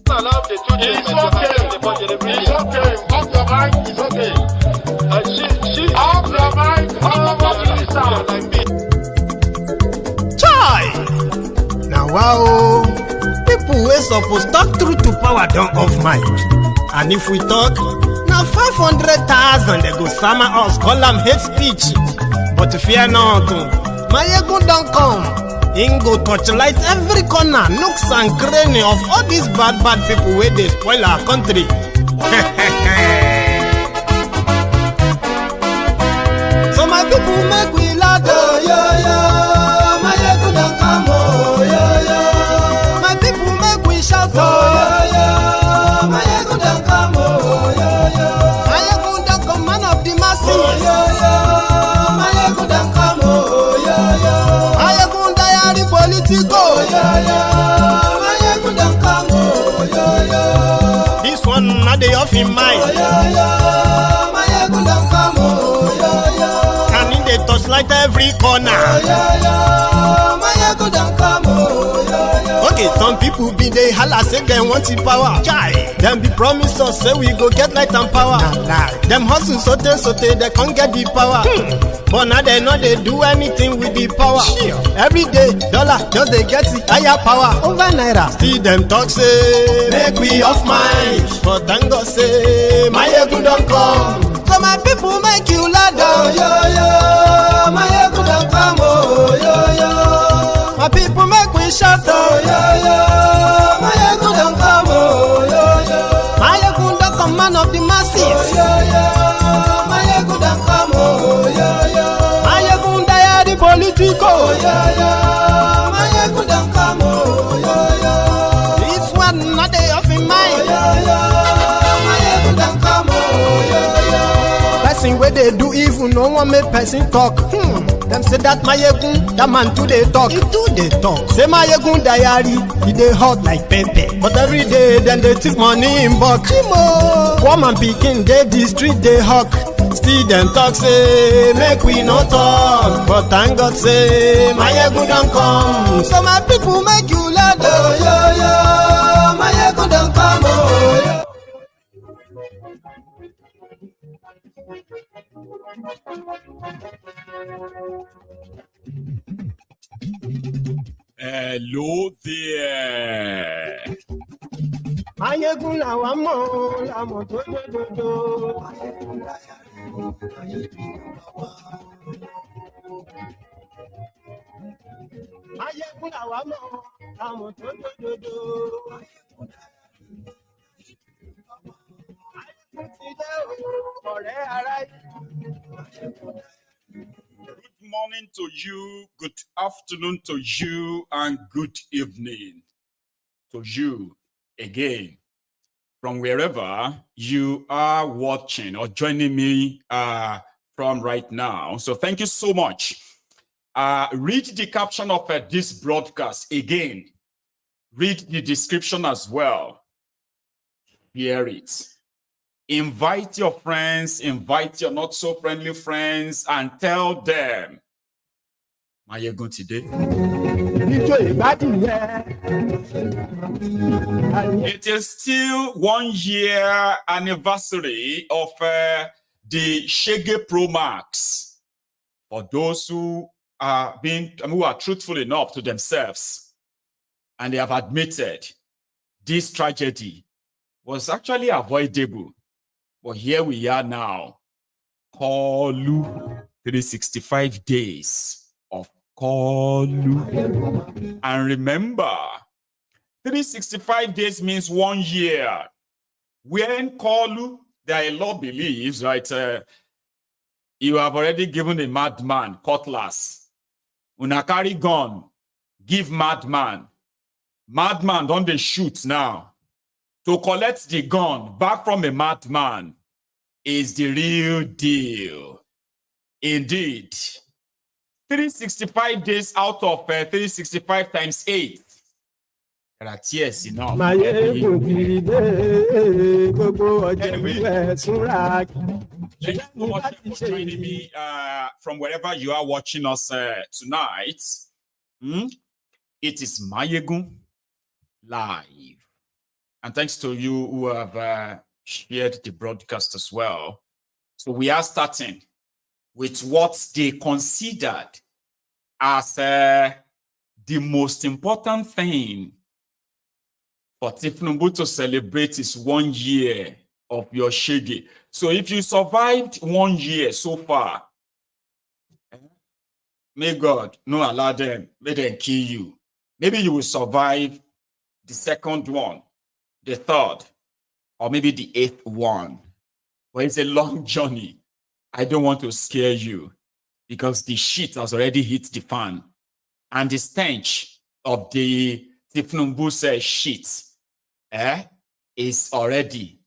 Allow the children. It's okay. It's okay. Off your mind. It's okay. Off your mind. Like me. Chai! Now wow, people wey suppose talk truth to power don't off mic. And if we talk, now 500,000 they go summer us, call them hate speech. But fear not, my ego don't come. Him go torchlight every corner, nooks and cranny of all these bad people where they spoil our country. So my people make we laugh, oh, yo, yo. My ego don't come, oh, yo, yo. My people make we shout, oh, yo, yo. My ego don't come, oh, yo, yo. My ego don't come, man of the masses, oh, yo, yo. My ego don't come, oh, yo, yo. My ego politico, yo, yo. My ego don't come, oh, yo, yo. This one not the off in mind, oh, yo, yo. My ego don't come, oh, yo, yo. Can in the touchlight every corner, oh, yo, yo. My ego don't come, oh, yo, yo. Okay, some people be they holla say they want the power. Chai, them be promise us say we go get light and power. Nah. Them hustle so they can't get the power. But now they know they do anything with the power. Sure. Every day, dollar just they get the higher power over naira. See them talk say make we off mind, but thank God say my ego don't come. So my people make you laugh, oh, yo, yo. My ego don't come, oh, yo, yo. My people make we shout, oh, yo, yo. My ego don't come, oh, yo, yo. My ego don't come, man of the masses, oh, yo, yo. My ego don't come, oh, yo, yo. My ego don't the politico, oh, yo, yo. My ego don't come, oh, yo, yo. This one not the off in mind, oh, yo, yo. My ego don't come, oh, yo, yo. Person where they do evil, no one make person talk. Them say that my egun, that man too they talk. He do they talk. Say my egun diary, he they hot like pepper. But every day then they take money in bulk. Poor man picking, they the street they hawk. Still them talk say make we no talk. But thank God say my egun don't come. So my people make you laugh, oh, yo, yo. My egun don't come, oh, yo. Hello there. Mayegun la wa mo to dodo. Mayegun la wa mo to dodo. Good morning to you, good afternoon to you, and good evening to you again from wherever you are watching or joining me from right now. So thank you so much. Read the caption of this broadcast again. Read the description as well. Hear it. Invite your friends, invite your not so friendly friends, and tell them. Are you going today? It is still 1 year anniversary of the Shege Pro Max. For those who are truthful enough to themselves, and they have admitted this tragedy was actually avoidable. But here we are now. Kolu, 365 days of Kolu. And remember, 365 days means 1 year. When Kolu, there are a lot of beliefs, right? You have already given a madman cutlass. Una carry gun, give madman. Madman don't they shoot now. To collect the gun back from a madman is the real deal. Indeed. 365 days out of 365 times 8. There are tears enough. Anyway, thank you so much for joining me from wherever you are watching us tonight. It is Mayegun Live. And thanks to you who have shared the broadcast as well. So we are starting with what they considered as the most important thing for Thiefnubu to celebrate is 1 year of your shege. So if you survived 1 year so far, may God not allow them, may them kill you. Maybe you will survive the second one, the third, or maybe the 8th one. But it's a long journey. I don't want to scare you because the shit has already hit the fan. And the stench of the Thiefnubu's shit is already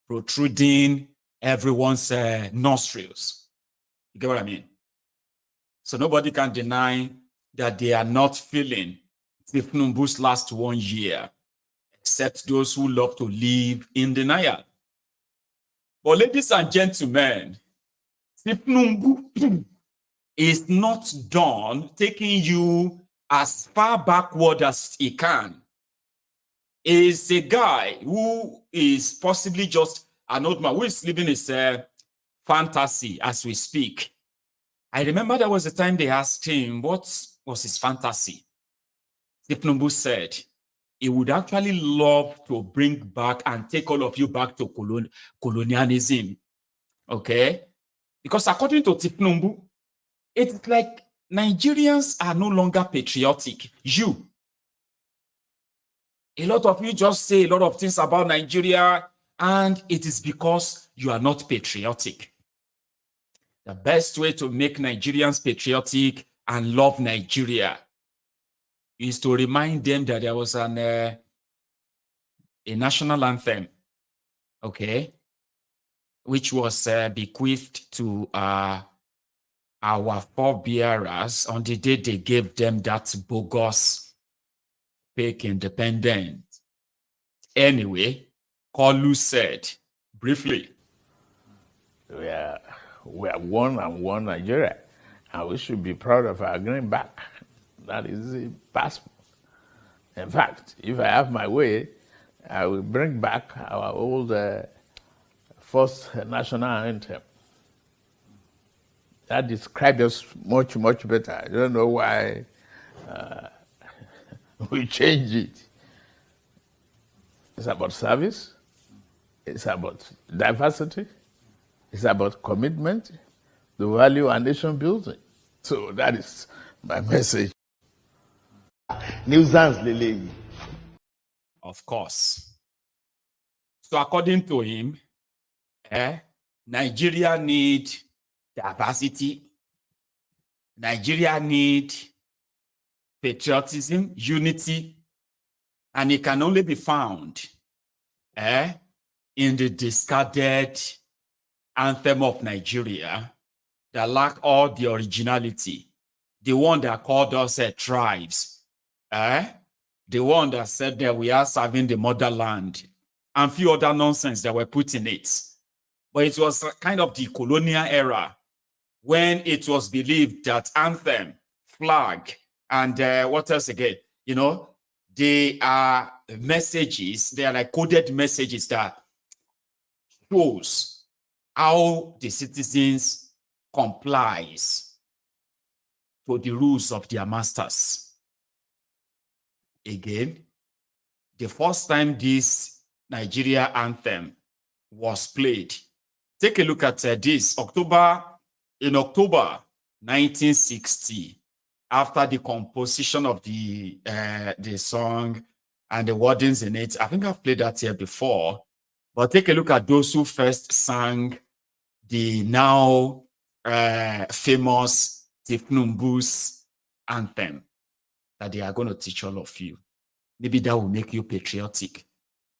protruding everyone's nostrils. You get what I mean? So nobody can deny that they are not feeling Thiefnubu's last 1 year, except those who love to live in denial. But ladies and gentlemen, Thiefnubu is not done taking you as far backward as he can. Is a guy who is possibly just an old man who is living his fantasy as we speak. I remember there was a time they asked him what was his fantasy. Thiefnubu said he would actually love to bring back and take all of you back to colonialism. Okay? Because according to Thiefnubu, it's like Nigerians are no longer patriotic. A lot of you just say a lot of things about Nigeria, and it is because you are not patriotic. The best way to make Nigerians patriotic and love Nigeria is to remind them that there was a national anthem, okay, which was bequeathed to our forebearers on the day they gave them that bogus fake independence. Anyway, Kolu said, briefly, We are one and one Nigeria, and we should be proud of our greenback. That is the passport. In fact, if I have my way, I will bring back our old first national anthem. That describes us much, much better. I don't know why we change it. It's about service. It's about diversity. It's about commitment, the value and nation building. So that is my message. Nuisance, Lele. Of course. So according to him, Nigeria need diversity. Nigeria need patriotism, unity, and it can only be found in the discarded anthem of Nigeria that lack all the originality. The one that called us tribes. The one that said that we are serving the motherland and few other nonsense that were put in it. But it was kind of the colonial era when it was believed that anthem, flag, and what else again? You know, they are messages, they are like coded messages that shows how the citizens complies to the rules of their masters. Again, the first time this Nigeria anthem was played, take a look at this. In October 1960, after the composition of the song and the wordings in it, I think I've played that here before, but take a look at those who first sang the now famous Thiefnubu's anthem that they are going to teach all of you. Maybe that will make you patriotic.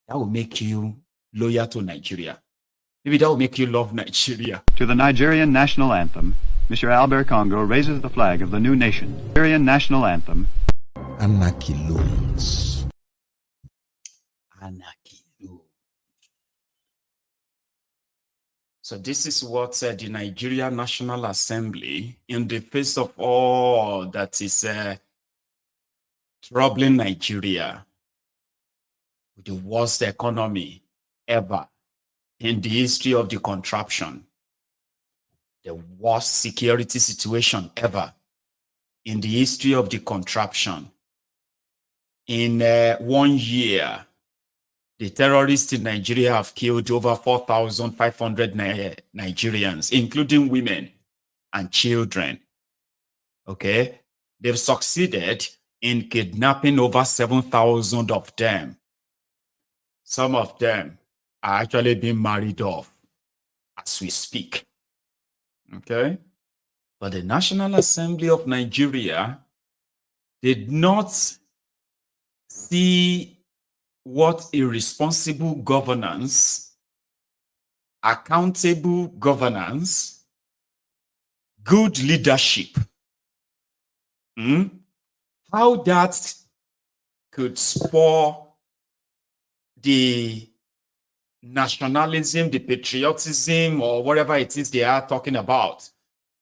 That will make you loyal to Nigeria. Maybe that will make you love Nigeria. To the Nigerian National Anthem, Mr. Albert Congo raises the flag of the new nation. Nigerian National Anthem. Anarchy looms. Anarchy looms. So this is what the Nigerian National Assembly, in the face of all that is troubling Nigeria, with the worst economy ever in the history of the contraption, the worst security situation ever in the history of the contraption. In 1 year, the terrorists in Nigeria have killed over 4,500 Nigerians, including women and children. Okay? They've succeeded in kidnapping over 7,000 of them. Some of them are actually being married off as we speak. Okay? But the National Assembly of Nigeria did not see what irresponsible governance, accountable governance, good leadership, how that could spur the nationalism, the patriotism, or whatever it is they are talking about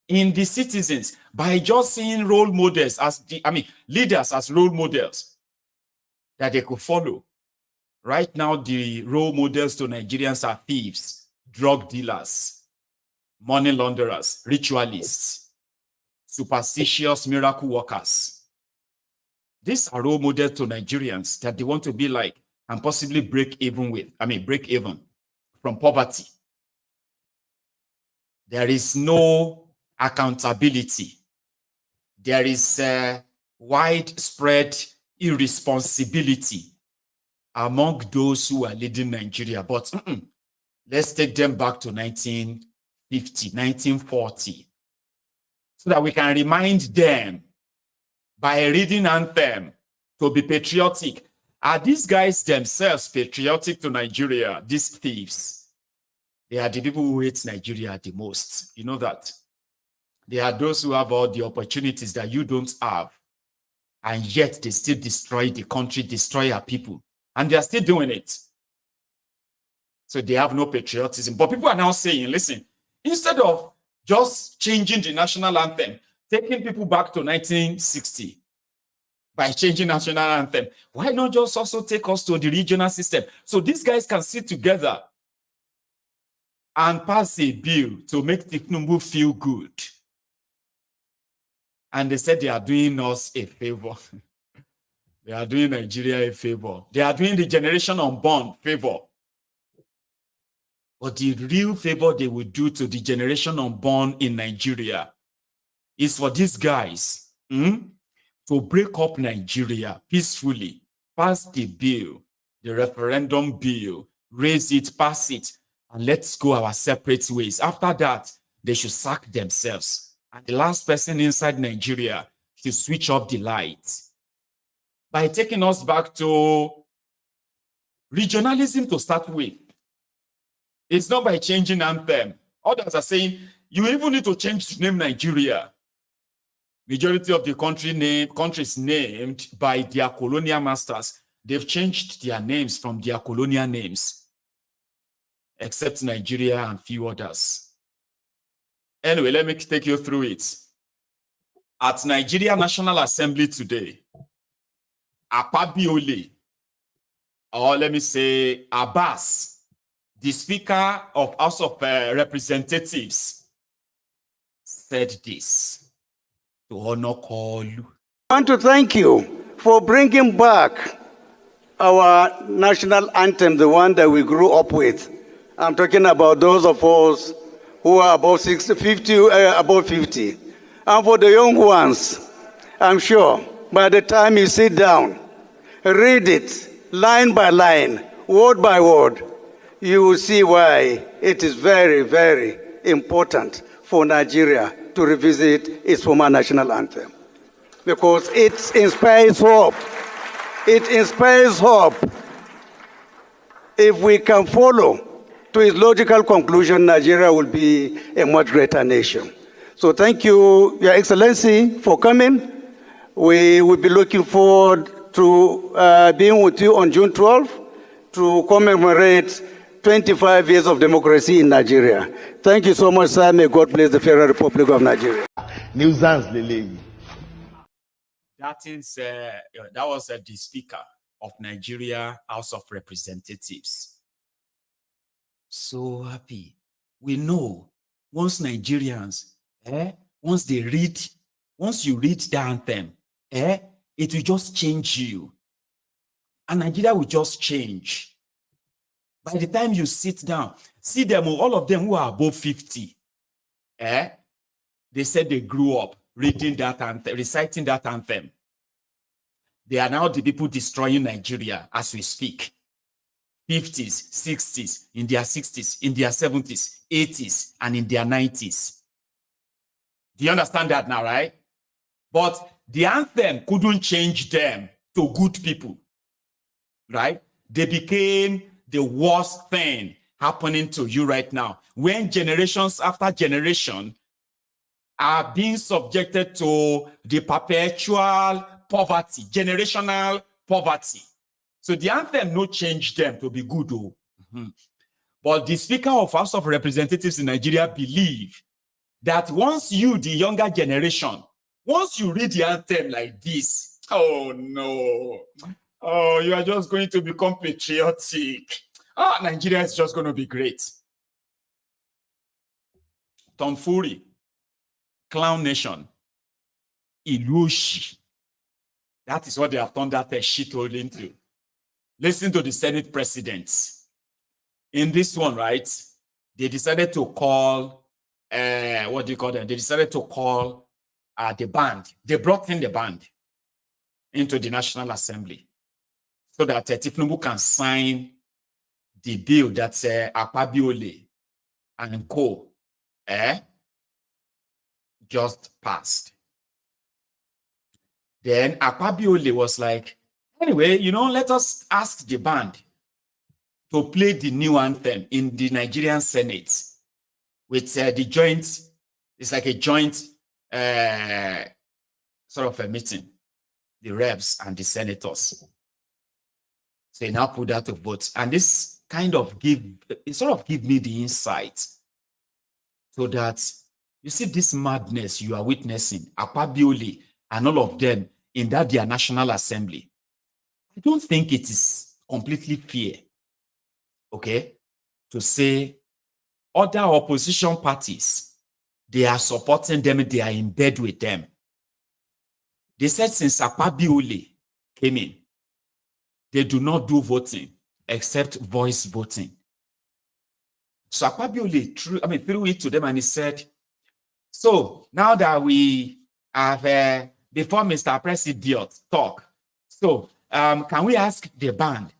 in the citizens by just seeing role models as leaders as role models that they could follow. Right now, the role models to Nigerians are thieves, drug dealers, money launderers, ritualists, superstitious miracle workers. These are role models to Nigerians that they want to be like and possibly break even from poverty. There is no accountability. There is widespread irresponsibility among those who are leading Nigeria. But let's take them back to 1950, 1940, so that we can remind them by reading anthem to be patriotic. Are these guys themselves patriotic to Nigeria, these thieves? They are the people who hate Nigeria the most. You know that. They are those who have all the opportunities that you don't have. And yet they still destroy the country, destroy our people. And they are still doing it. So they have no patriotism. But people are now saying, listen, instead of just changing the national anthem, taking people back to 1960 by changing national anthem, why not just also take us to the regional system? So these guys can sit together and pass a bill to make Thiefnubu feel good. And they said they are doing us a favor. They are doing Nigeria a favor. They are doing the generation unborn favor. But the real favor they will do to the generation unborn in Nigeria is for these guys to break up Nigeria peacefully, pass the bill, the referendum bill, raise it, pass it, and let's go our separate ways. After that, they should sack themselves. And the last person inside Nigeria should switch off the lights. By taking us back to regionalism to start with. It's not by changing anthem. Others are saying, you even need to change the name Nigeria. Majority of the countries named by their colonial masters, they've changed their names from their colonial names, except Nigeria and few others. Anyway, let me take you through it. At Nigerian National Assembly today, Apabiole, or let me say Abbas, the Speaker of House of Representatives, said this to honor Kolu. I want to thank you for bringing back our national anthem, the one that we grew up with. I'm talking about those of us who are above 50. And for the young ones, I'm sure by the time you sit down, read it line by line, word by word, you will see why it is very, very important for Nigeria to revisit its former national anthem. Because it inspires hope. It inspires hope. If we can follow to its logical conclusion, Nigeria will be a much greater nation. So thank you, Your Excellency, for coming. We will be looking forward to being with you on June 12th to commemorate 25 years of democracy in Nigeria. Thank you so much, sir. May God bless the Federal Republic of Nigeria. That was the Speaker of Nigeria House of Representatives. So happy. We know once Nigerians, once you read the anthem, it will just change you. And Nigeria will just change. By the time you sit down, see them, all of them who are above 50, they said they grew up reading that anthem, reciting that anthem. They are now the people destroying Nigeria as we speak. 50s, 60s, in their 60s, in their 70s, 80s, and in their 90s. Do you understand that now, right? But the anthem couldn't change them to good people, right? They became the worst thing happening to you right now. When generations after generation are being subjected to the perpetual poverty, generational poverty. So the anthem no change them to be good. But the Speaker of House of Representatives in Nigeria believe that once you, the younger generation, once you read the anthem like this, oh no, oh, you are just going to become patriotic. Nigeria is just going to be great. Tomfoolery, clown nation, Ilushi. That is what they have turned that shithole into. Listen to the Senate presidents. In this one, right, they decided to call, what do you call them? They decided to call the band. They brought in the band into the National Assembly so that Thiefnubu can sign the bill that Akpabiole and co just passed. Then Akpabiole was like, anyway, let us ask the band to play the new anthem in the Nigerian Senate with the joint, it's like a joint sort of a meeting, the reps and the senators. So he now put that to vote. And this kind of give me the insight so that you see this madness you are witnessing, Akpabiole and all of them in that their National Assembly. I don't think it is completely fair, okay, to say other opposition parties, they are supporting them, they are in bed with them. They said since Akpabiole came in, they do not do voting except voice voting. So Akpabiole threw it to them and he said, so now that we have, before Mr. President talk, so can we ask the band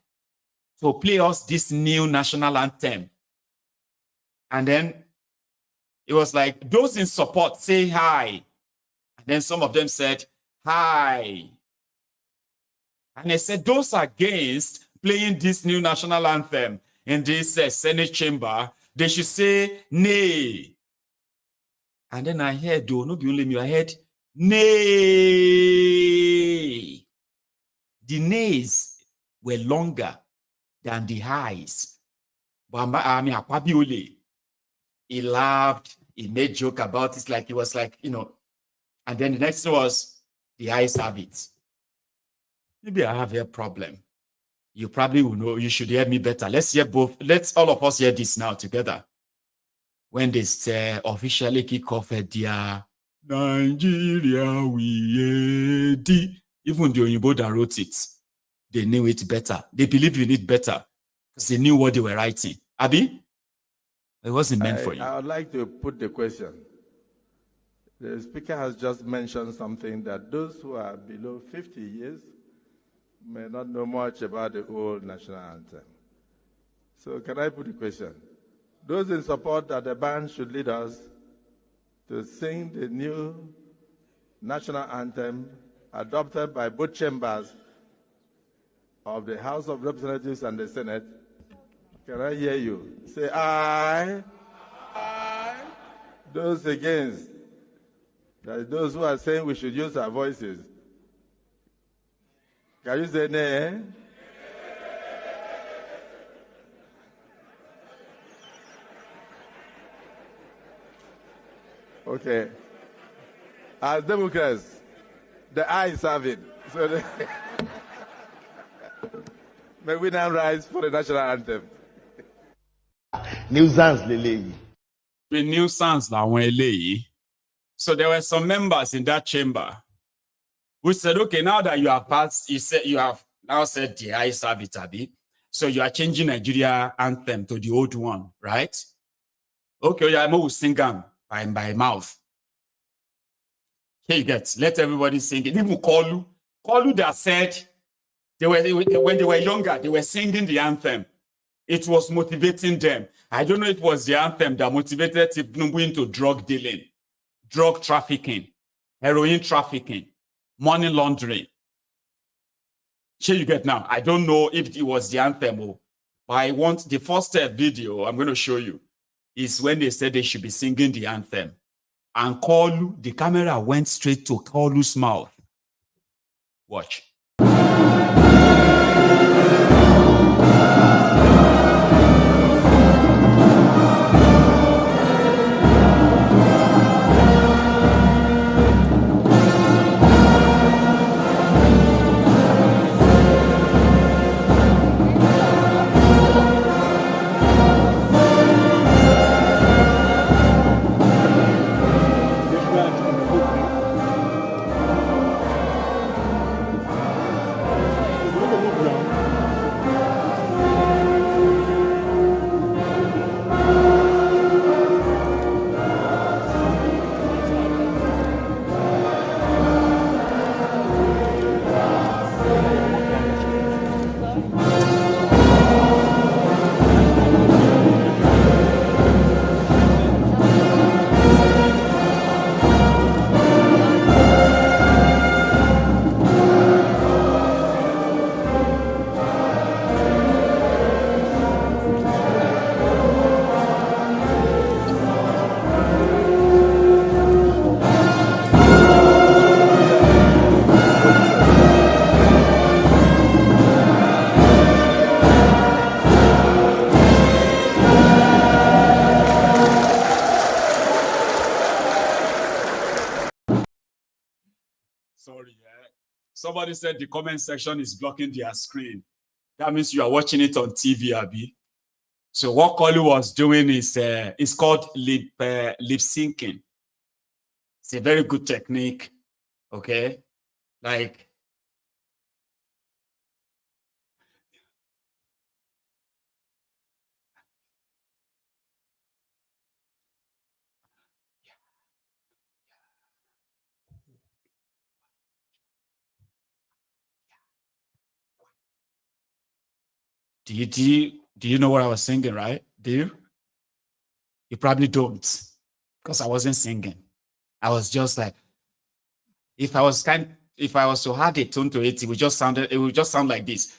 to play us this new national anthem? And then it was like, those in support say hi. And then some of them said, hi. And they said, those against playing this new national anthem in this Senate chamber, they should say nay. And then I heard, though, not only me, I heard nay. The nays were longer than the highs. But Akpabiole, he laughed, he made joke about it, like it was like, and then the next was the highs have it. Maybe I have a problem. You probably will know, you should hear me better. Let's hear both. Let's all of us hear this now together. When they officially kick off their Nigeria we ready. Even the Oyinbo that wrote it, they knew it better. They believed in it better because they knew what they were writing. Abi? It wasn't meant for you. I would like to put the question. The speaker has just mentioned something that those who are below 50 years may not know much about the old national anthem. So can I put the question? Those in support that the band should lead us to sing the new national anthem adopted by both chambers of the House of Representatives and the Senate. Can I hear you? Say aye. Aye. Those against. That is those who are saying we should use our voices. Can you say nay? Okay. As Democrats, the ayes have it. So May we now rise for the national anthem. Nuisance leleyi. The nuisance làwọn eléyìí. So there were some members in that chamber who said, okay, now that you have passed, you have now said the I serve it, Abi. So you are changing Nigeria anthem to the old one, right? Okay, yeah, will sing them by mouth. Here you get, let everybody sing it. Even Kolu that said when they were younger, they were singing the anthem. It was motivating them. I don't know if it was the anthem that motivated Thiefnubu into drug dealing, drug trafficking, heroin trafficking, money laundering. Here you get now. I don't know if it was the anthem, but I want the first video I'm going to show you is when they said they should be singing the anthem. And Kolu, the camera went straight to Kolu's mouth. Watch. Sorry, somebody said the comment section is blocking their screen. That means you are watching it on TV, Abi. So what Kolu was doing is it's called lip syncing. It's a very good technique. Okay, like do you know what I was singing, right? Do you? You probably don't, because I wasn't singing. I was just like, if I was to add a tone to it, it would just sound like this.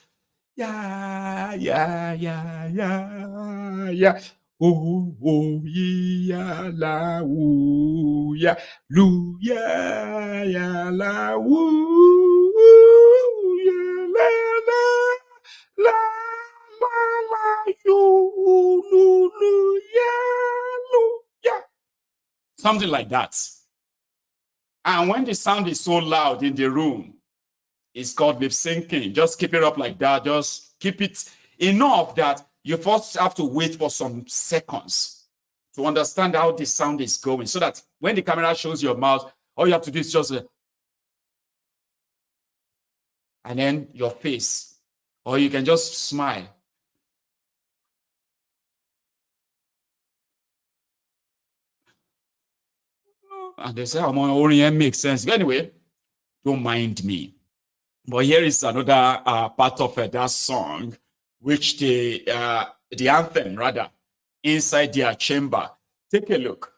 Yeah, yeah, yeah, yeah, yeah. Oh, oh, yeah, la, ooh, yeah, lu, yeah, yeah, la, ooh, yeah, la, la, la, you, lu, yeah. Something like that. And when the sound is so loud in the room, it's called lip syncing. Just keep it up like that. Just keep it enough that you first have to wait for some seconds to understand how the sound is going, so that when the camera shows your mouth, all you have to do is just and then your face, or you can just smile. And they say, "I'm on makes sense." Anyway, don't mind me. But here is another part of that song, which the anthem, rather, inside their chamber. Take a look.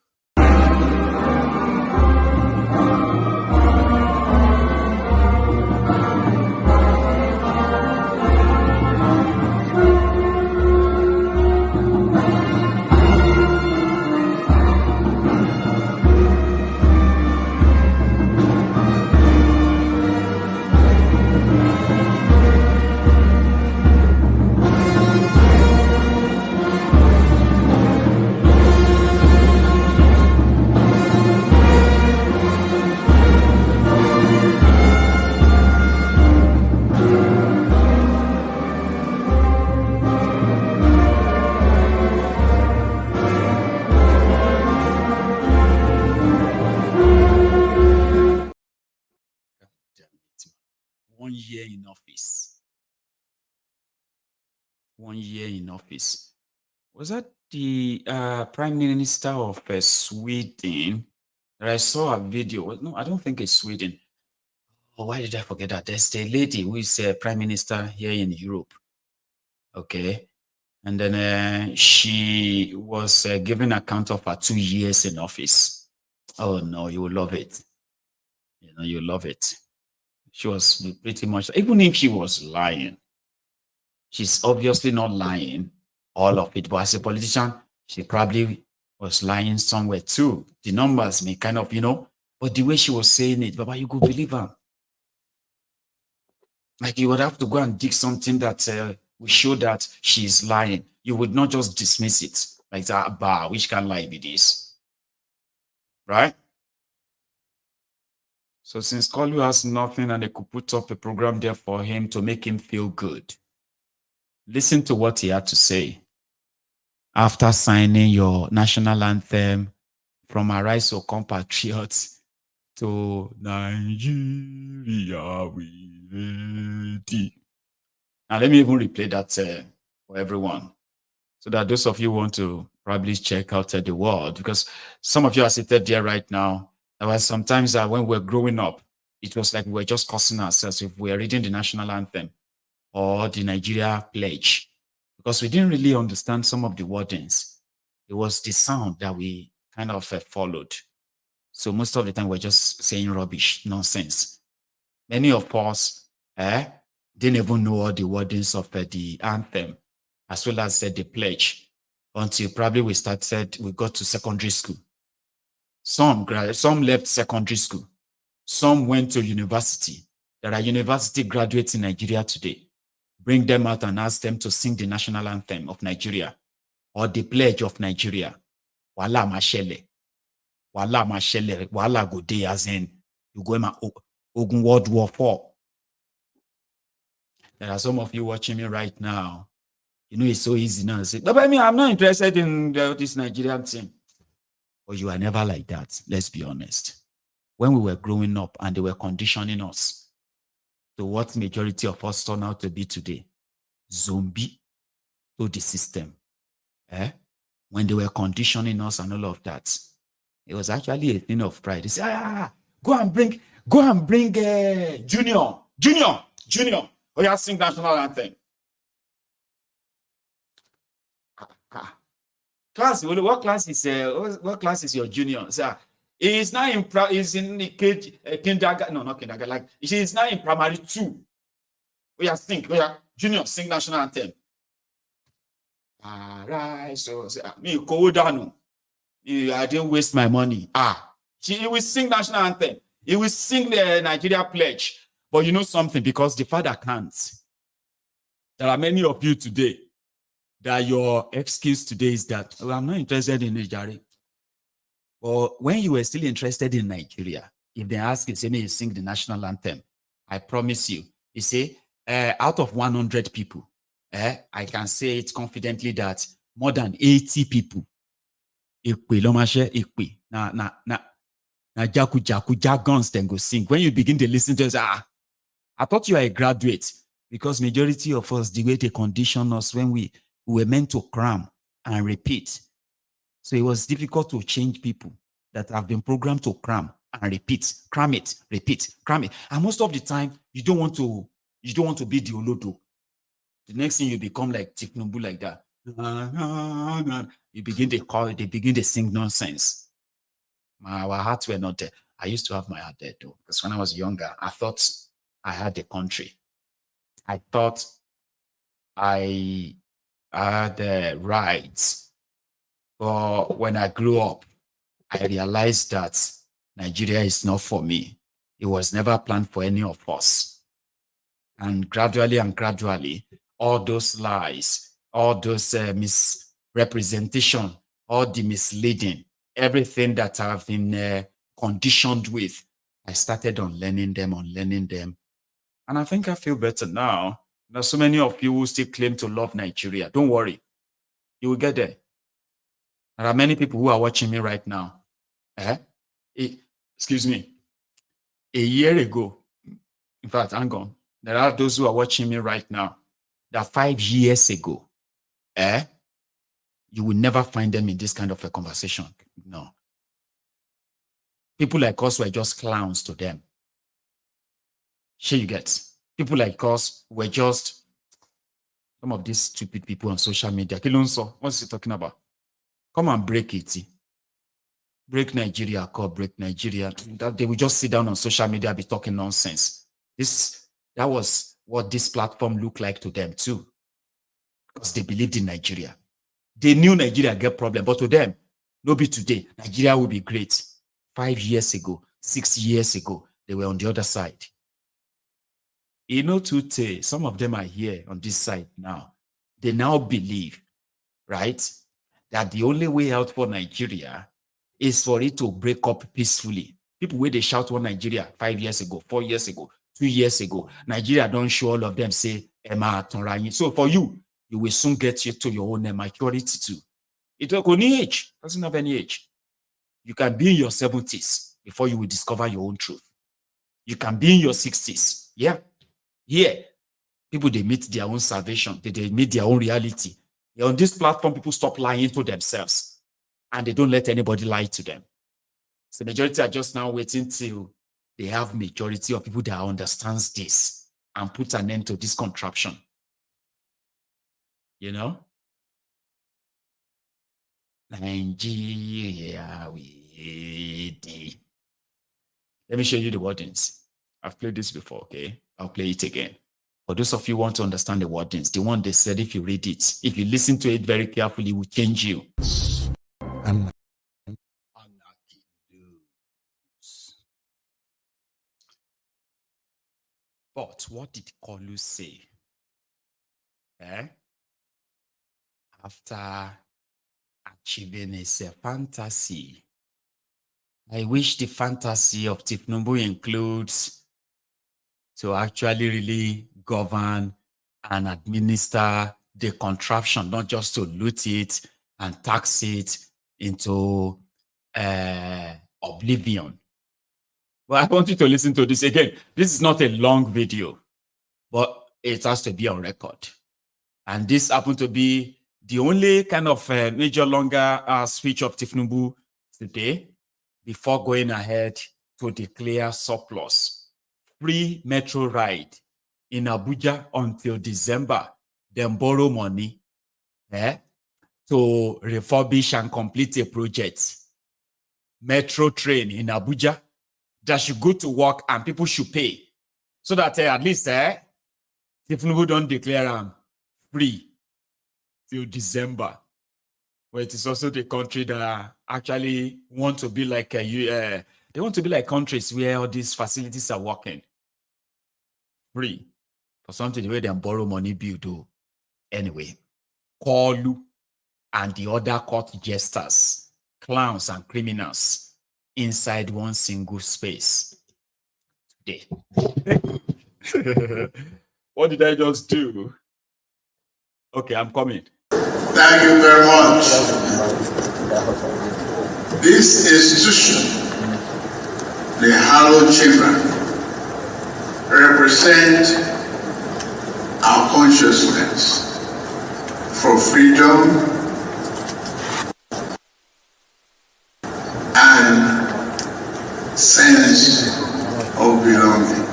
1 year in office. 1 year in office. Was that the Prime Minister of Sweden? That I saw a video. No, I don't think it's Sweden. Oh, why did I forget that? There's a lady who is Prime Minister here in Europe. Okay. And then she was given account of her 2 years in office. Oh, no, you will love it. You know, you love it. She was pretty much, even if she was lying, she's obviously not lying all of it, but as a politician, she probably was lying somewhere too. The numbers may kind of, but the way she was saying it, Baba, you could believe her. Like you would have to go and dig something that will show that she's lying. You would not just dismiss it like that, bah, which can lie be this? Right? So since Kolu has nothing and they could put up a program there for him to make him feel good, listen to what he had to say after signing your national anthem from Arise O Compatriots to Nigeria we ready. Now let me even replay that for everyone, so that those of you who want to probably check out the world, because some of you are seated there right now. There was sometimes when we were growing up, it was like we were just cursing ourselves if we were reading the national anthem or the Nigeria pledge, because we didn't really understand some of the wordings. It was the sound that we kind of followed. So most of the time we're just saying rubbish, nonsense. Many of us didn't even know all the wordings of the anthem, as well as the pledge, until probably we got to secondary school. Some left secondary school. Some went to university. There are university graduates in Nigeria today. Bring them out and ask them to sing the national anthem of Nigeria or the pledge of Nigeria. Wala mashele. Wala mashele. Wala go day as in you go in Ogun World War 4. There are some of you watching me right now. You know, it's so easy now to say, but I mean, I'm not interested in this Nigerian thing. But you are never like that. Let's be honest. When we were growing up and they were conditioning us to what majority of us turn out to be today, zombie to the system. When they were conditioning us and all of that, it was actually a thing of pride. They say, go and bring Junior. Oh, yeah, sing national anthem. Class, what class is your junior? So, he's now he's in the kindergarten. No, not kindergarten. Like he's now in primary 2. Junior, sing national anthem. Right. So me go down. I didn't waste my money. He will sing national anthem. He will sing the Nigeria pledge. But you know something, because the father can't. There are many of you today that your excuse today is that, I'm not interested in Nigeria. But when you were still interested in Nigeria, if they ask you, say, may you sing the national anthem, I promise you, you say, out of 100 people, I can say it confidently that more than 80 people, jargons then go sing. When you begin to listen to us, I thought you are a graduate, because majority of us, the way they condition us when we were meant to cram and repeat. So it was difficult to change people that have been programmed to cram and repeat, cram it, repeat, cram it. And most of the time, you don't want to be the Olodo. The next thing you become like Thiefnubu like that. You begin they begin to sing nonsense. Our hearts were not there. I used to have my heart there though, because when I was younger, I thought I had the country. I thought I had the rights. But when I grew up, I realized that Nigeria is not for me. It was never planned for any of us. And gradually, all those lies, all those misrepresentation, all the misleading, everything that I've been conditioned with, I started unlearning them. And I think I feel better now. There's so many of you who still claim to love Nigeria. Don't worry. You will get there. There are many people who are watching me right now. Excuse me. A year ago, in fact, hang on. There are those who are watching me right now that 5 years ago, you will never find them in this kind of a conversation. No. People like us were just clowns to them. Sure, you get. People like us were just some of these stupid people on social media. Kilonso, what's he talking about? Come and break it. Break Nigeria, break Nigeria. They will just sit down on social media, be talking nonsense. That was what this platform looked like to them too. Because they believed in Nigeria. They knew Nigeria get problem, but to them, no be today. Nigeria will be great. 5 years ago, 6 years ago, they were on the other side. You know, today, some of them are here on this side now. They now believe, right, that the only way out for Nigeria is for it to break up peacefully. People where they shout on Nigeria 5 years ago, 4 years ago, 2 years ago, Nigeria don't show all of them say, Emma Tonranyi. So for you, you will soon get you to your own maturity too. It don't have any age. Doesn't have any age. You can be in your 70s before you will discover your own truth. You can be in your 60s. Yeah. Here, people, they meet their own salvation. They meet their own reality. On this platform, people stop lying to themselves. And they don't let anybody lie to them. So the majority are just now waiting till they have majority of people that understands this and put an end to this contraption. You know? Nigeria, let me show you the wordings. I've played this before, okay? I'll play it again. For those of you who want to understand the wordings, the one they said, if you read it, if you listen to it very carefully, it will change you. But what did Kolu say? After achieving his fantasy, I wish the fantasy of Thiefnubu includes to actually really govern and administer the contraption, not just to loot it and tax it into oblivion. Well, I want you to listen to this again. This is not a long video, but it has to be on record. And this happened to be the only kind of major longer speech of Thiefnubu today before going ahead to declare surplus. Free metro ride in Abuja until December. Then borrow money to refurbish and complete a project. Metro train in Abuja that should go to work and people should pay. So that at least Thiefnubu don't declare them free till December. But it is also the country that actually want to be like they want to be like countries where all these facilities are working free for something the way they borrow money build. Anyway, Kolu and the other court jesters, clowns and criminals inside one single space today. What did I just do? Okay, I'm coming. Thank you very much. This institution, the Hallowed Chamber, represents our consciousness for freedom and sense of belonging.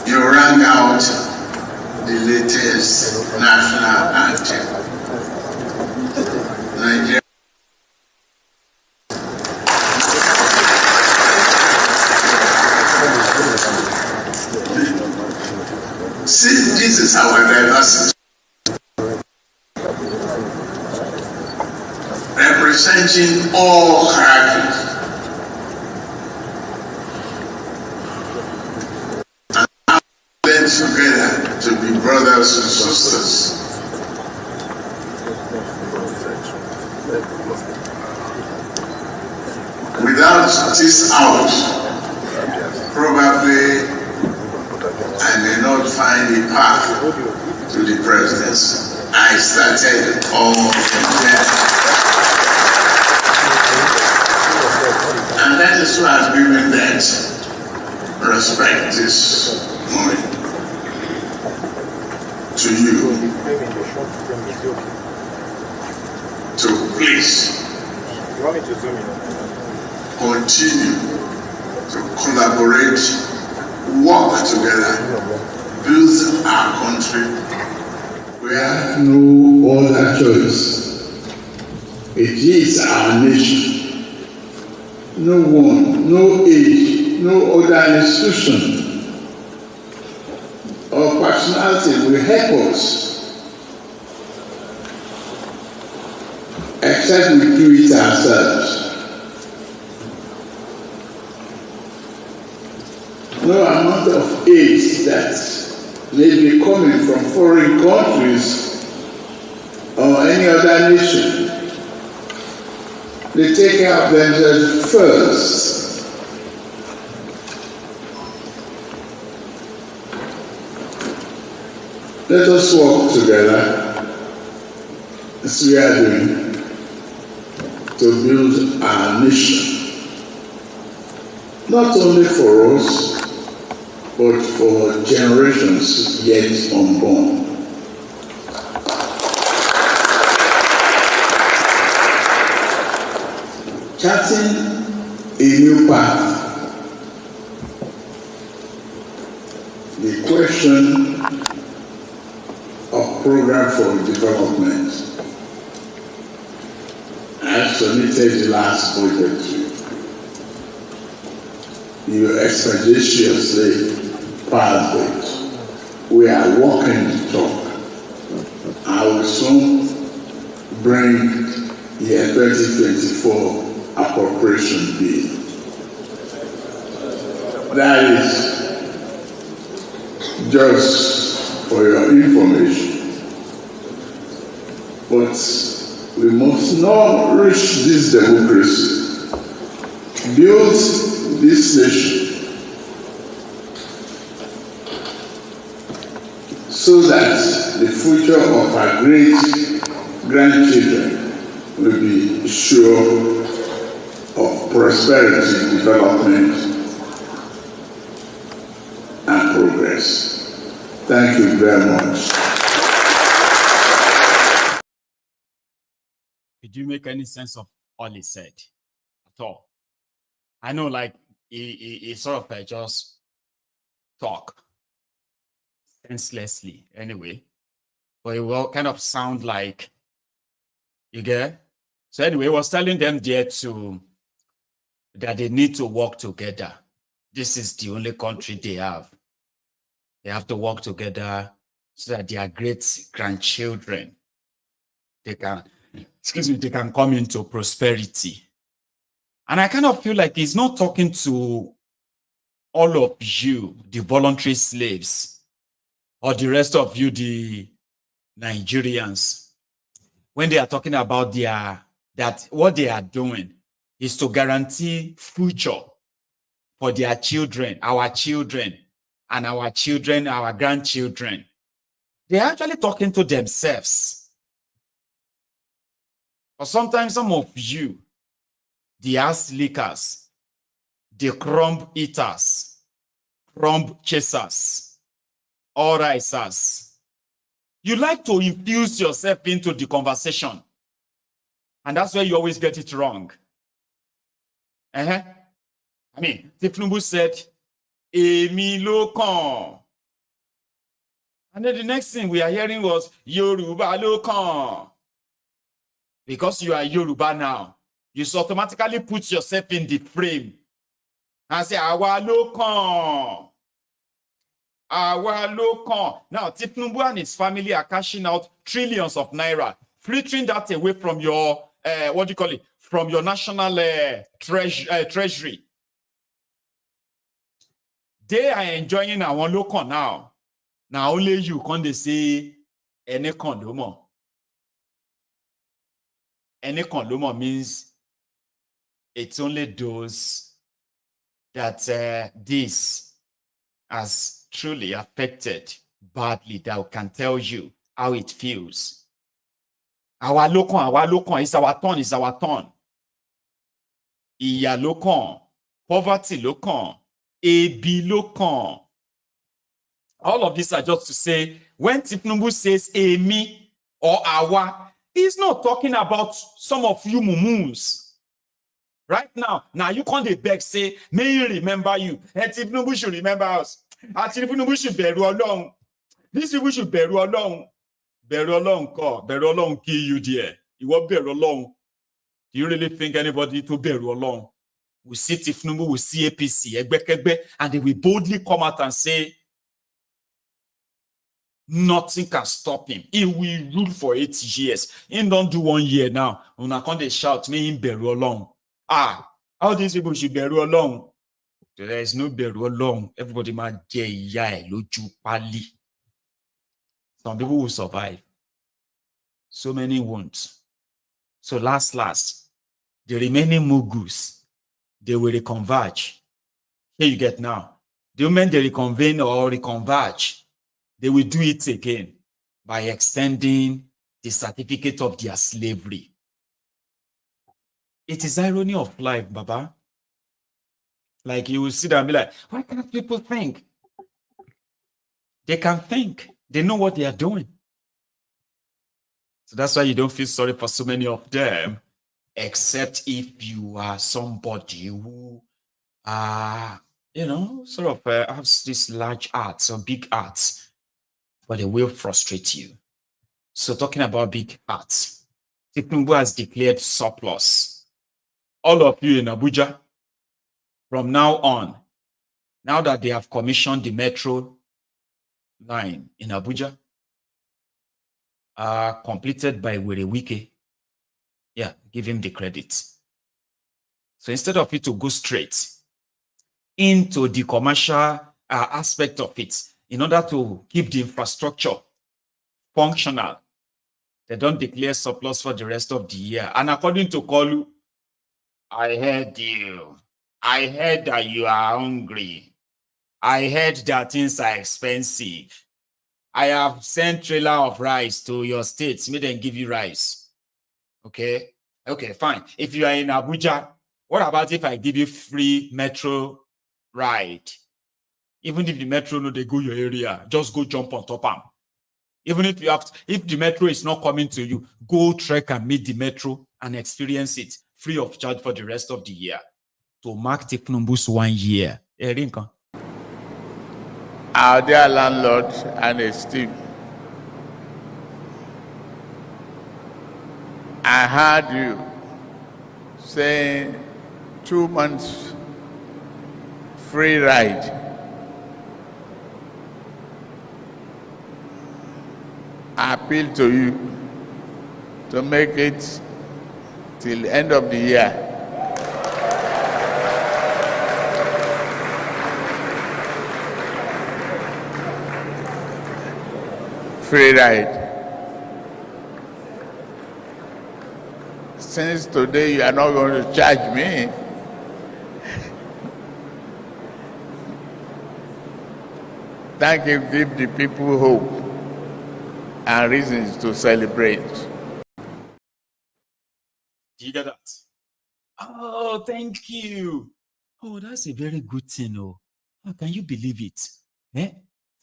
You rang out the latest national anthem. Nigeria. See, this is our diversity. Representing all characters. Together to be brothers and sisters. Without this out, probably I may not find a path to the presidency. I started all from there. And This who has given that respect this morning to you to please continue to collaborate, work together, build our country. We have no other choice. It is our nation. No one, no age, no other institution or personality will help us except we do it ourselves. No amount of aid that may be coming from foreign countries or any other nation, they take care of themselves first. Let us work together, as we are doing, to build our nation, not only for us, but for generations yet unborn. Charting a new path. The question of program for development. I submitted the last budget. You expeditiously passed it. We are working to talk. I will soon bring the 2024 appropriation bill. That is just for your information. But we must nourish this democracy, build this nation, so that the future of our great grandchildren will be sure of prosperity, development, and progress. Thank you very much. Did you make any sense of all he said at all? I know, like, he sort of just talk senselessly anyway, but it will kind of sound like, you get? So anyway, he was telling them there that they need to work together. This is the only country they have. They have to work together so that their great grandchildren, they can come into prosperity. And I kind of feel like he's not talking to all of you, the voluntary slaves, or the rest of you, the Nigerians, when they are talking about that what they are doing is to guarantee future for their children, and our children, our grandchildren. They're actually talking to themselves. Or sometimes some of you, the ass lickers, the crumb eaters, crumb chasers, all risers, you like to infuse yourself into the conversation. And that's where you always get it wrong. I mean, Thiefnubu said, Èmi ló kàn. And then the next thing we are hearing was, Yorùbá ló kàn. Because you are Yoruba now, you automatically put yourself in the frame and say, Àwa ló kàn. Àwa ló kàn. Now, Thiefnubu and his family are cashing out trillions of naira, filtering that away from your, from your national treasury. They are enjoying our local now. Now only you can't say any condomo. Any condomo means it's only those that this has truly affected badly that can tell you how it feels. Our local, it's our turn, it's our turn. Iya local. poverty ló kàn, ebi ló kàn. All of these are just to say, when Thiefnubu says Emi or Awa, he's not talking about some of you mumus. Right now you can't beg, say, may you remember you, and Thiefnubu should remember us. And Thiefnubu should bear along. These people should bear along. Bear along, God. Bear along, kill you there. You won't bear along. Do you really think anybody to bear along? We see Thiefnubu, we see APC, and they will boldly come out and say, nothing can stop him. He will rule for 8 years. He don't do 1 year now. When I can't shout, may him bear along. All these people should bear along. There is no bear along. Everybody might get loju pali. Some people will survive. So many won't. So last, the remaining moguls, they will reconverge. Here you get now. The moment they reconvene or reconverge, they will do it again by extending the certificate of their slavery. It is irony of life, Baba. Like you will sit there and be like, why can't people think? They can think. They know what they are doing. So that's why you don't feel sorry for so many of them, except if you are somebody who sort of has this large arts or big arts, but they will frustrate you. So talking about big arts, Thiefnubu has declared surplus. All of you in Abuja, from now on, now that they have commissioned the metro line in Abuja, completed by Wike. Yeah, give him the credit. So instead of it to go straight into the commercial aspect of it, in order to keep the infrastructure functional, they don't declare surplus for the rest of the year. And according to Kolu, I heard you. I heard that you are hungry. I heard that things are expensive. I have sent trailer of rice to your states. May them give you rice. Okay? Okay, fine. If you are in Abuja, what about if I give you free metro ride? Even if the metro no they go your area, just go jump on top of them. Even if if the metro is not coming to you, go trek and meet the metro and experience it free of charge for the rest of the year. To mark Thiefnubu's 1 year. Our dear landlord and esteemed, I heard you saying 2 months free ride. I appeal to you to make it till the end of the year. Free ride. Since today you are not going to charge me, thank you, give the people hope and reasons to celebrate. Do you get that? Oh, thank you. Oh, that's a very good thing. Oh, how can you believe it?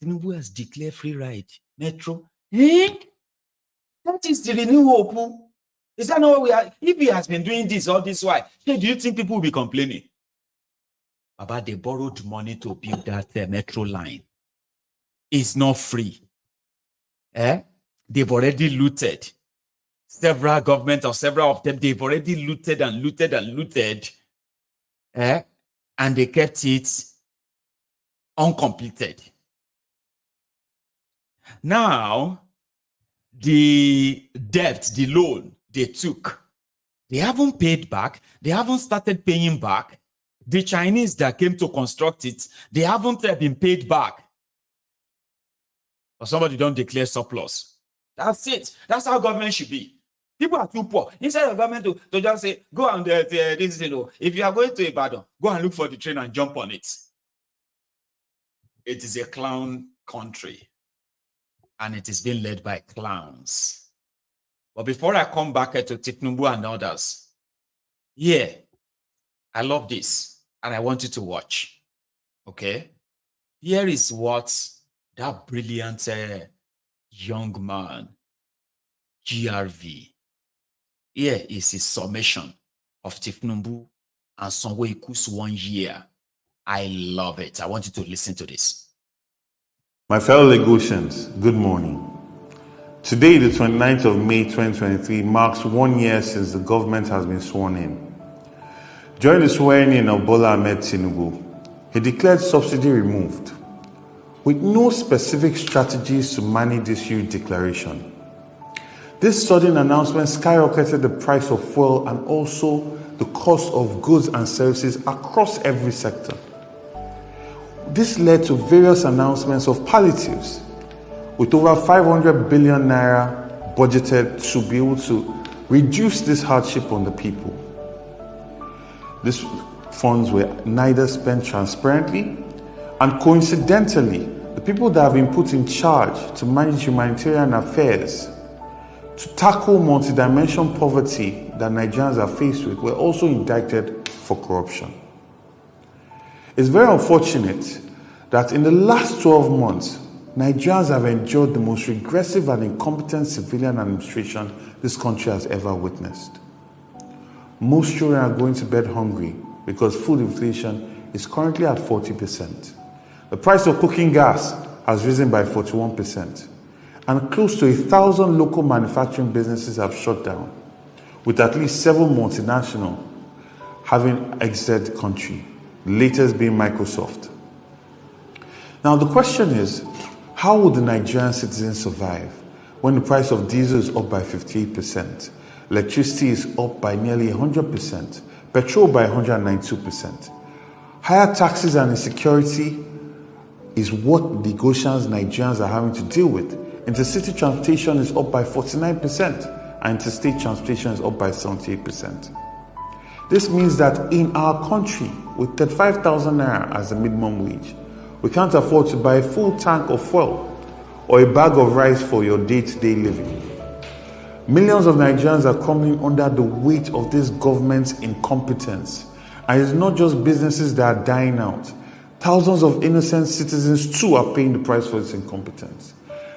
Tinubu has declared free ride. Metro. That is the renewal hope. Is that not what we are? If he has been doing this all this while, do you think people will be complaining? About they borrowed money to build that metro line. It's not free. They've already looted. Several governments or several of them, they've already looted and looted and looted. And they kept it uncompleted. Now, the debt, the loan they took, they haven't paid back. They haven't started paying back. The Chinese that came to construct it, they haven't been paid back. Or somebody don't declare surplus. That's it. That's how government should be. People are too poor. Instead of government to just say, go and if you are going to Ibadan, go and look for the train and jump on it. It is a clown country. And it is being led by clowns. But before I come back to Thiefnubu and others, I love this. and I want you to watch. Okay? Here is what that brilliant young man, GRV, here is his summation of Thiefnubu and Sanwo-Iku's 1 year. I love it. I want you to listen to this. My fellow Lagosians, good morning. Today, the 29th of May 2023, marks 1 year since the government has been sworn in. During the swearing in of Bola Ahmed Tinubu, he declared subsidy removed, with no specific strategies to manage this huge declaration. This sudden announcement skyrocketed the price of fuel and also the cost of goods and services across every sector. This led to various announcements of palliatives, with over 500 billion naira budgeted to be able to reduce this hardship on the people. These funds were neither spent transparently, and coincidentally, the people that have been put in charge to manage humanitarian affairs, to tackle multidimensional poverty that Nigerians are faced with, were also indicted for corruption. It's very unfortunate that in the last 12 months, Nigerians have endured the most regressive and incompetent civilian administration this country has ever witnessed. Most children are going to bed hungry because food inflation is currently at 40%. The price of cooking gas has risen by 41%. And close to 1,000 local manufacturing businesses have shut down, with at least 7 multinationals having exited the country, the latest being Microsoft. Now the question is, how will the Nigerian citizens survive when the price of diesel is up by 58%, electricity is up by nearly 100%, petrol by 192%? Higher taxes and insecurity is what Lagosians, Nigerians are having to deal with. Intercity transportation is up by 49% and interstate transportation is up by 78%. This means that in our country, with 35,000 naira as the minimum wage, we can't afford to buy a full tank of fuel or a bag of rice for your day-to-day living. Millions of Nigerians are crumbling under the weight of this government's incompetence. And it's not just businesses that are dying out. Thousands of innocent citizens too are paying the price for this incompetence.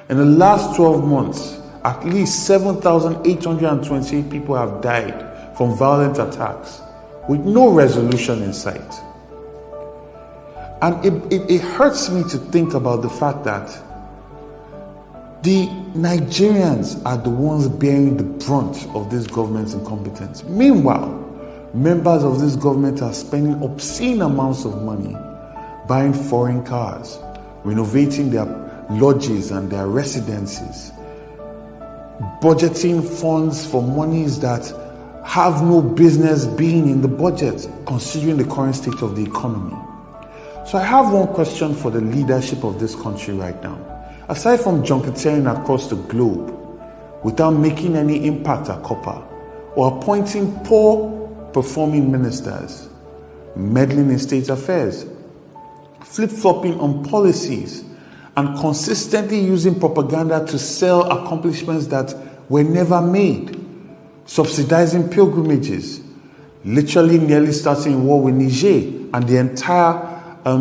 In the last 12 months, at least 7,828 people have died from violent attacks with no resolution in sight. And it hurts me to think about the fact that the Nigerians are the ones bearing the brunt of this government's incompetence. Meanwhile, members of this government are spending obscene amounts of money buying foreign cars, renovating their lodges and their residences, budgeting funds for monies that have no business being in the budget, considering the current state of the economy. So I have one question for the leadership of this country right now. Aside from junketeering across the globe without making any impact at copper, or appointing poor performing ministers, meddling in state affairs, flip-flopping on policies, and consistently using propaganda to sell accomplishments that were never made, subsidizing pilgrimages, literally nearly starting war with Niger and the entire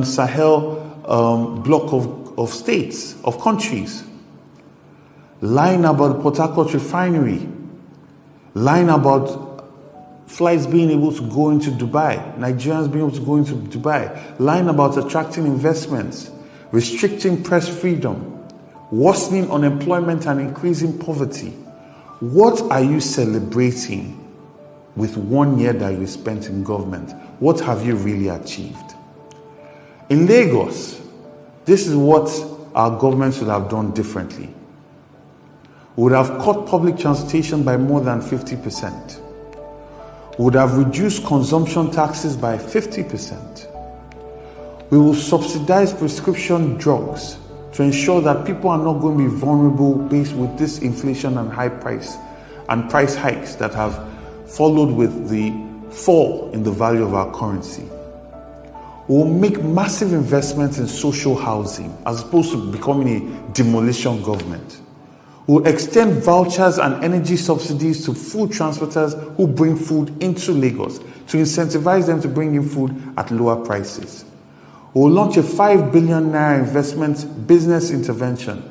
Sahel block of states, of countries, lying about the Port Harcourt refinery, lying about flights being able to go into Dubai, Nigerians being able to go into Dubai, lying about attracting investments, restricting press freedom, worsening unemployment and increasing poverty. What are you celebrating with 1 year that you spent in government? What have you really achieved? In Lagos, this is what our government should have done differently. We would have cut public transportation by more than 50%. We would have reduced consumption taxes by 50%. We will subsidize prescription drugs to ensure that people are not going to be vulnerable based with this inflation and high price and price hikes that have followed with the fall in the value of our currency. We will make massive investments in social housing as opposed to becoming a demolition government. We will extend vouchers and energy subsidies to food transporters who bring food into Lagos. to incentivize them to bring in food at lower prices. We'll launch a 5 billion naira investment business intervention.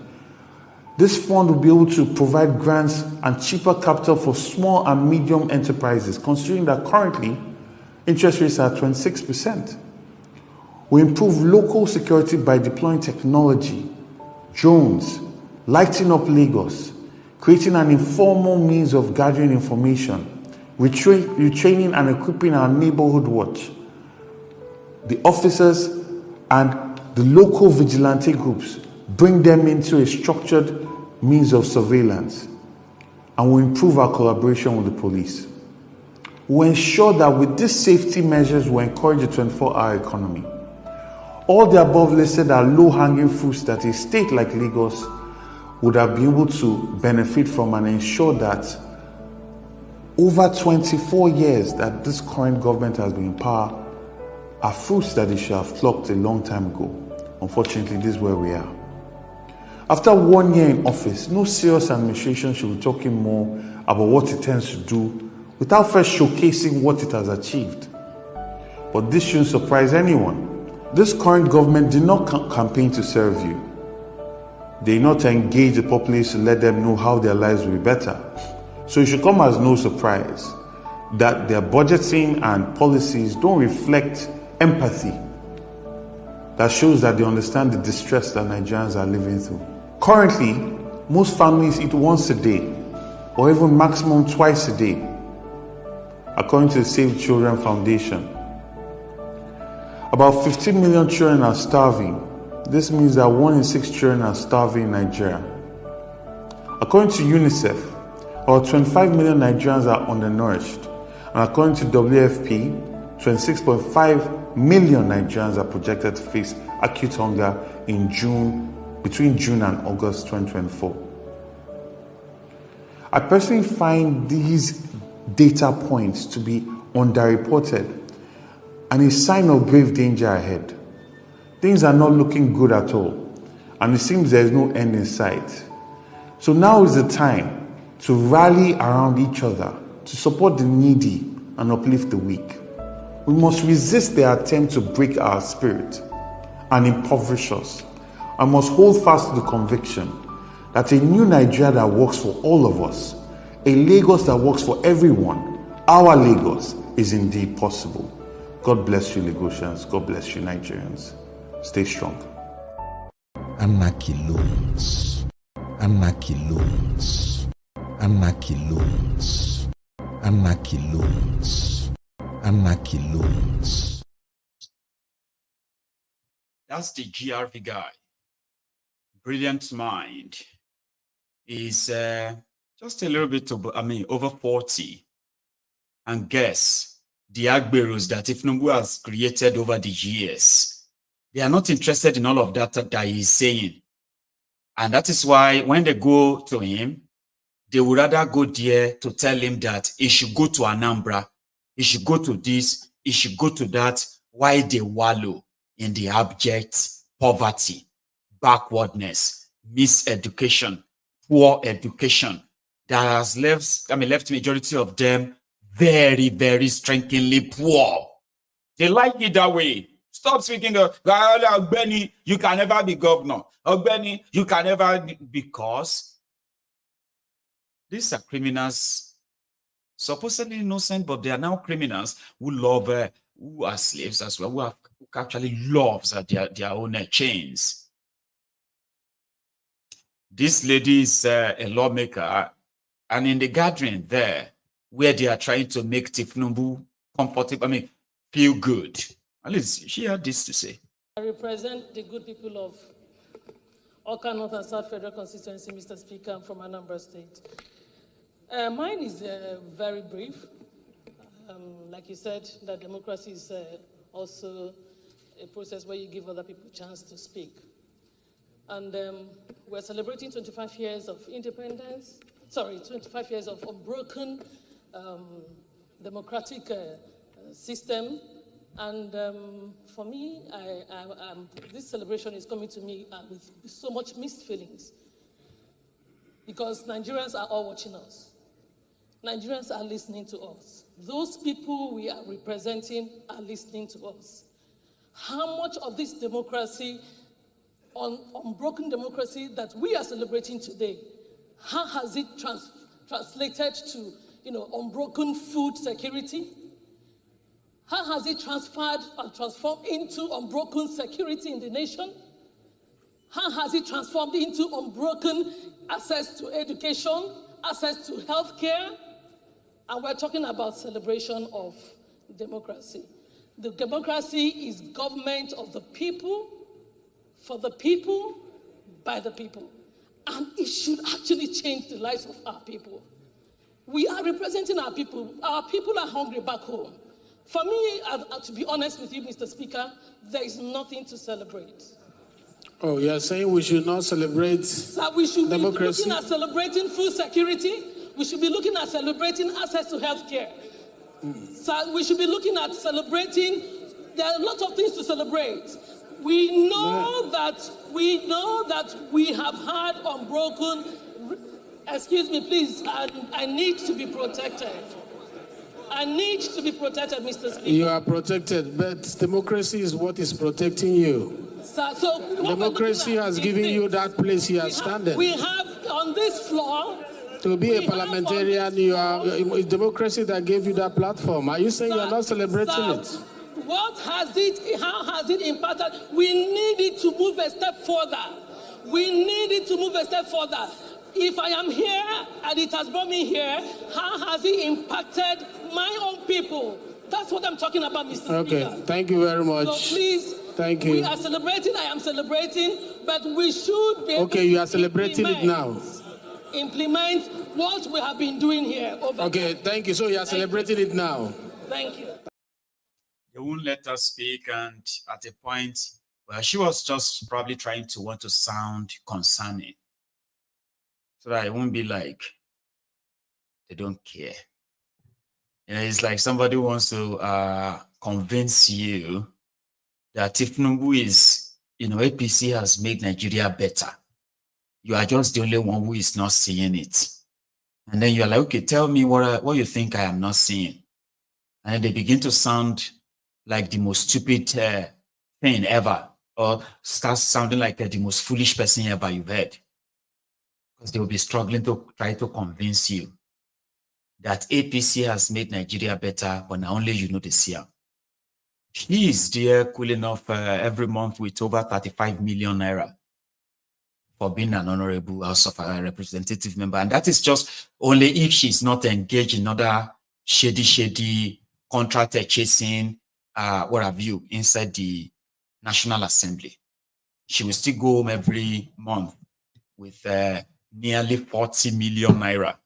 This fund will be able to provide grants and cheaper capital for small and medium enterprises, considering that currently interest rates are 26%. We improve local security by deploying technology, drones, lighting up Lagos, creating an informal means of gathering information, retraining and equipping our neighborhood watch, the officers and the local vigilante groups, bring them into a structured means of surveillance, and we improve our collaboration with the police. We ensure that with these safety measures, we encourage a 24-hour economy. All the above listed are low-hanging fruits that a state like Lagos would have been able to benefit from and ensure that over 24 years that this current government has been in power are fruits that they should have plucked a long time ago. Unfortunately, this is where we are. After 1 year in office, no serious administration should be talking more about what it tends to do without first showcasing what it has achieved. But this shouldn't surprise anyone. This current government did not campaign to serve you. They did not engage the populace to let them know how their lives will be better. So it should come as no surprise that their budgeting and policies don't reflect empathy that shows that they understand the distress that Nigerians are living through. Currently, most families eat once a day or even maximum twice a day, according to the Save Children Foundation. About 15 million children are starving. This means that 1 in 6 children are starving in Nigeria. According to UNICEF, about 25 million Nigerians are undernourished. And according to WFP, 26.5 million Nigerians are projected to face acute hunger between June and August 2024. I personally find these data points to be underreported and a sign of grave danger ahead. Things are not looking good at all, and it seems there is no end in sight. So now is the time to rally around each other, to support the needy and uplift the weak. We must resist their attempt to break our spirit and impoverish us, and must hold fast to the conviction that a new Nigeria that works for all of us, a Lagos that works for everyone, our Lagos, is indeed possible. God bless you, Lagosians. God bless you, Nigerians. Stay strong. Anarchy loans. Anarchy loans. Anarchy loans. Anarchy loans. Anarchy loans. That's the GRV guy. Brilliant mind. He's just a little bit over 40. And guess the Agberos that Thiefnubu has created over the years, they are not interested in all of that he's saying. And that is why when they go to him, they would rather go there to tell him that he should go to Anambra, he should go to this, he should go to that, why they wallow in the abject poverty, backwardness, miseducation, poor education that has left majority of them very, very strikingly poor. They like it that way. Stop speaking of Ogbeni, you can never be governor. Ogbeni, you can never be, because these are criminals, supposedly innocent, but they are now criminals who love, who are slaves as well, who actually loves their own chains. This lady is a lawmaker, and in the gathering there, where they are trying to make Thiefnubu comfortable, feel good. At least she had this to say. I represent the good people of Oka North and South Federal Constituency, Mr. Speaker. I'm from Anambra State. Mine is very brief. Like you said, that democracy is also a process where you give other people a chance to speak. And we're celebrating 25 years of independence, 25 years of unbroken democratic system. And for me, this celebration is coming to me with so much mixed feelings, because Nigerians are all watching us. Nigerians are listening to us. Those people we are representing are listening to us. How much of this democracy, unbroken democracy that we are celebrating today, how has it translated to, unbroken food security? How has it transferred and transformed into unbroken security in the nation? How has it transformed into unbroken access to education, access to healthcare? And we're talking about celebration of democracy. The democracy is government of the people, for the people, by the people. And it should actually change the lives of our people. We are representing our people. Our people are hungry back home. For me, to be honest with you, Mr. Speaker, there is nothing to celebrate. Oh, you're saying we should not celebrate we should democracy? be looking at celebrating food security. We should be looking at celebrating access to health care. So we should be looking at celebrating. There are a lot of things to celebrate. We know that we have had unbroken. Excuse me, please. I need to be protected. I need to be protected, Mr. Speaker. You are protected, but democracy is what is protecting you. So democracy has given you that place you are standing. We have on this floor. To be a parliamentarian, it's democracy that gave you that platform. Are you saying you're not celebrating it? What has it, how has it impacted? We need it to move a step further. We need it to move a step further. If I am here and it has brought me here, how has it impacted my own people? That's what I'm talking about, Mr. Speaker. Okay, thank you very much. So please, thank you. We are celebrating, I am celebrating, but we should be okay, you are celebrating it now. Implement what we have been doing here. Okay, thank you. So you are celebrating it now. Thank you. They won't let us speak, and at a point, well, she was just probably trying to want to sound concerning, so that it won't be like they don't care. It's like somebody wants to convince you that Thiefnubu is, APC has made Nigeria better. You are just the only one who is not seeing it. And then you're like, okay, tell me what you think I am not seeing. And then they begin to sound like the most stupid thing ever, or start sounding like the most foolish person ever you've heard. Because they will be struggling to try to convince you that APC has made Nigeria better, but now only you know the CM. He is there cooling off every month with over 35 million naira for being an honorable House of Representative member. And that is just only if she's not engaged in other shady contract chasing, what have you, inside the National Assembly. She will still go home every month with nearly 40 million naira.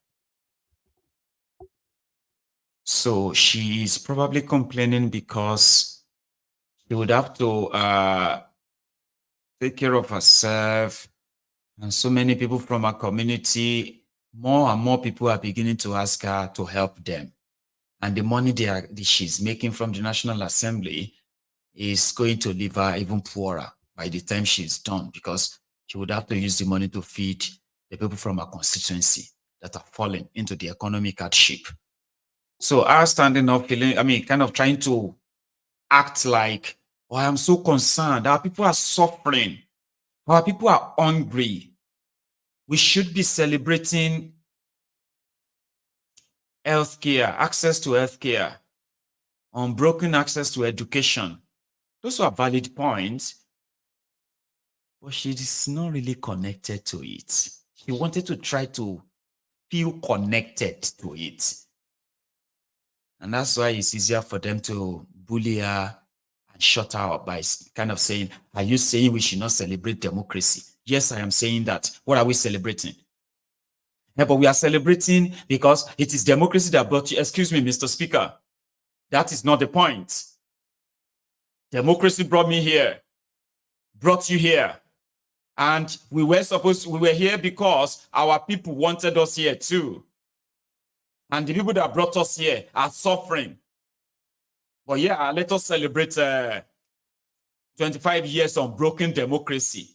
So she is probably complaining because she would have to take care of herself, and so many people from her community, more and more people are beginning to ask her to help them. And the money she's making from the National Assembly is going to leave her even poorer by the time she's done, because she would have to use the money to feed the people from her constituency that are falling into the economic hardship. So her standing up, kind of trying to act like, oh, I'm so concerned. Our people are suffering. Our people are hungry. We should be celebrating healthcare, access to healthcare, unbroken access to education. Those are valid points, but she is not really connected to it. She wanted to try to feel connected to it. And that's why it's easier for them to bully her and shut her up by kind of saying, are you saying we should not celebrate democracy? Yes, I am saying that. What are we celebrating? Yeah, but we are celebrating because it is democracy that brought you. Excuse me, Mr. Speaker. That is not the point. Democracy brought me here, brought you here. And we were here because our people wanted us here too. And the people that brought us here are suffering. But yeah, let us celebrate 25 years of broken democracy.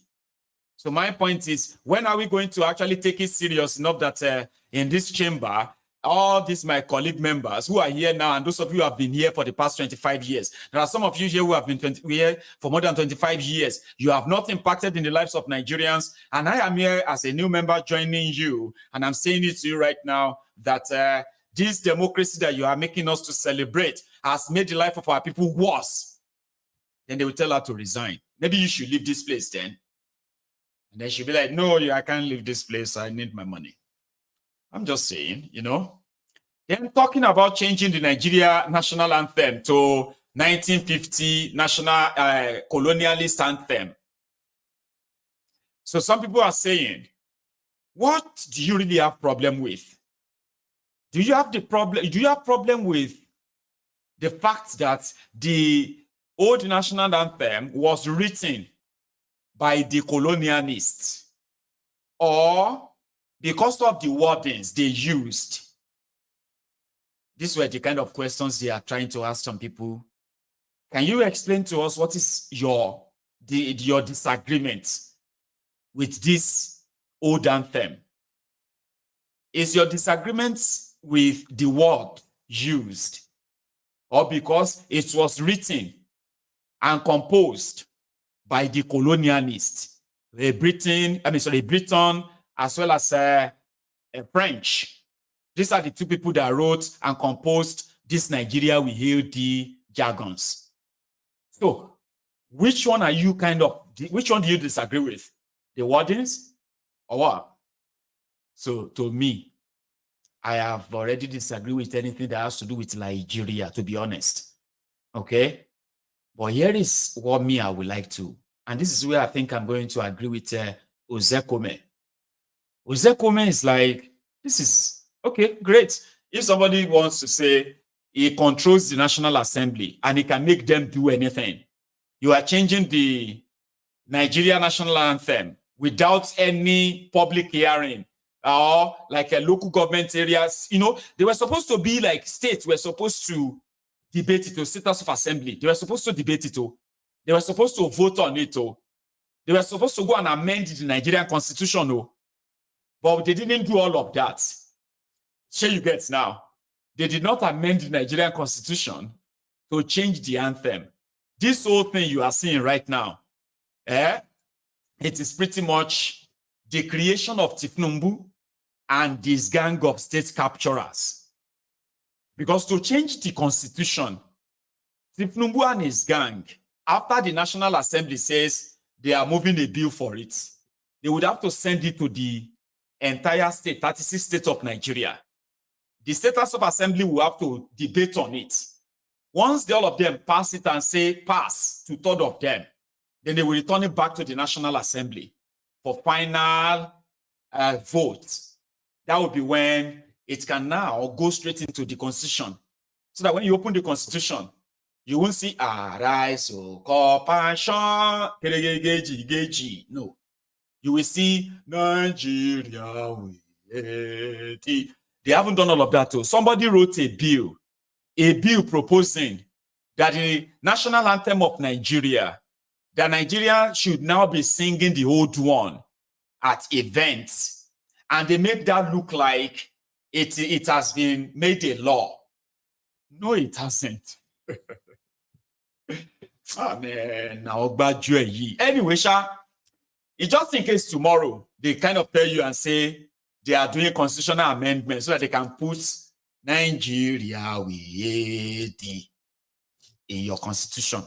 So my point is, when are we going to actually take it serious enough that in this chamber, all these my colleague members who are here now, and those of you who have been here for the past 25 years. There are some of you here who have been here for more than 25 years. You have not impacted in the lives of Nigerians, and I am here as a new member joining you, and I'm saying it to you right now that this democracy that you are making us to celebrate has made the life of our people worse. Then they will tell her to resign. Maybe you should leave this place then. And then she'll be like, no, I can't leave this place. I need my money. I'm just saying, you know. Then talking about changing the Nigeria National Anthem to 1950 National Colonialist Anthem. So some people are saying, what do you really have problem with? Do you have problem with the fact that the old national anthem was written by the colonialists, or because of the wordings they used? These were the kind of questions they are trying to ask some people. Can you explain to us what is your disagreement with this old anthem? Is your disagreement with the word used, or because it was written and composed by the colonialists, Britain as well as French? These are the two people that wrote and composed this Nigeria We Hail Thee jargons. So, which one do you disagree with? The wordings or what? So, to me, I have already disagreed with anything that has to do with Nigeria, to be honest. Okay? But here is what I would like to, and this is where I think I'm going to agree with Ozekhome. Ozekhome is like, this is, okay, great. If somebody wants to say he controls the National Assembly and he can make them do anything, you are changing the Nigerian National Anthem without any public hearing, or like a local government areas, you know, they were supposed to be like states were supposed to debate it, or status of assembly. They were supposed to debate it, they were supposed to vote on it, they were supposed to go and amend the Nigerian constitution, but they didn't do all of that. Sure, you get now. They did not amend the Nigerian constitution to change the anthem. This whole thing you are seeing right now, it is pretty much the creation of Thiefnubu and this gang of state capturers. Because to change the constitution, Thiefnubu and his gang, after the National Assembly says they are moving a bill for it, they would have to send it to the entire state, 36 states of Nigeria. The status of assembly will have to debate on it. Once all of them pass it and say pass, 2/3 of them, then they will return it back to the National Assembly for final vote. That will be when it can now go straight into the constitution. So that when you open the constitution, you won't see arise, O compassion, no. You will see Nigeria we hail thee. They haven't done all of that too. Somebody wrote a bill proposing that the national anthem of Nigeria, that Nigeria should now be singing the old one at events, and they make that look like it has been made a law. No, it hasn't. Amen. Anyway, it's just in case tomorrow they kind of tell you and say they are doing constitutional amendments so that they can put Nigeria we hail thee in your constitution.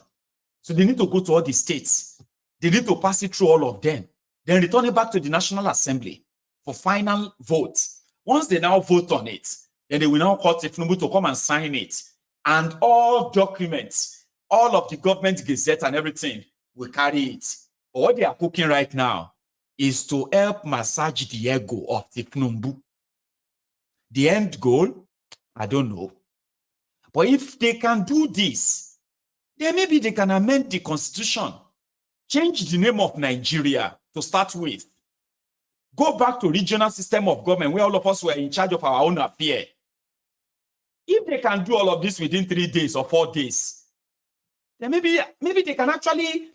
So they need to go to all the states. They need to pass it through all of them. Then return it back to the National Assembly for final vote. Once they now vote on it, then they will now call Thiefnubu to come and sign it. And all documents, all of the government gazette and everything will carry it. But what they are cooking right now is to help massage the ego of Thiefnubu. The end goal, I don't know. But if they can do this, then maybe they can amend the constitution, change the name of Nigeria to start with, go back to regional system of government where all of us were in charge of our own affair. If they can do all of this within 3 days or 4 days, then maybe they can actually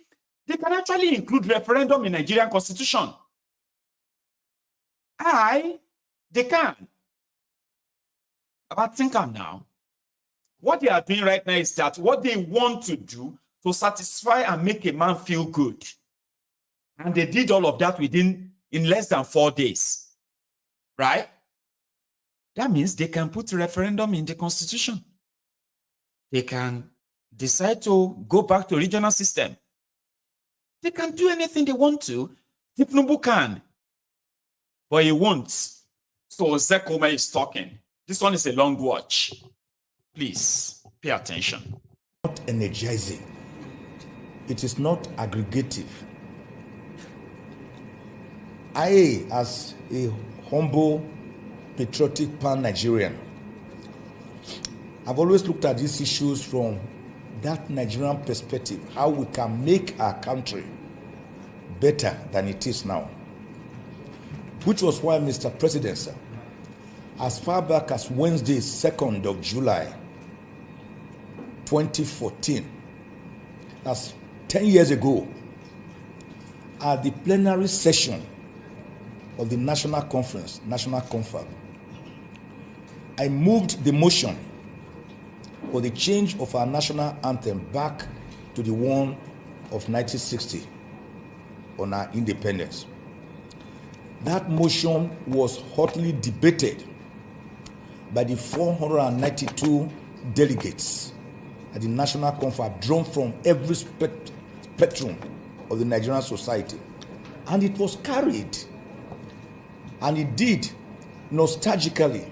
include referendum in Nigerian constitution. They can. But think am now. What they are doing right now is that what they want to do to satisfy and make a man feel good. And they did all of that in less than 4 days. Right? That means they can put a referendum in the constitution. They can decide to go back to regional system. They can do anything they want to. Thiefnubu can. But he won't. So Ozekhome is talking. This one is a long watch. Please pay attention. Not energizing. It is not aggregative. I, as a humble, patriotic pan-Nigerian, I've always looked at these issues from that Nigerian perspective, how we can make our country better than it is now. Which was why, Mr. President, sir, as far back as Wednesday, 2nd of July, 2014, that's 10 years ago, at the plenary session of the National Conference, National Confab, I moved the motion for the change of our national anthem back to the one of 1960 on our independence. That motion was hotly debated by the 492 delegates at the National Conference, drawn from every spectrum of the Nigerian society. And it was carried. And indeed, nostalgically,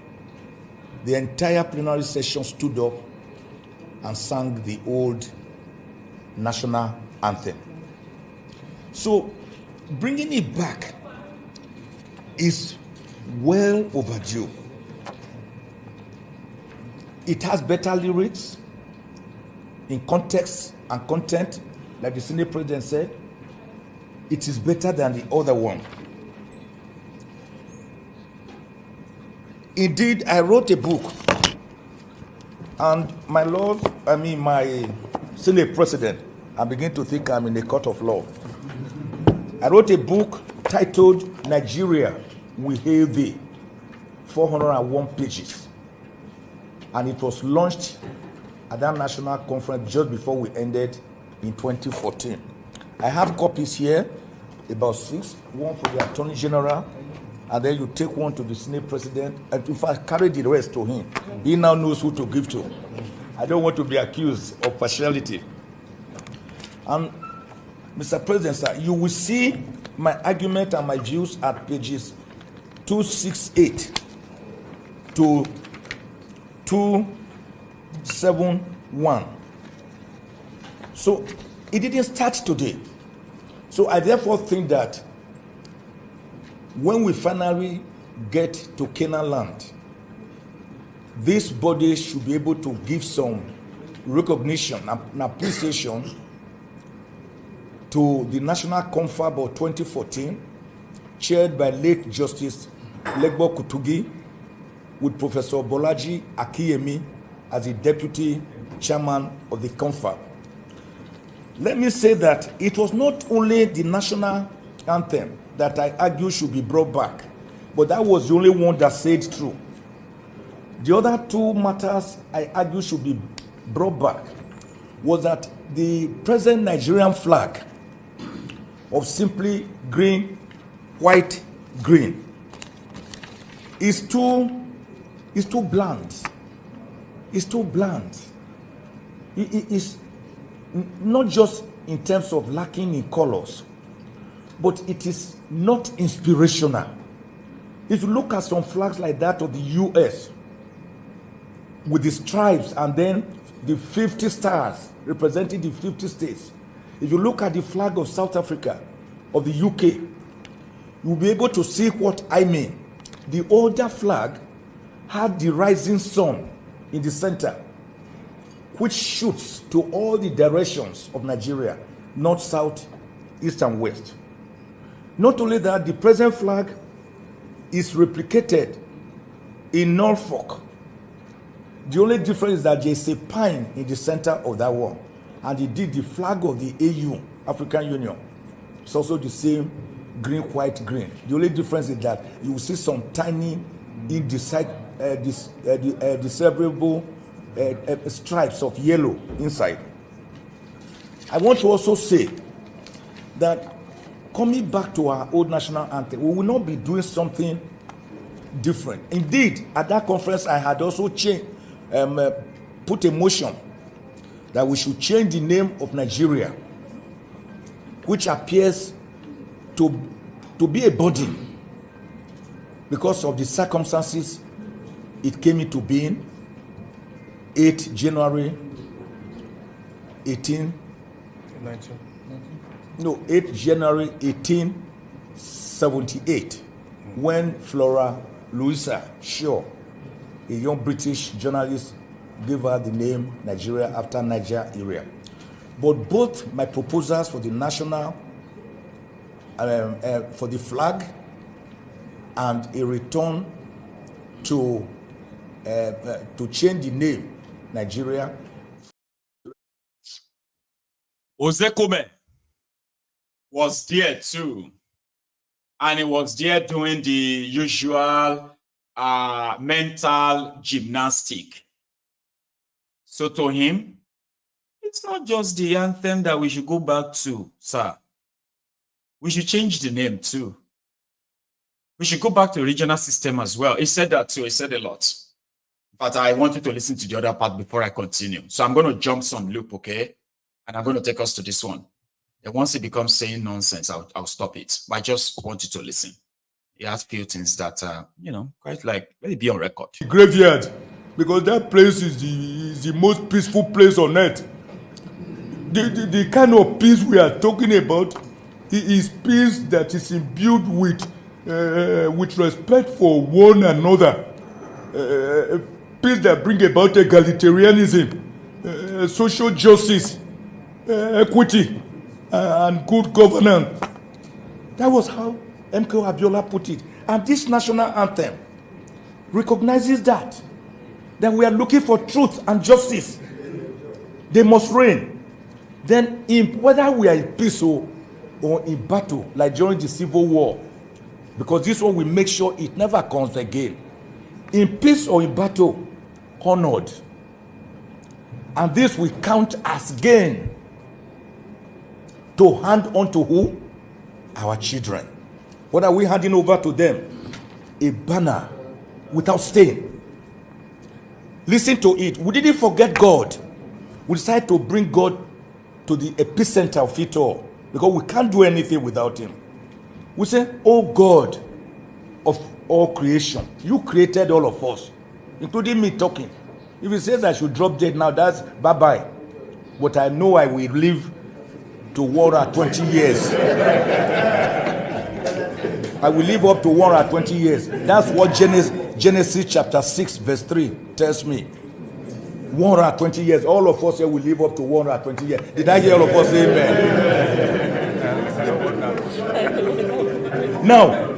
the entire plenary session stood up and sang the old national anthem. So, bringing it back is well overdue. It has better lyrics in context and content, like the Senate President said. It is better than the other one. Indeed, I wrote a book, and my Senate President, I begin to think I'm in a court of law. I wrote a book titled Nigeria, We Hail Thee, 401 pages. And it was launched at that national conference just before we ended in 2014. I have copies here, about 6, one for the Attorney General, and then you take one to the Senate President, and if I carry the rest to him, he now knows who to give to. I don't want to be accused of partiality. And Mr. President, sir, you will see my argument and my views at pages 268 to 271. So it didn't start today. So I therefore think that when we finally get to Canaan land, this body should be able to give some recognition and appreciation to the National Confab of 2014, chaired by late Justice Legbo Kutugi, with Professor Bolaji Akiyemi as the Deputy Chairman of the Confab. Let me say that it was not only the national anthem that I argue should be brought back, but that was the only one that said true. The other two matters I argue should be brought back was that the present Nigerian flag of simply green, white, green is too bland. It's too bland. It is not just in terms of lacking in colors, but it is not inspirational. If you look at some flags like that of the US, with the stripes and then the 50 stars representing the 50 states, if you look at the flag of South Africa, of the UK, you'll be able to see what I mean. The older flag had the rising sun in the center, which shoots to all the directions of Nigeria, north, south, east, and west. Not only that, the present flag is replicated in Norfolk. The only difference is that there's a pine in the center of that one. And indeed, the flag of the AU, African Union, it's also the same green, white, green. The only difference is that you will see some tiny several stripes of yellow inside. I want to also say that coming back to our old national anthem, we will not be doing something different. Indeed, at that conference, I had also put a motion that we should change the name of Nigeria, which appears to be a burden because of the circumstances it came into being. 8 January 1878, when Flora Louisa Shaw, a young British journalist, gave her the name Nigeria after Niger area. But both my proposals for the national, for the flag, and a return to change the name Nigeria. Ozekhome was there too, and he was there doing the usual mental gymnastic. So to him, it's not just the anthem that we should go back to, sir. We should change the name too. We should go back to the regional system as well. He said that too. He said a lot. But I want you to listen to the other part before I continue. So I'm going to jump some loop, okay? And I'm going to take us to this one. And once it becomes saying nonsense, I'll stop it. But I just want you to listen. He has few things that, quite like, let it be on record. Graveyard, because that place is the most peaceful place on earth. The kind of peace we are talking about is peace that is imbued with respect for one another. Peace that bring about egalitarianism, social justice, equity, and good governance. That was how MK Abiola put it. And this national anthem recognizes that we are looking for truth and justice. They must reign. Then, whether we are in peace or in battle, like during the Civil War, because this one will make sure it never comes again. In peace or in battle, honored. And this will count as gain to hand on to who? Our children. What are we handing over to them? A banner without stain. Listen to it. We didn't forget God. We decided to bring God to the epicenter of it all, because we can't do anything without him. We say, oh God of all creation, you created all of us, including me talking. If he says I should drop dead now, that's bye-bye. But I know I will live to 120 years. I will live up to 120 years. That's what Genesis chapter 6 verse 3 tells me. 120 years. All of us here will live up to 120 years. Did I hear all of us say amen? Now,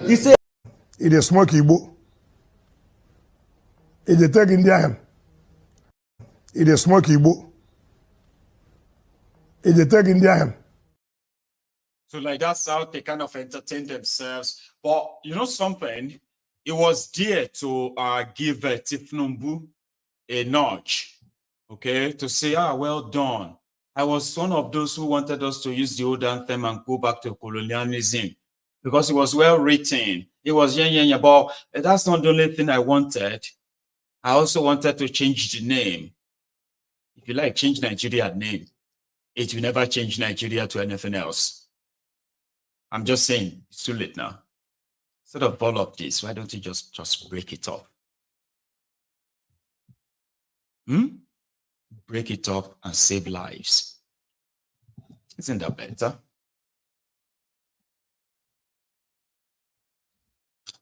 he said, it is smoke Igbo. It is take Indian. It is smoke Igbo. It is take Indian. So like that's how they kind of entertain themselves. But you know something? It was there to give Thiefnubu a nudge, okay? To say, well done. I was one of those who wanted us to use the old anthem and go back to colonialism because it was well written. It was but that's not the only thing I wanted. I also wanted to change the name. If you like, change Nigeria name. It will never change Nigeria to anything else. I'm just saying, it's too late now. Instead of all of this, why don't you just break it up? Break it up and save lives. Isn't that better?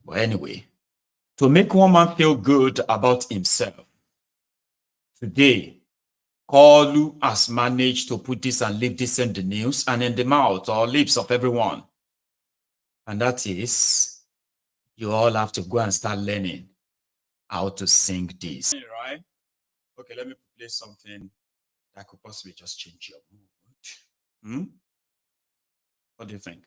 But anyway, to make one man feel good about himself, today, Kalu has managed to put this and leave this in the news and in the mouth or lips of everyone. And that is, you all have to go and start learning how to sing this. Right? Okay, let me play something that could possibly just change your mood. What do you think?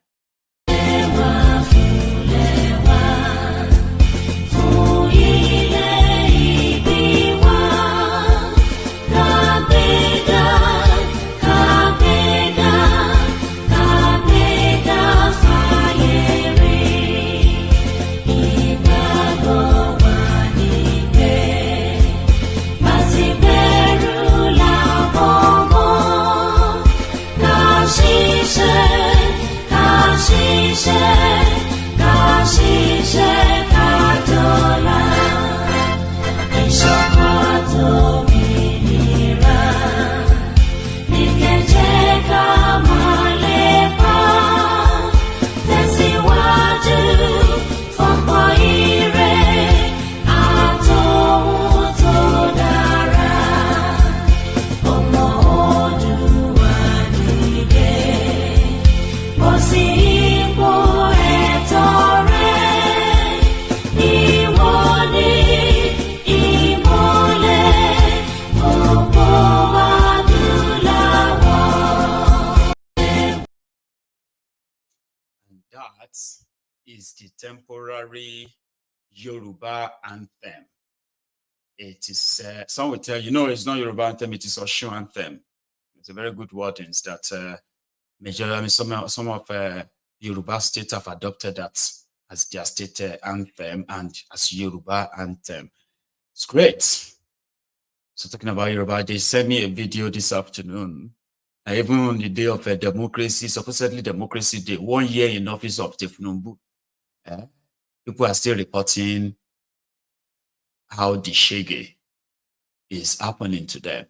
that is the temporary Yoruba anthem. It is, some will tell you, no, it's not Yoruba anthem, it is Osun anthem. It's a very good wordings that some of Yoruba states have adopted that as their state anthem and as Yoruba anthem. It's great. So talking about Yoruba, they sent me a video this afternoon. Even on the day of democracy, supposedly democracy day, 1 year in office of Thiefnubu, people are still reporting how the shege is happening to them.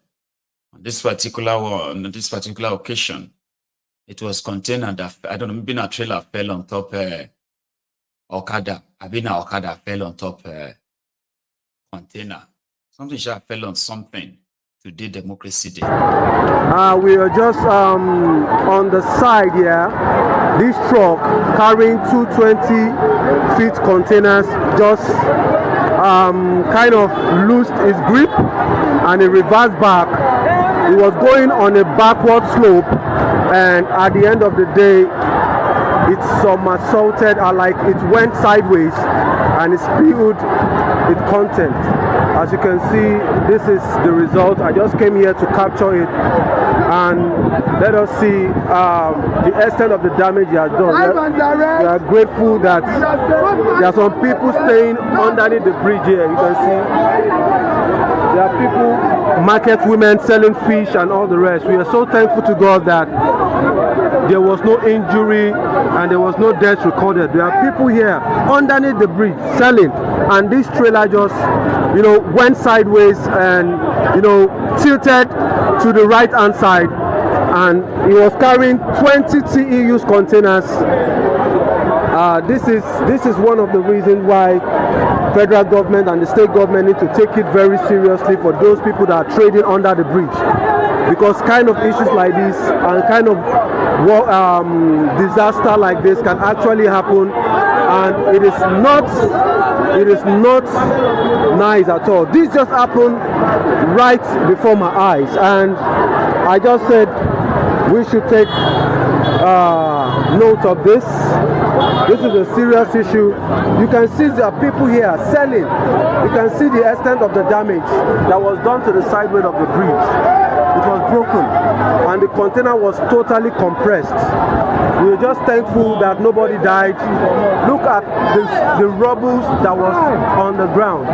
On this particular one, on this particular occasion, it was container that, I don't know, maybe a trailer fell on top Okada. I mean, Okada fell on top container. Something should have fell on something today, Democracy Day. We are just on the side here. This truck carrying 220-feet containers just kind of loosed its grip and it reversed back. It was going on a backward slope, and at the end of the day, it somersaulted, like it went sideways and it spilled its content. As you can see, this is the result. I just came here to capture it, and let us see the extent of the damage it has done. We are grateful that there are some people staying underneath the bridge here. You can see there are people, market women selling fish and all the rest. We are so thankful to God that there was no injury and there was no death recorded. There are people here underneath the bridge selling, and this trailer just, went sideways and, tilted to the right hand side, and it was carrying 20 TEUs containers. This is one of the reasons why federal government and the state government need to take it very seriously for those people that are trading under the bridge, because kind of issues like this and kind of disaster like this can actually happen, and it is not nice at all. This just happened right before my eyes, and I just said we should take note of this. This is a serious issue. You can see there are people here selling. You can see the extent of the damage that was done to the sideway of the bridge. It was broken and the container was totally compressed. We are just thankful that nobody died. Look at the rubble that was on the ground.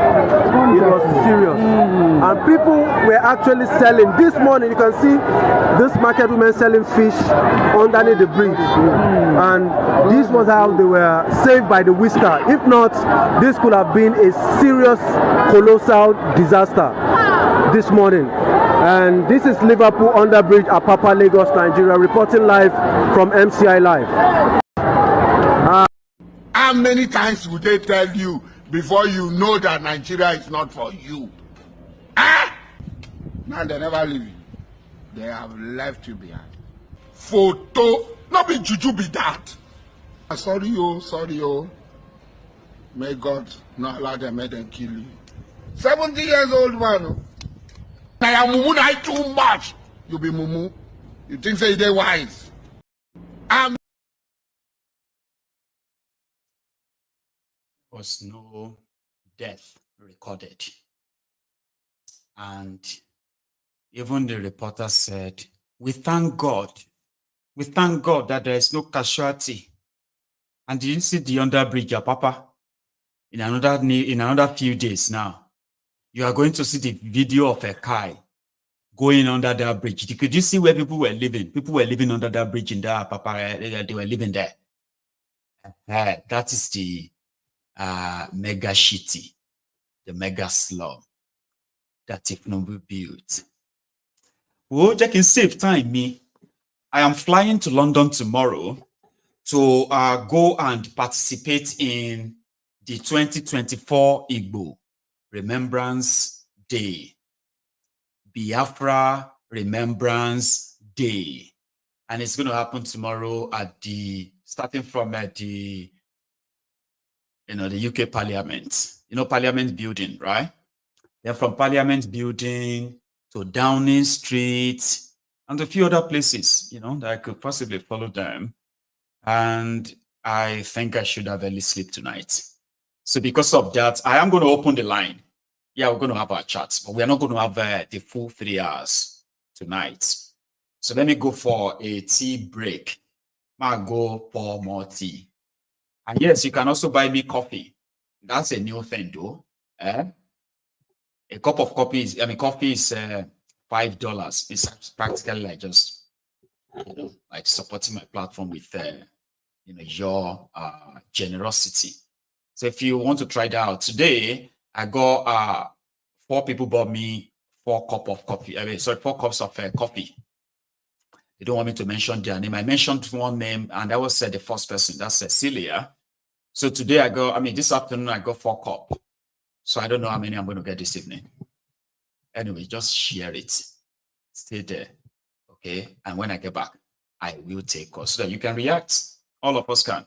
It was serious. And people were actually selling. This morning you can see this market women selling fish underneath the bridge. And this was how they were saved by the whisker. If not, this could have been a serious, colossal disaster this morning. And this is Liverpool Underbridge, Apapa, Lagos, Nigeria, reporting live from MCI Live. How many times would they tell you before you know that Nigeria is not for you? Now they never leave you. They have left you behind. Photo, not be juju be that. Sorry, oh. May God not allow them, make them kill you. 70 years old man. Now mumu na too much. You be mumu. You think say they wise. Was no death recorded. And even the reporter said, we thank God that there is no casualty. And did you see the underbridge, Papa? In another few days now, you are going to see the video of a car going under that bridge. Could you see where people were living? People were living under that bridge in there, Papa. They were living there. That is the mega shitty, the mega slum that Thiefnubu built. Well, Jack, in safe time, I am flying to London tomorrow to go and participate in the 2024 Igbo Remembrance Day, Biafra Remembrance Day, and it's going to happen tomorrow at starting from the UK Parliament, Parliament Building, right? Then from Parliament Building to Downing Street and a few other places, that I could possibly follow them. And I think I should have early sleep tonight. So because of that, I am going to open the line. Yeah, we're going to have our chats, but we're not going to have the full 3 hours tonight. So let me go for a tea break. I'll go pour more tea. And yes, you can also buy me coffee. That's a new thing, though. A cup of coffee is, coffee is $5. It's practically like just, like supporting my platform with, your generosity. So if you want to try that out today, I got 4 people bought me 4 cups of coffee. 4 cups of coffee. They don't want me to mention their name. I mentioned one name, and that was the first person. That's Cecilia. So today this afternoon I got 4 cups. So I don't know how many I'm going to get this evening. Anyway, just share it. Stay there. Okay? And when I get back, I will take calls so that you can react. All of us can.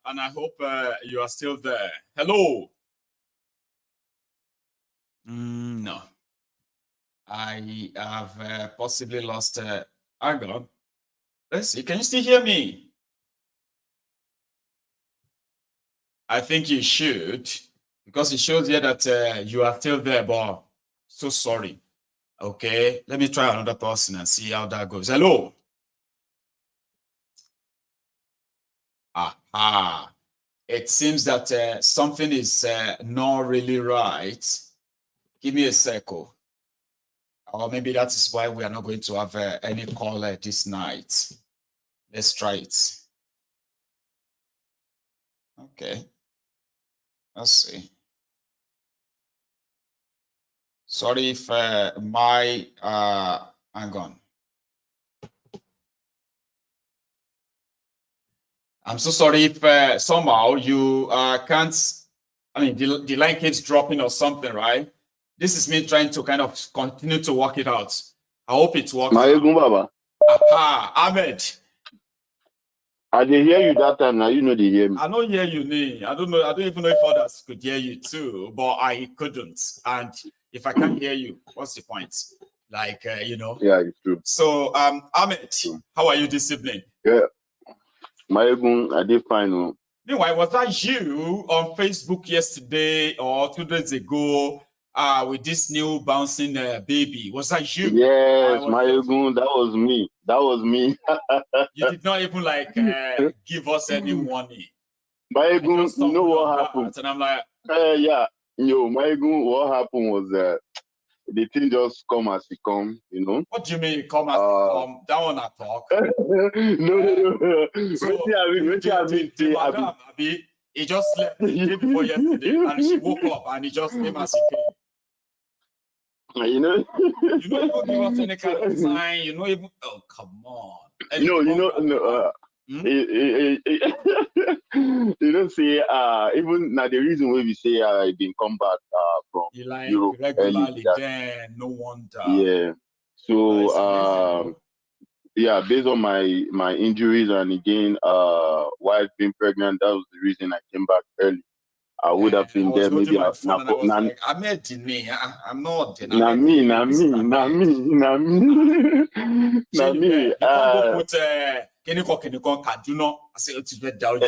And I hope you are still there. Hello. No. I have possibly lost. Hang on. Let's see. Can you still hear me? I think you should, because it shows here that you are still there, but so sorry. Okay. Let me try another person and see how that goes. Hello. Aha. It seems that something is not really right. Give me a second. Or maybe that is why we are not going to have any call this night. Let's try it. Okay. Let's see. Sorry if hang on. I'm so sorry if somehow you can't, the line keeps dropping or something, right? This is me trying to kind of continue to work it out. I hope it works. Aha, Ahmed. I didn't hear you that time. Now you know they hear me. I don't hear you, Nee. I don't know. I don't even know if others could hear you too, but I couldn't. And if I can't hear you, what's the point? Like, Yeah, it's true. So, Ahmed, how are you this evening? Yeah. I did fine. Meanwhile, was that you on Facebook yesterday or 2 days ago with this new bouncing baby? Was that you? Yes, that was me. That was me. You did not even give us any money. You know what happened? And I'm like, yeah, what happened was the thing just come as it come, What do you mean come as it come? That one I talk. No. Madam Abi, he just slept the day before yesterday and she woke up and he just came as he came. You know even give us any kind of sign, oh come on. No. You don't say even now the reason why we say I been come back from You like Europe regularly, early, then no wonder. yeah. So yeah, based on my injuries and again wife being pregnant, that was the reason I came back early. I would have been there maybe. My phone and I was like, I'm not in me. I'm not. Na me. You can't go put Kaduna. I say it's better down. Mo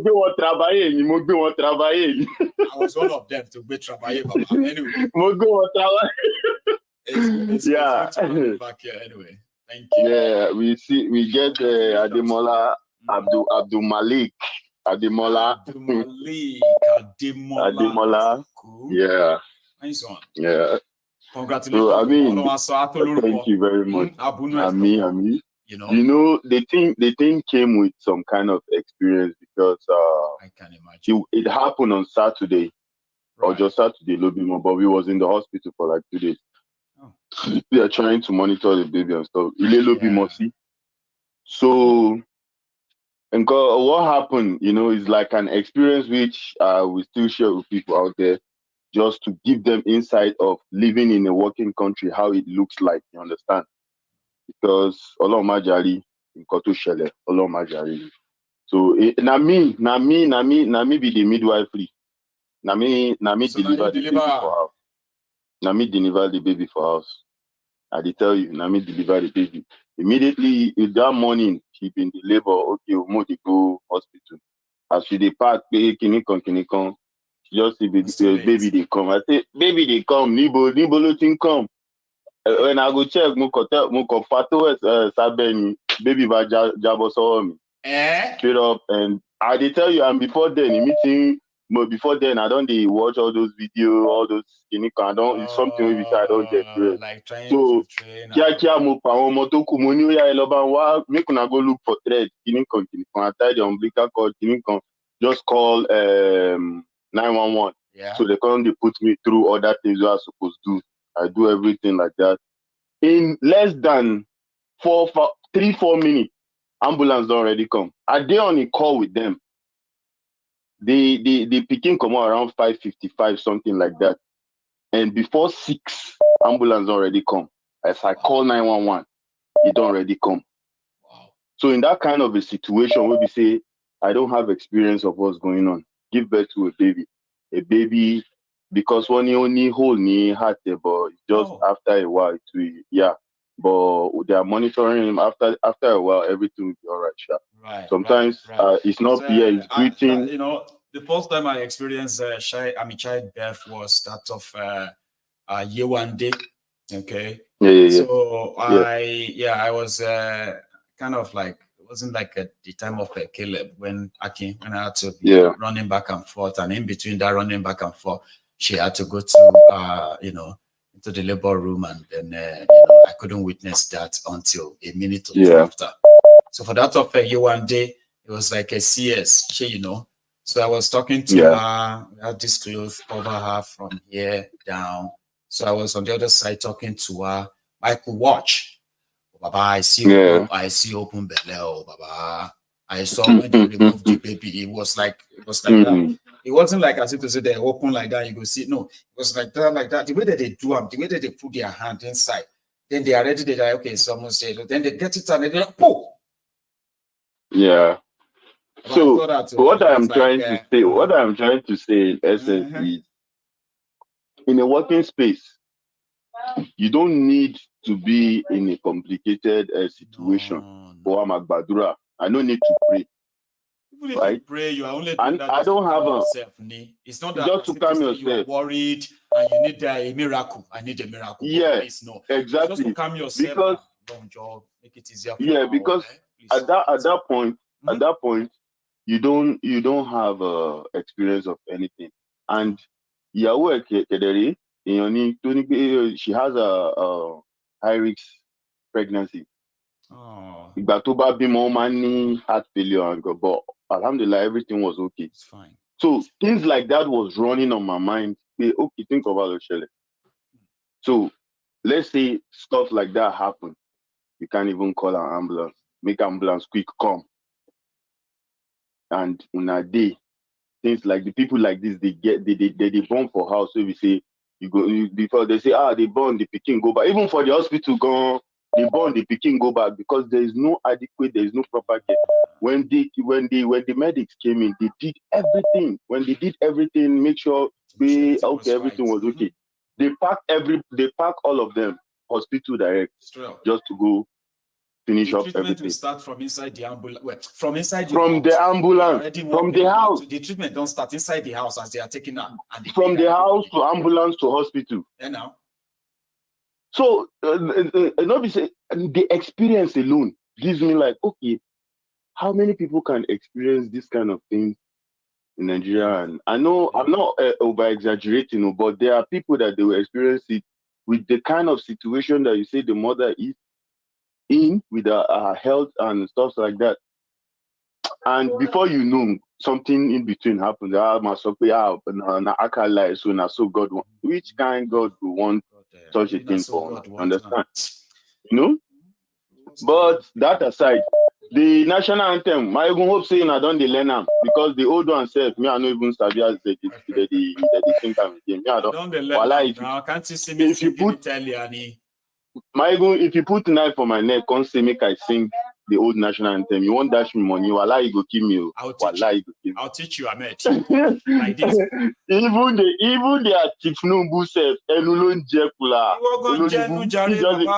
gbé wọn travailler. I was one of them to be travailler, Baba. Anyway. Mo gbé wọn travailler. It's good to have you back here anyway. Thank you. Yeah, we get Ademola Abdul Malik. Ademola. Yeah. Nice one. Yeah. Congratulations. So, I mean, thank you very much. Ami. You know, the thing came with some kind of experience because I can imagine. It happened on Saturday, or just Saturday, but we was in the hospital for like 2 days. Oh. They are trying to monitor the baby and stuff. So, and what happened, is like an experience which we still share with people out there, just to give them insight of living in a working country, how it looks like, you understand? Because Olo Majari, Nkoto Shele, Olo Majari. So na me be the midwifery. Na me deliver the baby for house. Na me deliver the baby for house. I did tell you, na me deliver the baby. Immediately that morning, she been the labor. Okay, we move to go hospital. As she depart, kinikon. She just see baby they come. I say, baby they come. Nibo thing come. When I go check, mo fato sabeni baby ba jabo saw me. Straight up, and I did tell you, and before then, I don't watch all those videos, all those kinikon. It's something which I don't get to. Like trying so, to train. Kia mo pa won moto ku mo ni o ya eloba wa make una go look for thread kinikon. I tie the umbilical cord kinikon. Just call 911. Yeah. So they put me through other things I was supposed to do. I do everything like that. In less than 3-4 minutes, ambulance don't already come. I dey on a call with them. The picking come out around 5:55, something like that. And before 6, ambulance already come. As I call 911, it don't already come. Wow. So in that kind of a situation where we say, I don't have experience of what's going on, give birth to a baby, because when you only hold me heart, but just after a while, but they are monitoring him. After a while, everything will be all right. Sure. Right. Sometimes it's not it's breathing. The first time I experienced childbirth was that of year one day. Okay. Yeah. So I was kind of like, it wasn't like the time of Caleb when I had to be running back and forth, and in between that running back and forth, she had to go to into the labor room, and then I couldn't witness that until a minute or two after. So for that of year one day, it was like a CS, So I was talking to her. I had this clothes over her from here down. So I was on the other side talking to her. I could watch. Baba, I see open belly. Baba, I saw when they removed the baby. It was like that. It wasn't like as if to say they open like that. You go see. No, it was like that. The way that they do them, the way that they put their hand inside, then they are ready. They're like, okay, someone said. Then they get it and they're like, oh. Yeah. So what I'm trying to say, in essence, is in a working space, you don't need to be in a complicated situation. For Amagbadura, I don't need to pray. Even if you pray, you are only doing that. I don't have yourself. It's not that just to calm yourself. You are worried and you need a miracle. I need a miracle. Yeah, please, no. exactly. Just to calm yourself. Because don't job, make it easier. Because at that point, you don't have experience of anything. And Yahweh Kederi, she has a high risk pregnancy. Heart failure, but alhamdulillah, everything was okay. It's fine. So things like that was running on my mind. Okay, think about it, Shelley. So let's say stuff like that happened. You can't even call an ambulance. Make ambulance quick come. And on a day, things like the people like this, they born for house. So we say before they say, they born the pikin go back. Even for the hospital gone, they born the pikin go back because there is no adequate, there is no proper care. When the medics came in, they did everything. When they did everything, make sure everything was okay. They pack all of them hospital direct just to go finish up everything. Will start from inside the ambulance. Well, from inside the ambulance, from the house. The treatment don't start inside the house as they are taking out. From the house to ambulance to hospital. And now. So the experience alone gives me like, okay, how many people can experience this kind of thing in Nigeria? And I know I'm not over exaggerating, but there are people that they will experience it with the kind of situation that you say the mother is in with her health and stuff like that. And before you know, something in between happens. So God, which kind God will want such a thing for? Understand? You know? But that aside, the national anthem, I even hope saying I don't learn them because the old one said, me I know even study as they sing time again. Me I don't learn now. Can't you see me singing Italian? If you put knife for my neck, come say make I sing the old national anthem. You won't dash me money. Wallah, you go kill me. I'll teach you, Ahmed. Like this. Even the Thiefnubu self, Enulon Jekula.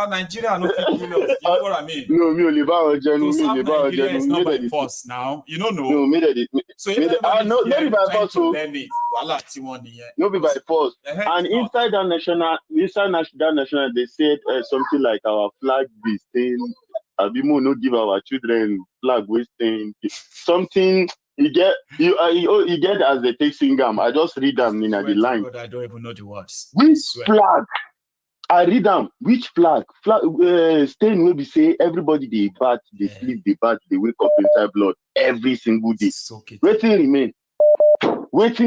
Nigeria no fit kill us. You know what I mean? No, me only about Nigeria is not by force now. You don't know. No, so everybody no, maybe by force. No, be by force. And inside that national, they said something like our flag be stained. Abimo no give our children flag wasting something. You get as they take singam. I just read them in the line. God, I don't even know the words. Which flag? I read them. Which flag? Stain will be say everybody they bat, they sleep, they bat, they wake up inside blood every single day. Waiting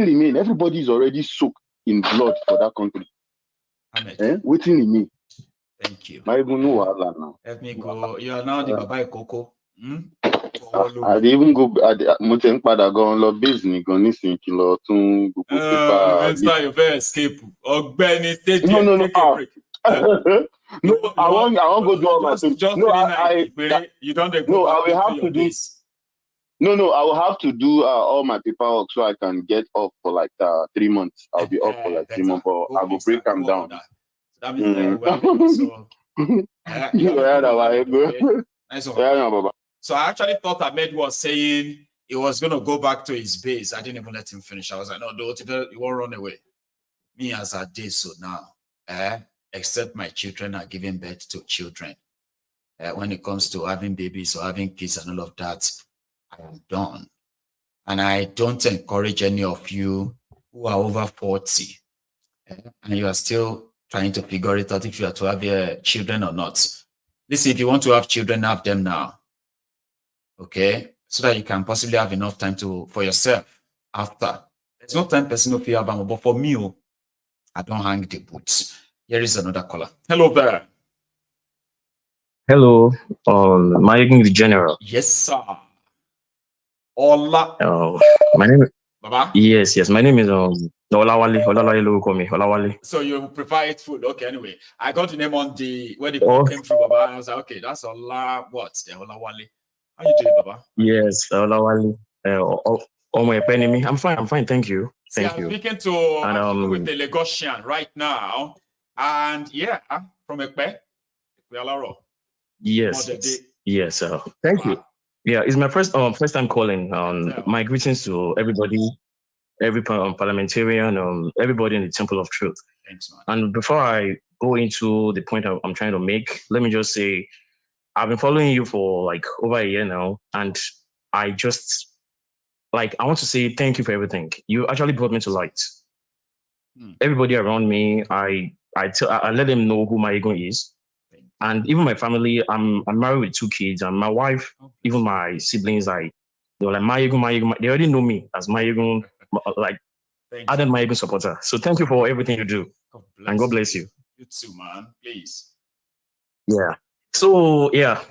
remain. Everybody is already soaked in blood for that country. Waiting remain. Thank you. Let me go. You are now the Baba Coco. I even go. I go on the business. Go listen to your best escape. No. I won't go do all my things. You don't. No, I will have to do this. No, I will have to do all my paperwork so I can get off for like 3 months. I'll be off for like 3 months, but I will break them down. That means so I actually thought Ahmed was saying he was going to go back to his base. I didn't even let him finish. I was like, no, you won't run away. Me as I did so now, except my children are giving birth to children. When it comes to having babies or having kids and all of that, I am done. And I don't encourage any of you who are over 40 and you are still trying to figure it out if you are to have children or not. Listen, if you want to have children, have them now. Okay? So that you can possibly have enough time for yourself after. There's no time person of you, but for me, I don't hang the boots. Here is another caller. Hello there. Hello, my name is General. Yes, sir. Hola. My name is Baba? Yes, my name is Olawale. So you prefer it food? Okay, anyway. I got the name on where the call came through, Baba. And I was like, okay, that's Olawale. How you doing, Baba? Yes, Olawale. I'm fine, thank you. Thank you. I'm speaking to with the Lagosian right now. And yeah, from Ekpe. Yes. Thank you. Yeah, it's my first time calling. My greetings to everybody, every parliamentarian, everybody in the Temple of Truth. Thanks, man. And before I go into the point I'm trying to make, let me just say, I've been following you for like over a year now, and I just I want to say thank you for everything. You actually brought me to light. Everybody around me, I let them know who my ego is. And even my family, I'm married with 2 kids, and my wife, even my siblings, they were like, my ego. They already know me as my ego, added my ego supporter. So thank you for everything you do. God bless you. You too, man. Please. Yeah. So yeah,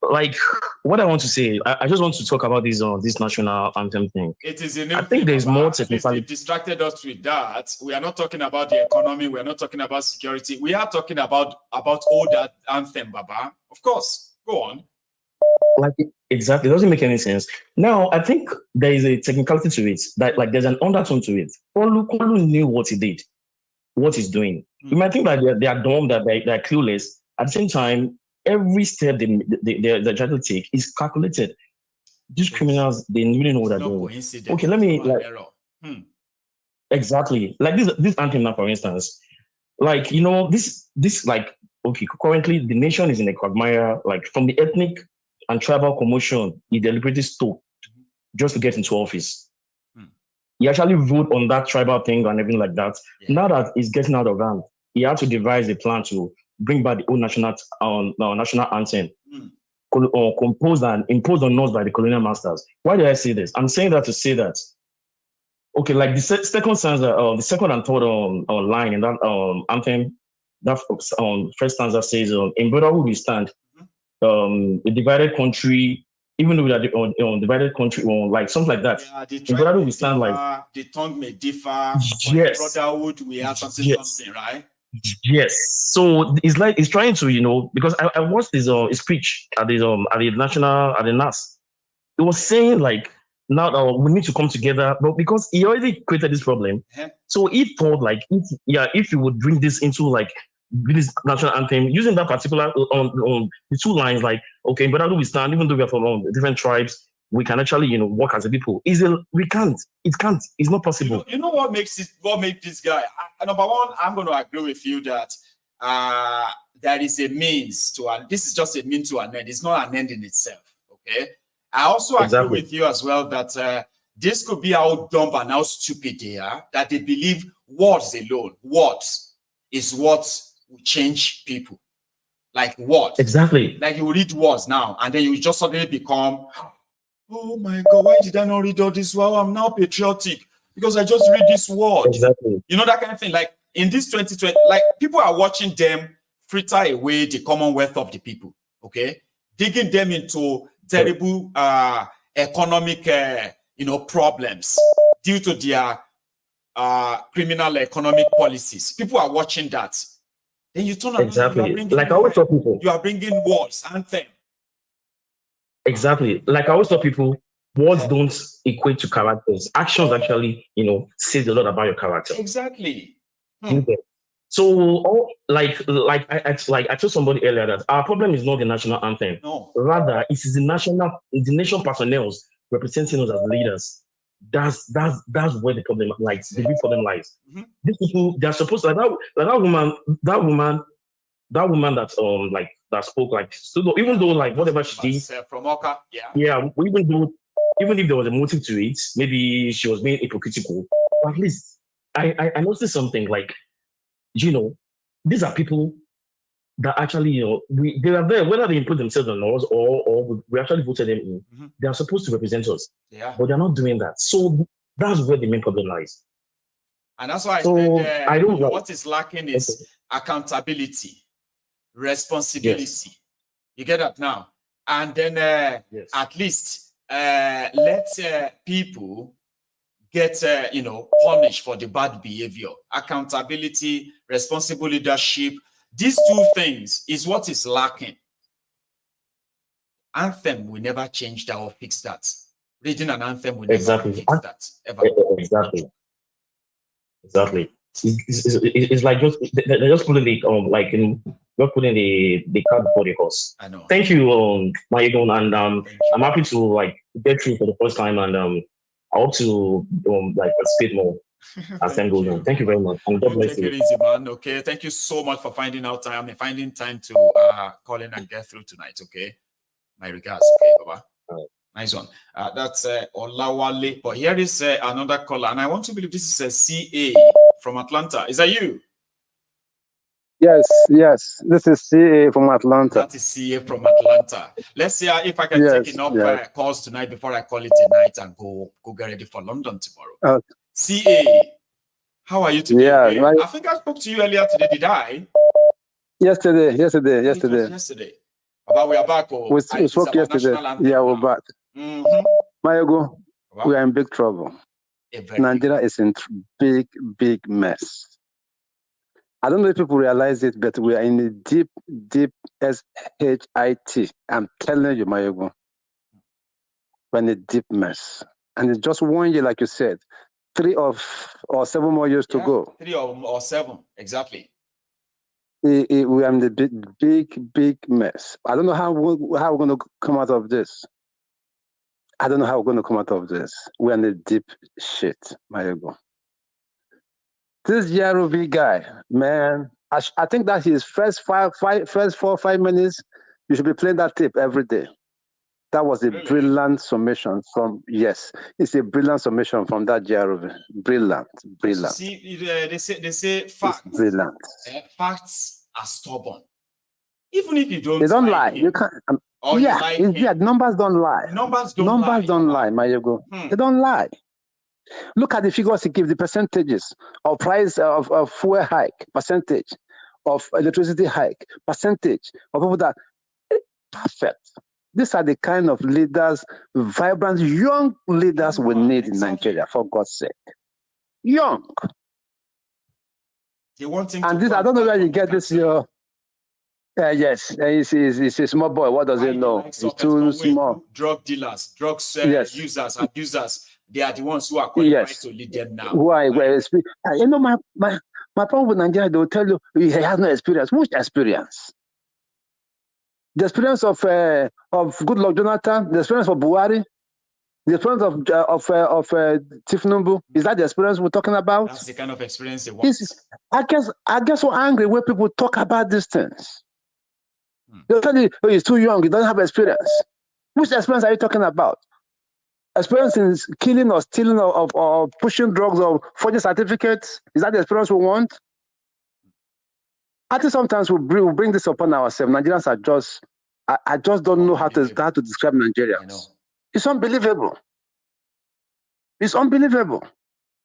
like what I want to say. I just want to talk about this national anthem thing. It is a new I think thing, there's Baba. more At least they technicality. distracted us with that. We are not talking about the economy. We are not talking about security. We are talking about all that anthem, Baba. Of course. Go on. Like exactly, it doesn't make any sense. Now I think there is a technicality to it. That like there's an undertone to it. Kolu knew what he did, what he's doing. You might think that they are dumb, that they're clueless. At the same time, every step they try to take is calculated. These criminals, they really know what they're doing. Okay, let me like exactly like this anthem now, for instance. Like this like okay, currently the nation is in a quagmire, like from the ethnic and tribal commotion he deliberately stole just to get into office. He actually voted on that tribal thing and everything like that. Now that he's getting out of hand, he had to devise a plan to bring back the old national anthem, composed and imposed on us by the colonial masters. Why do I say this? I'm saying that to say that, okay, like the second stanza, the second and third line in that anthem, that first stanza says, "In brotherhood we stand." A divided country, even though we are the divided country, or like something like that. The In brotherhood we stand, differ, like the tongue may differ. yes, Brotherhood, we have something, right? Yes. So it's like it's trying to, because I watched his speech at the NAS. It was saying like now that we need to come together, but because he already created this problem, so he thought like if you would bring this into like this national anthem using that particular on the two lines, like okay, but how do we stand? Even though we are from different tribes, we can actually work as a people. We can't. It can't. It's not possible. You know what makes this guy? Number one, I'm going to agree with you that there is a means to an. This is just a means to an end. It's not an end in itself. Okay. I also agree with you as well that this could be how dumb and how stupid they are, that they believe words alone, words is what will change people. Like what? Exactly. Like you read words now, and then you just suddenly become, oh my God, why did I not read all this? Well, I'm now patriotic because I just read this word. Exactly. You know, that kind of thing. Like in this 2020, like people are watching them fritter away the commonwealth of the people, okay? Digging them into terrible economic, problems due to their criminal economic policies. People are watching that. Then you turn around. Exactly. Like I always tell people, you are bringing words, anthem. Exactly. Like I always tell people, words don't equate to characters. Actions actually, says a lot about your character. Exactly. So, I told somebody earlier that our problem is not the national anthem. No. Rather, it is the nation personnel representing us as leaders. That's where the problem, the big problem lies. These people, they're supposed to that woman that spoke even though whatever she did from Oka, even if there was a motive to it, maybe she was being hypocritical. But at least I noticed something these are people that actually they are there, whether they put themselves on us or we actually voted them in. They are supposed to represent us, but they're not doing that. So that's where the main problem lies. And that's why I said what is lacking is accountability, responsibility. You get that now? And then at least let people get punished for the bad behavior. Accountability, responsible leadership. These two things is what is lacking. Anthem will never change that or fix that. Reading an anthem will never fix that ever. Exactly. It's like they're just putting putting the cart before the horse. I know. Thank you, Mayegon, and I'm happy to get through for the first time, and I hope to participate more as time goes on. Thank you very much, and God bless you. Take it easy, man. Okay, thank you so much for finding time to call in and get through tonight. Okay, my regards. Okay, Baba. Nice one. That's Olawale. But here is another caller, and I want to believe this is a CA from Atlanta. Is that you? Yes. This is CA from Atlanta. That is CA from Atlanta. Let's see if I can take enough calls tonight before I call it a night and go get ready for London tomorrow. CA, how are you today? Yeah, I think I spoke to you earlier today. Did I? Yesterday. It was yesterday. But we are back. We spoke yesterday. Yeah, we're back. Mayogo, we are in big trouble. Nigeria is in big mess. I don't know if people realize it, but we are in a deep SHIT. I'm telling you, Mayogo, we're in a deep mess. And it's just 1 year, like you said, 3 or 7 more years to go. 3 or 7, exactly. We are in the big mess. I don't know how we're going to come out of this. I don't know how we're going to come out of this. We're in a deep shit, Mayogo. This Yarobi guy, man, I think that his first 4 or 5 minutes, you should be playing that tape every day. That was a brilliant summation from, yes, it's a brilliant summation from that Yarobi. Brilliant. See, they say facts. It's brilliant. Facts are stubborn. Even if you don't, they don't lie. You can't. Numbers don't lie. Numbers don't lie, Mayogo. They don't lie. Look at the figures he gives, the percentages of price of fuel hike, percentage of electricity hike, percentage of people that perfect. These are the kind of leaders, vibrant, young leaders we need in Nigeria, for God's sake. Young. And this, I don't know where you get this, yes, he's a small boy. What does he know? He's too small. Drug dealers, users, abusers. They are the ones who are qualified to lead them now. You know, my problem with Nigeria, they will tell you he has no experience. Which experience? The experience of Goodluck Jonathan, the experience of Buhari, the experience of Thiefnubu. Is that the experience we're talking about? That's the kind of experience they want. I guess so angry when people talk about these things. They'll tell you, oh, he's too young, he doesn't have experience. Which experience are you talking about? Experience in killing or stealing or pushing drugs or forging certificates? Is that the experience we want? I think sometimes we bring this upon ourselves. Nigerians are just, I just don't know how to describe Nigerians. It's unbelievable. It's unbelievable.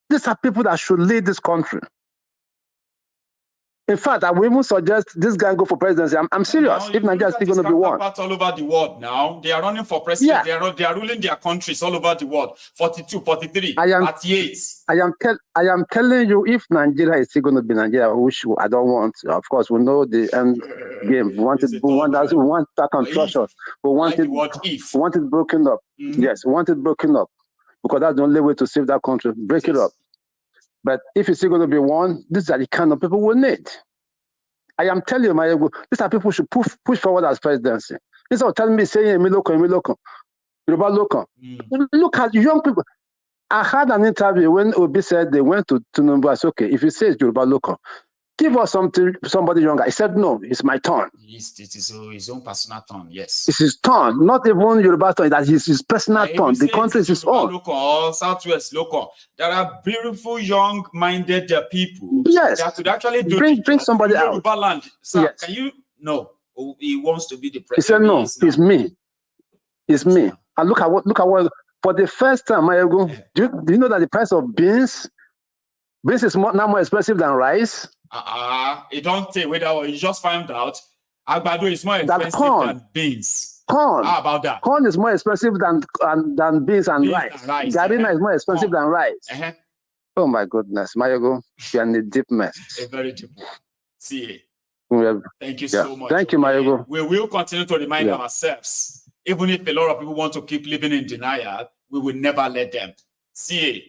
These are people that should lead this country. In fact, I will even suggest this guy go for presidency. I'm serious. If Nigeria is still going to be one. All over the world now. They are running for president. Yeah. They are ruling their countries all over the world. 42, 43, 38. I am telling you, if Nigeria is still going to be Nigeria, which I don't want. Of course, we know the end game. We want that construction. We want it broken up. Yes, we want it broken up. Because that's the only way to save that country. Break it up. But if it's still going to be one, these are the kind of people we need. I am telling you, Mayogo, these are people who should push forward as presidency. Instead of telling me, saying, Yoruba local. Look at young people. I had an interview when Obi said they went to Tinubu. I said, okay, if you say it's Yoruba local, give us somebody younger. He said, no, it's my turn. It is his own personal turn, yes. It's his turn, not even Yoruba turn. That is his personal turn. The country is his own. Local, Southwest local. There are beautiful, young-minded people that could actually bring somebody out. Yoruba land. Sir, can you? No, he wants to be the president. He said, no, it's me. It's me. And look at what. For the first time, Mayogo, do you know that the price of beans is now more expensive than rice? You don't say whether you just found out Agbado is more expensive than beans. Corn. How about that? Corn is more expensive than beans and rice. Garina is more expensive than rice. Oh my goodness, Mayogo, you're in a deep mess. A very deep one. See. Thank you so much. Thank you, Mayogo. We will continue to remind ourselves. Even if a lot of people want to keep living in denial, we will never let them. CA,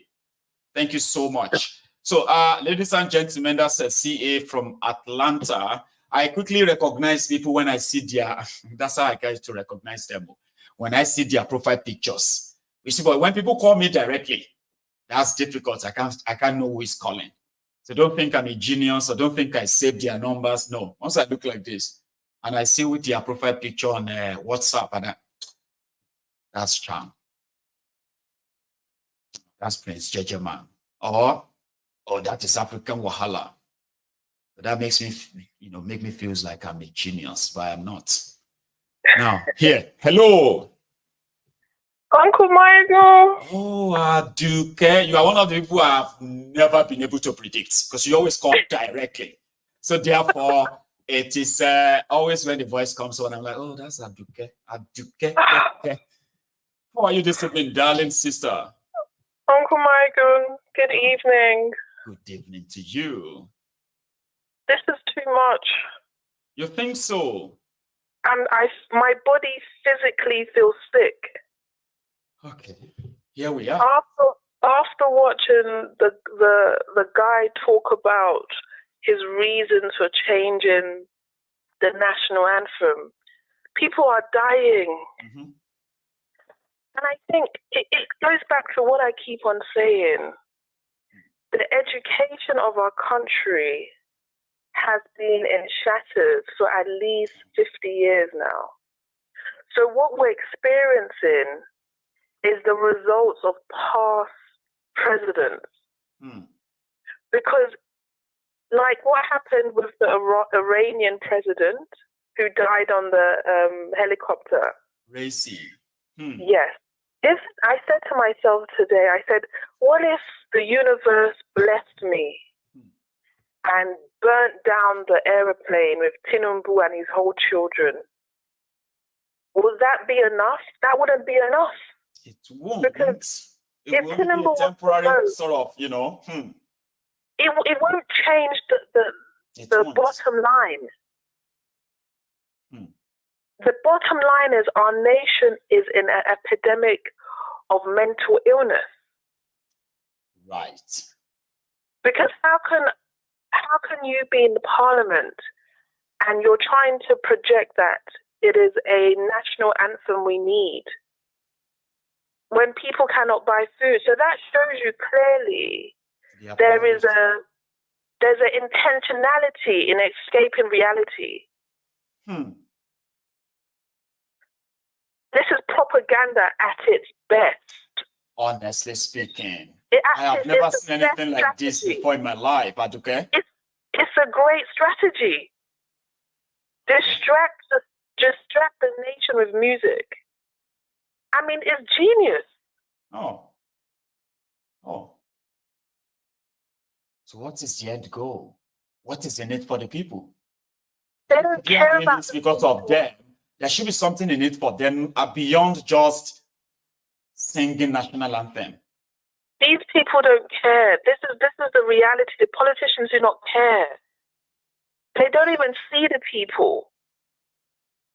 thank you so much. So, ladies and gentlemen, that's a CA from Atlanta. I quickly recognize people when I see their, that's how I get to recognize them. When I see their profile pictures. You see, but when people call me directly, that's difficult. I can't know who is calling. So don't think I'm a genius or don't think I saved their numbers. No, once I look like this, and I see with their profile picture on WhatsApp, and that's Charm. That's Prince JJ Man. Or that is African Wahala. But that makes me, make me feel like I'm a genius, but I'm not. Now, here, hello. Uncle Michael. Oh, Aduke. You are one of the people I have never been able to predict because you always call directly. So therefore, it is always when the voice comes on, I'm like, oh, that's Aduke. Aduke. How are you this evening, darling sister? Uncle Michael, good evening. Good evening to you. This is too much. You think so? And my body physically feels sick. Okay, here we are. After watching the guy talk about his reasons for changing the national anthem, people are dying. Mm-hmm. And I think it goes back to what I keep on saying. The education of our country has been in shatters for at least 50 years now. So what we're experiencing is the results of past presidents. Because like what happened with the Iranian president who died on the helicopter. Racy. Yes. If I said to myself today, I said, what if the universe blessed me and burnt down the aeroplane with Tinubu and his whole children? Would that be enough? That wouldn't be enough. It won't. Because it will be a temporary sort of, you know. It won't change the bottom line. The bottom line is our nation is in an epidemic of mental illness. Right. Because how can you be in the parliament and you're trying to project that it is a national anthem we need when people cannot buy food? So that shows you clearly there's an intentionality in escaping reality. This is propaganda at its best. Honestly speaking, I have never seen anything like this before in my life, Aduke. It's a great strategy. Distract the nation with music. I mean, it's genius. Oh. So what is the end goal? What is in it for the people? They don't care about this because of them. There should be something in it for them beyond just singing national anthem. These people don't care. This is the reality. The politicians do not care. They don't even see the people.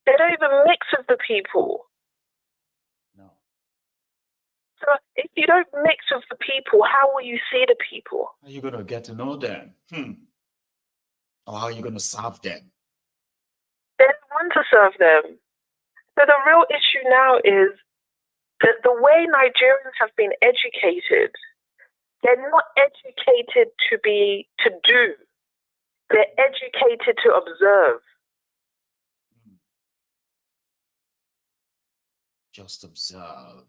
They don't even mix with the people. No. So if you don't mix with the people, how will you see the people? How are you going to get to know them? Or how are you going to serve them? They don't want to serve them. So the real issue now is that the way Nigerians have been educated, they're not educated to do. They're educated to observe. Just observe.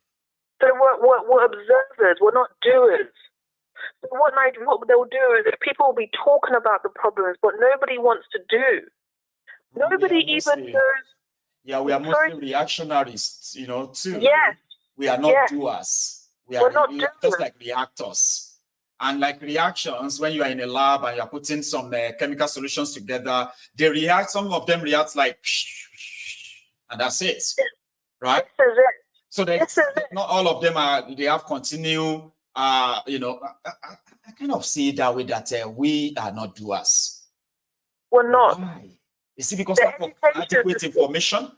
So we're observers, we're not doers. So what they'll do is people will be talking about the problems, but nobody wants to do. Nobody even knows. Yeah, we are mostly reactionaries, too. Yes. We are not doers. We're not just like reactors. And like reactions, when you are in a lab and you're putting some chemical solutions together, they react, some of them react like, and that's it. Right? This is it. So not all of them they have continue, I kind of see it that way that we are not doers. We're not. Why? Is it because lack of adequate information?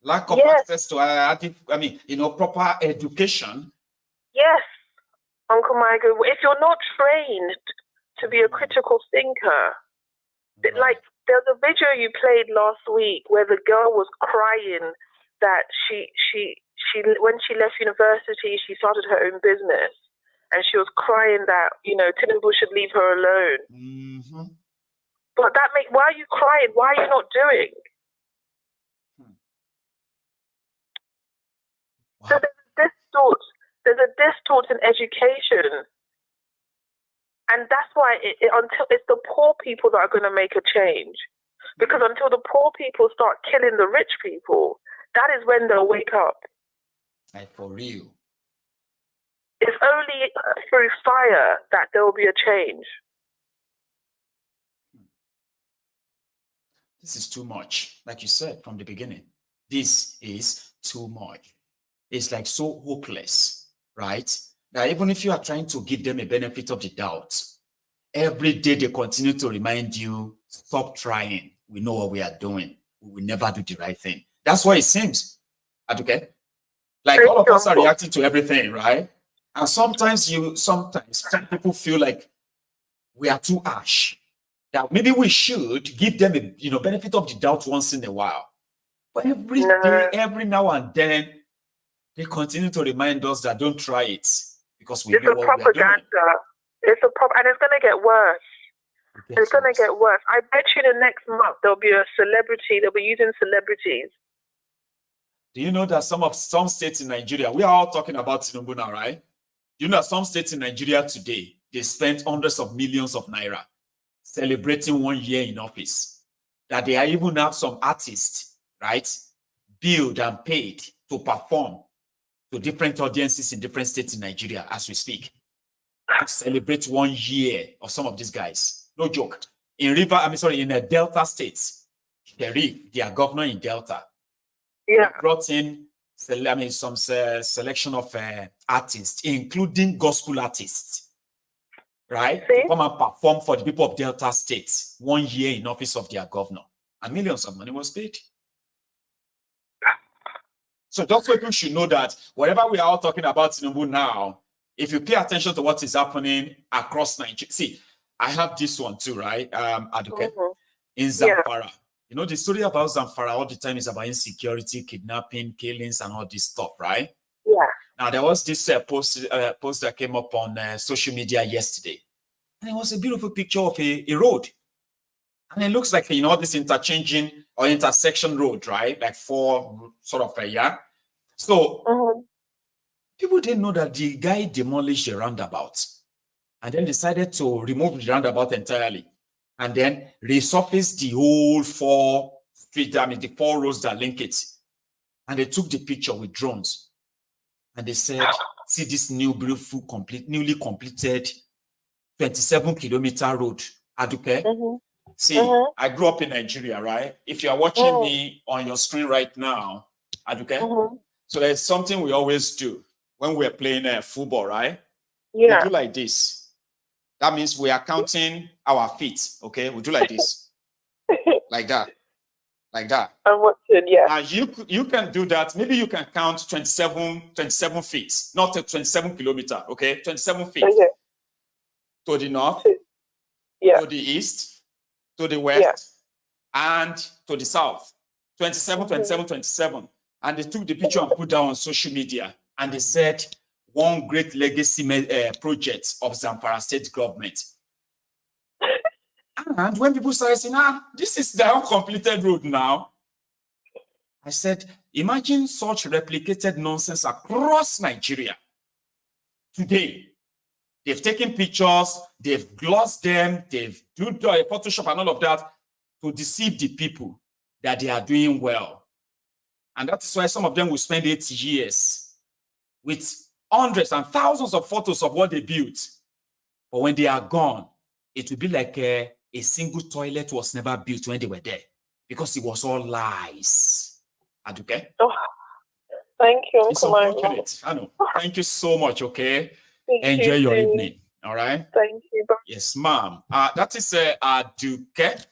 Lack of access to proper education? Yes, Uncle Michael. If you're not trained to be a critical thinker, like there's a video you played last week where the girl was crying that she when she left university, she started her own business, and she was crying that Tinubu should leave her alone. Mm-hmm. But why are you crying? Why are you not doing? Wow. So there's a distort in education. And that's why until it's the poor people that are going to make a change. Because until the poor people start killing the rich people, that is when they'll wake up. Like for real. It's only through fire that there will be a change. This is too much. Like you said from the beginning, this is too much. It's like so hopeless, right? That even if you are trying to give them a benefit of the doubt, every day they continue to remind you, stop trying. We know what we are doing. We will never do the right thing. That's what it seems. Okay? Like all of us are reacting to everything, right? And sometimes some people feel like we are too harsh. That maybe we should give them a benefit of the doubt once in a while. But every day, every now and then, they continue to remind us that don't try it because we know what we are doing. It's a problem, and it's going to get worse. It's going to get worse. I bet you the next month there'll be a celebrity. They'll be using celebrities. Do you know that some states in Nigeria, we are all talking about Tinubu now, right? Do you know that some states in Nigeria today, they spent hundreds of millions of naira celebrating 1 year in office? That they even have some artists, right, billed and paid to perform to different audiences in different states in Nigeria as we speak. To celebrate 1 year of some of these guys. No joke. In the Delta states, Sherif, their governor in Delta, brought in some selection of artists, including gospel artists, right? To come and perform for the people of Delta states 1 year in office of their governor. And millions of money was paid. So just so people should know that whatever we are all talking about Tinubu now, if you pay attention to what is happening across Nigeria, see, I have this one too, right? In Zamfara. You know, the story about Zamfara all the time is about insecurity, kidnapping, killings, and all this stuff, right? Yeah. Now, there was this post that came up on social media yesterday. And it was a beautiful picture of a road. And it looks like, this interchanging or intersection road, right? Like four sort of, So, people didn't know that the guy demolished the roundabout and then decided to remove the roundabout entirely and then resurface the whole the 4 roads that link it. And they took the picture with drones and they said, see this new beautiful, newly completed 27-kilometer road, Aduke. See, I grew up in Nigeria, right? If you are watching me on your screen right now, Aduke, so there's something we always do when we're playing football, right? Yeah. We do like this. That means we are counting our feet, okay? We do like this. Like that. Like that. And what's it, yeah. And you can do that. Maybe you can count 27 feet, not 27 kilometers, okay? 27 feet. Okay. To the north, to the east, to the west, and to the south. 27, 27, 27. And they took the picture and put that on social media. And they said, one great legacy project of Zamfara state government. And when people started saying, this is the uncompleted road now, I said, imagine such replicated nonsense across Nigeria. Today, they've taken pictures, they've glossed them, they've done Photoshop and all of that to deceive the people that they are doing well. And that is why some of them will spend 8 years with hundreds and thousands of photos of what they built. But when they are gone, it will be like a single toilet was never built when they were there because it was all lies. Aduke? Oh, thank you, it's unfortunate. I know. Thank you so much, okay? Enjoy your evening, all right? Thank you. Yes, ma'am. That is Aduke.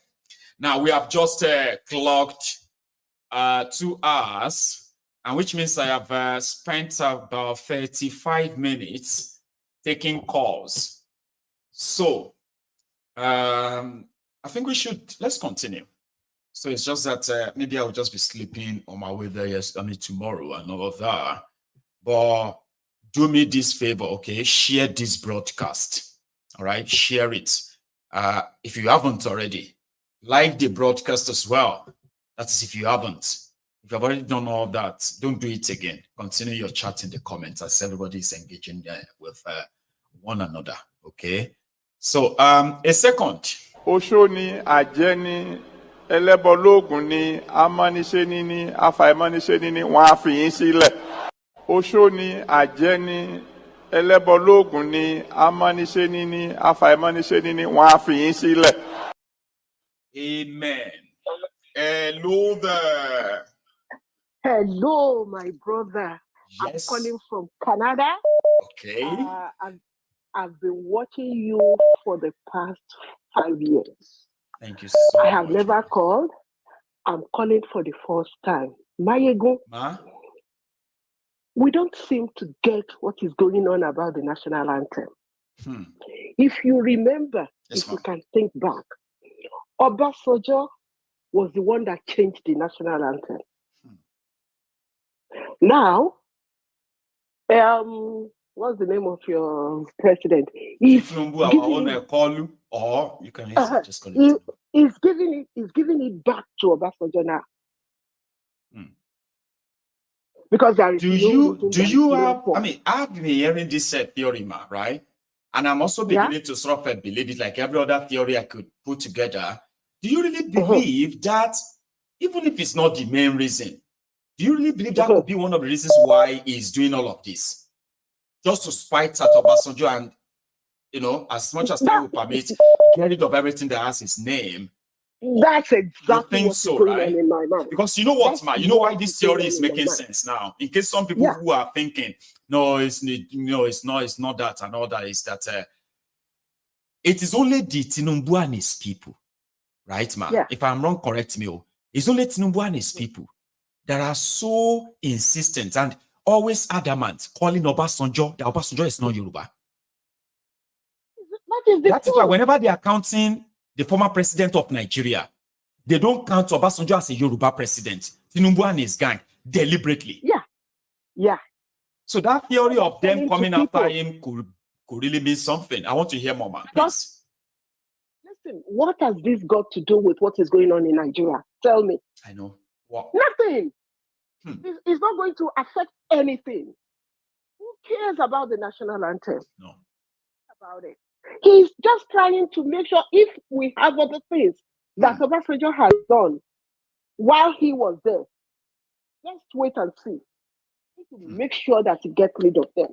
Now, we have just clocked 2 hours, and which means I have spent about 35 minutes taking calls. So, I think let's continue. So it's just that maybe I'll just be sleeping on my way there, tomorrow and all of that. But do me this favor, okay? Share this broadcast, all right? Share it. If you haven't already, like the broadcast as well. That's if you haven't. If you've already done all that, don't do it again. Continue your chat in the comments as everybody is engaging with one another, okay? So, a second. Oshoni, Ajeni, Elebologuni, Amanishenini, Afaimanishenini, Wafiinsile. Oshoni, Ajeni, Elebologuni, Amanishenini, Afaimanishenini, Wafiinsile. Amen. Hello there. Hello, my brother. Yes. I'm calling from Canada. Okay. I've been watching you for the past 5 years. Thank you so much. I have never called. I'm calling for the first time. Mayego, we don't seem to get what is going on about the national anthem. If you remember, if you can think back, Obasanjo was the one that changed the national anthem. Now, what's the name of your president? Thiefnubu, our own call you, or you can just call it. He's giving it back to Obasanjo now. Because there is do you have? I mean, I've been hearing this theory, right? And I'm also beginning to sort of believe it, like every other theory I could put together. Do you really believe that, even if it's not the main reason, do you really believe that could be one of the reasons why he's doing all of this? Just to spite at Obasanjo and, as much as time will permit, get rid of everything that has his name. That's exactly what's going on in my mind. Because you know what, Ma? You know why this theory is making sense now? In case some people who are thinking, no, it's not that and all that, is that it is only the Tinubu and his people, right, Ma? Yeah. If I'm wrong, correct me. It's only Tinubu and his people that are so insistent and always adamant, calling Obasanjo that Obasanjo is not Yoruba. That is why whenever they are counting the former president of Nigeria, they don't count Obasanjo as a Yoruba president. Tinubu and his gang, deliberately. Yeah. So that theory of them coming after him could really mean something. I want to hear more, man. Please. Listen, what has this got to do with what is going on in Nigeria? Tell me. I know. What? Nothing. It's not going to affect anything. Who cares about the national anthem? No. About it. He's just trying to make sure if we have other things that Obasanjo has done while he was there, let's wait and see. Make sure that he gets rid of them.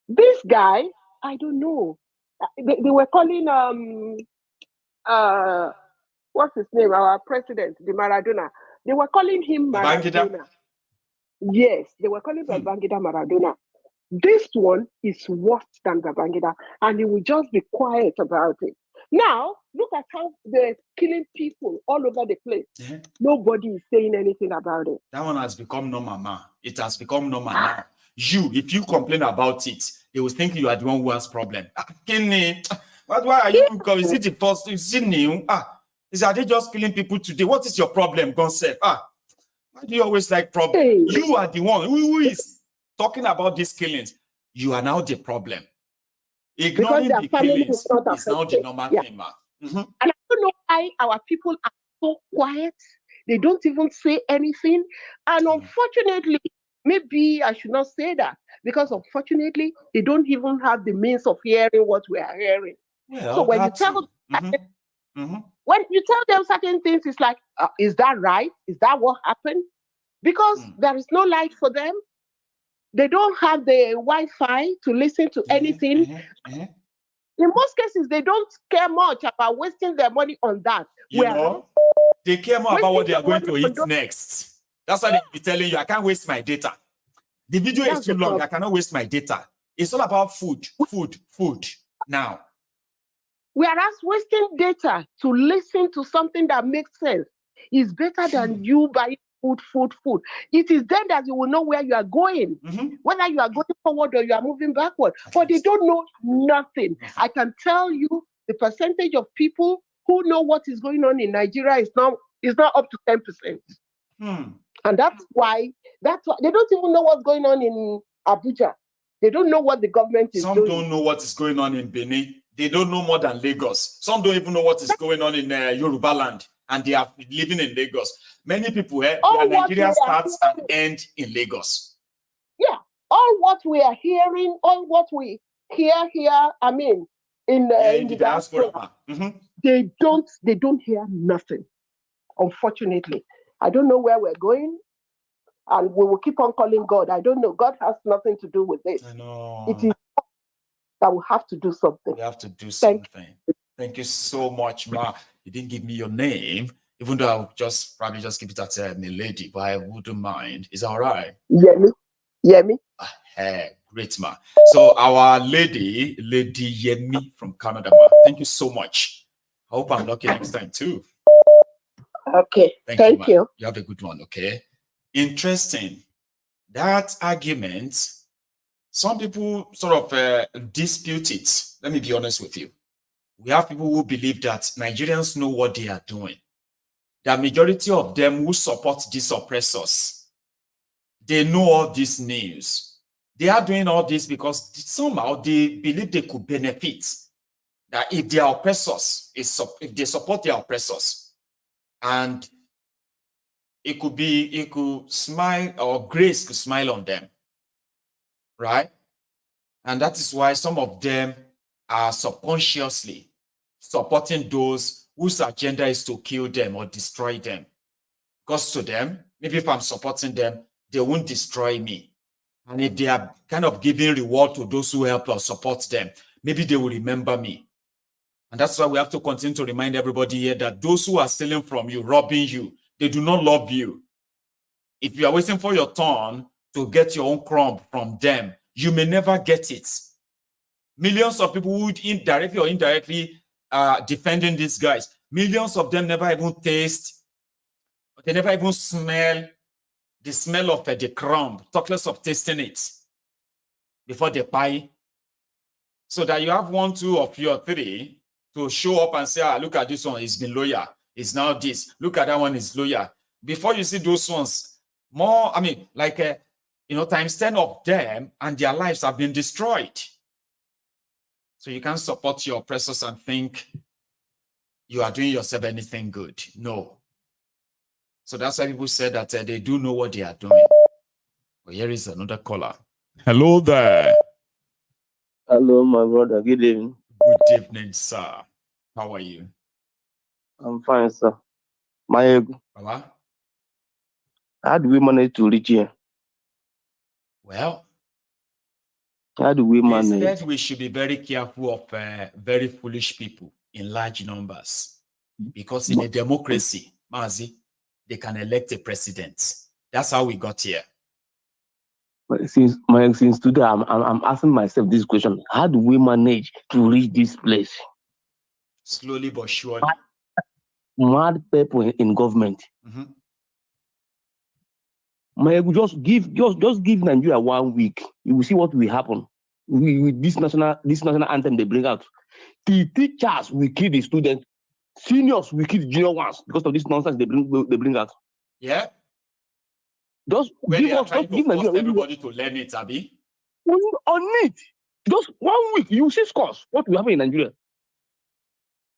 This guy, I don't know. They were calling what's his name? Our president, the Maradona. They were calling him Maradona. Yes, they were calling Babangida Maradona. This one is worse than Babangida, and he will just be quiet about it. Now, look at how they're killing people all over the place. Nobody is saying anything about it. That one has become normal, ma. It has become normal now. If you complain about it, they will think you are the one who has problem. Why are you? Because is it the first? Is it new? Are they just killing people today? What is your problem, Gonself? Why do you always like problem? You are the one who is talking about these killings. You are now the problem. Ignoring the killings is now the normal thing, man. And I don't know why our people are so quiet. They don't even say anything. And unfortunately, maybe I should not say that, because unfortunately, they don't even have the means of hearing what we are hearing. Well, so when you tell when you tell them certain things, it's like, is that right? Is that what happened? Because there is no light for them. They don't have the Wi-Fi to listen to anything. In most cases, they don't care much about wasting their money on that. They care more about what they are going to eat next. That's why they be telling you, I can't waste my data. The video is too long. I cannot waste my data. It's all about food now. Whereas wasting data to listen to something that makes sense is better than you buying food. It is then that you will know where you are going, whether you are going forward or you are moving backward. But they don't know nothing. I can tell you the percentage of people who know what is going on in Nigeria is not up to 10%. And that's why they don't even know what's going on in Abuja. They don't know what the government is doing. Some don't know what is going on in Benin. They don't know more than Lagos. Some don't even know what is going on in Yoruba land, and they are living in Lagos. Many people, their Nigeria starts and end in Lagos. Yeah, all what we are hearing, all what we hear here, I mean, in the diaspora, they don't hear nothing, unfortunately. I don't know where we're going, and we will keep on calling God. I don't know. God has nothing to do with this. I know. It is that we have to do something. We have to do something. Thank you so much, Ma. You didn't give me your name. Even though I'll probably just keep it at a lady, but I wouldn't mind. Is that all right? Yemi. Great, ma. So our Lady Yemi from Canada, ma. Thank you so much. I hope I'm lucky next time too. Okay. Thank you. You have a good one, okay? Interesting. That argument, some people sort of dispute it. Let me be honest with you. We have people who believe that Nigerians know what they are doing. The majority of them who support these oppressors, they know all this news. They are doing all this because somehow they believe they could benefit. That if they are oppressors, if they support their oppressors, and it could smile, or grace could smile on them, right? And that is why some of them are subconsciously supporting those whose agenda is to kill them or destroy them. Because to them, maybe if I'm supporting them, they won't destroy me. And if they are kind of giving reward to those who help or support them, maybe they will remember me. And that's why we have to continue to remind everybody here that those who are stealing from you, robbing you, they do not love you. If you are waiting for your turn to get your own crumb from them, you may never get it. Millions of people who indirectly or indirectly defending these guys, millions of them never even taste, they never even smell the smell of the crumb, talk less of tasting it before they buy. So that you have 1, 2, or 3 or 3 to show up and say, look at this one, he's been loyal, it's now this, look at that one, is loyal. Before you see those ones, more, times 10 of them, and their lives have been destroyed. So you can't support your oppressors and think you are doing yourself anything good. No. So that's why people say that they do know what they are doing. But here is another caller. Hello there. Hello, my brother. Good evening. Good evening, sir. How are you? I'm fine, sir. My ego. Baba? How do we manage to reach here? Well, how do we manage? Instead, we should be very careful of very foolish people in large numbers. Because in a democracy, Mazi, they can elect a president. That's how we got here. Since today, I'm asking myself this question: how do we manage to reach this place? Slowly but surely. Mad people in government. Just give Nigeria 1 week. You will see what will happen with this national anthem they bring out. The teachers will kill the students. Seniors will kill the junior ones because of this nonsense they bring out. Yeah. Just when give they are us, trying just to force everybody to learn it, Abi. On it. Just 1 week, you see scores. What will happen in Nigeria?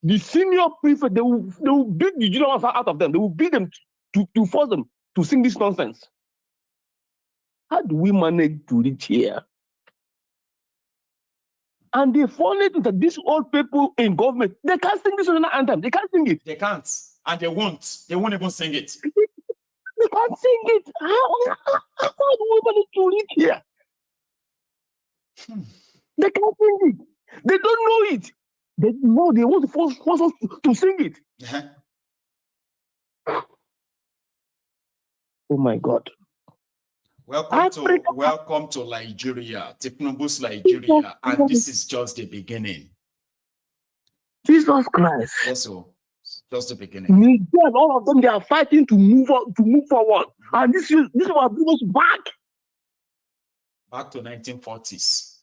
The senior prefect, they will beat the junior ones out of them. They will beat them to force them to sing this nonsense. How do we manage to reach here? And the funny thing that these old people in government, they can't sing this national anthem. They can't sing it. They can't. And they won't. They won't even sing it. They can't sing it. How do we manage to reach here? They can't sing it. They don't know it. They want to force us to sing it. Oh my God. Welcome to Nigeria, Thiefnubu's Nigeria, and this is just the beginning. Jesus Christ. Yes, so just the beginning. All of them, they are fighting to move forward, and this will bring us back to 1940s.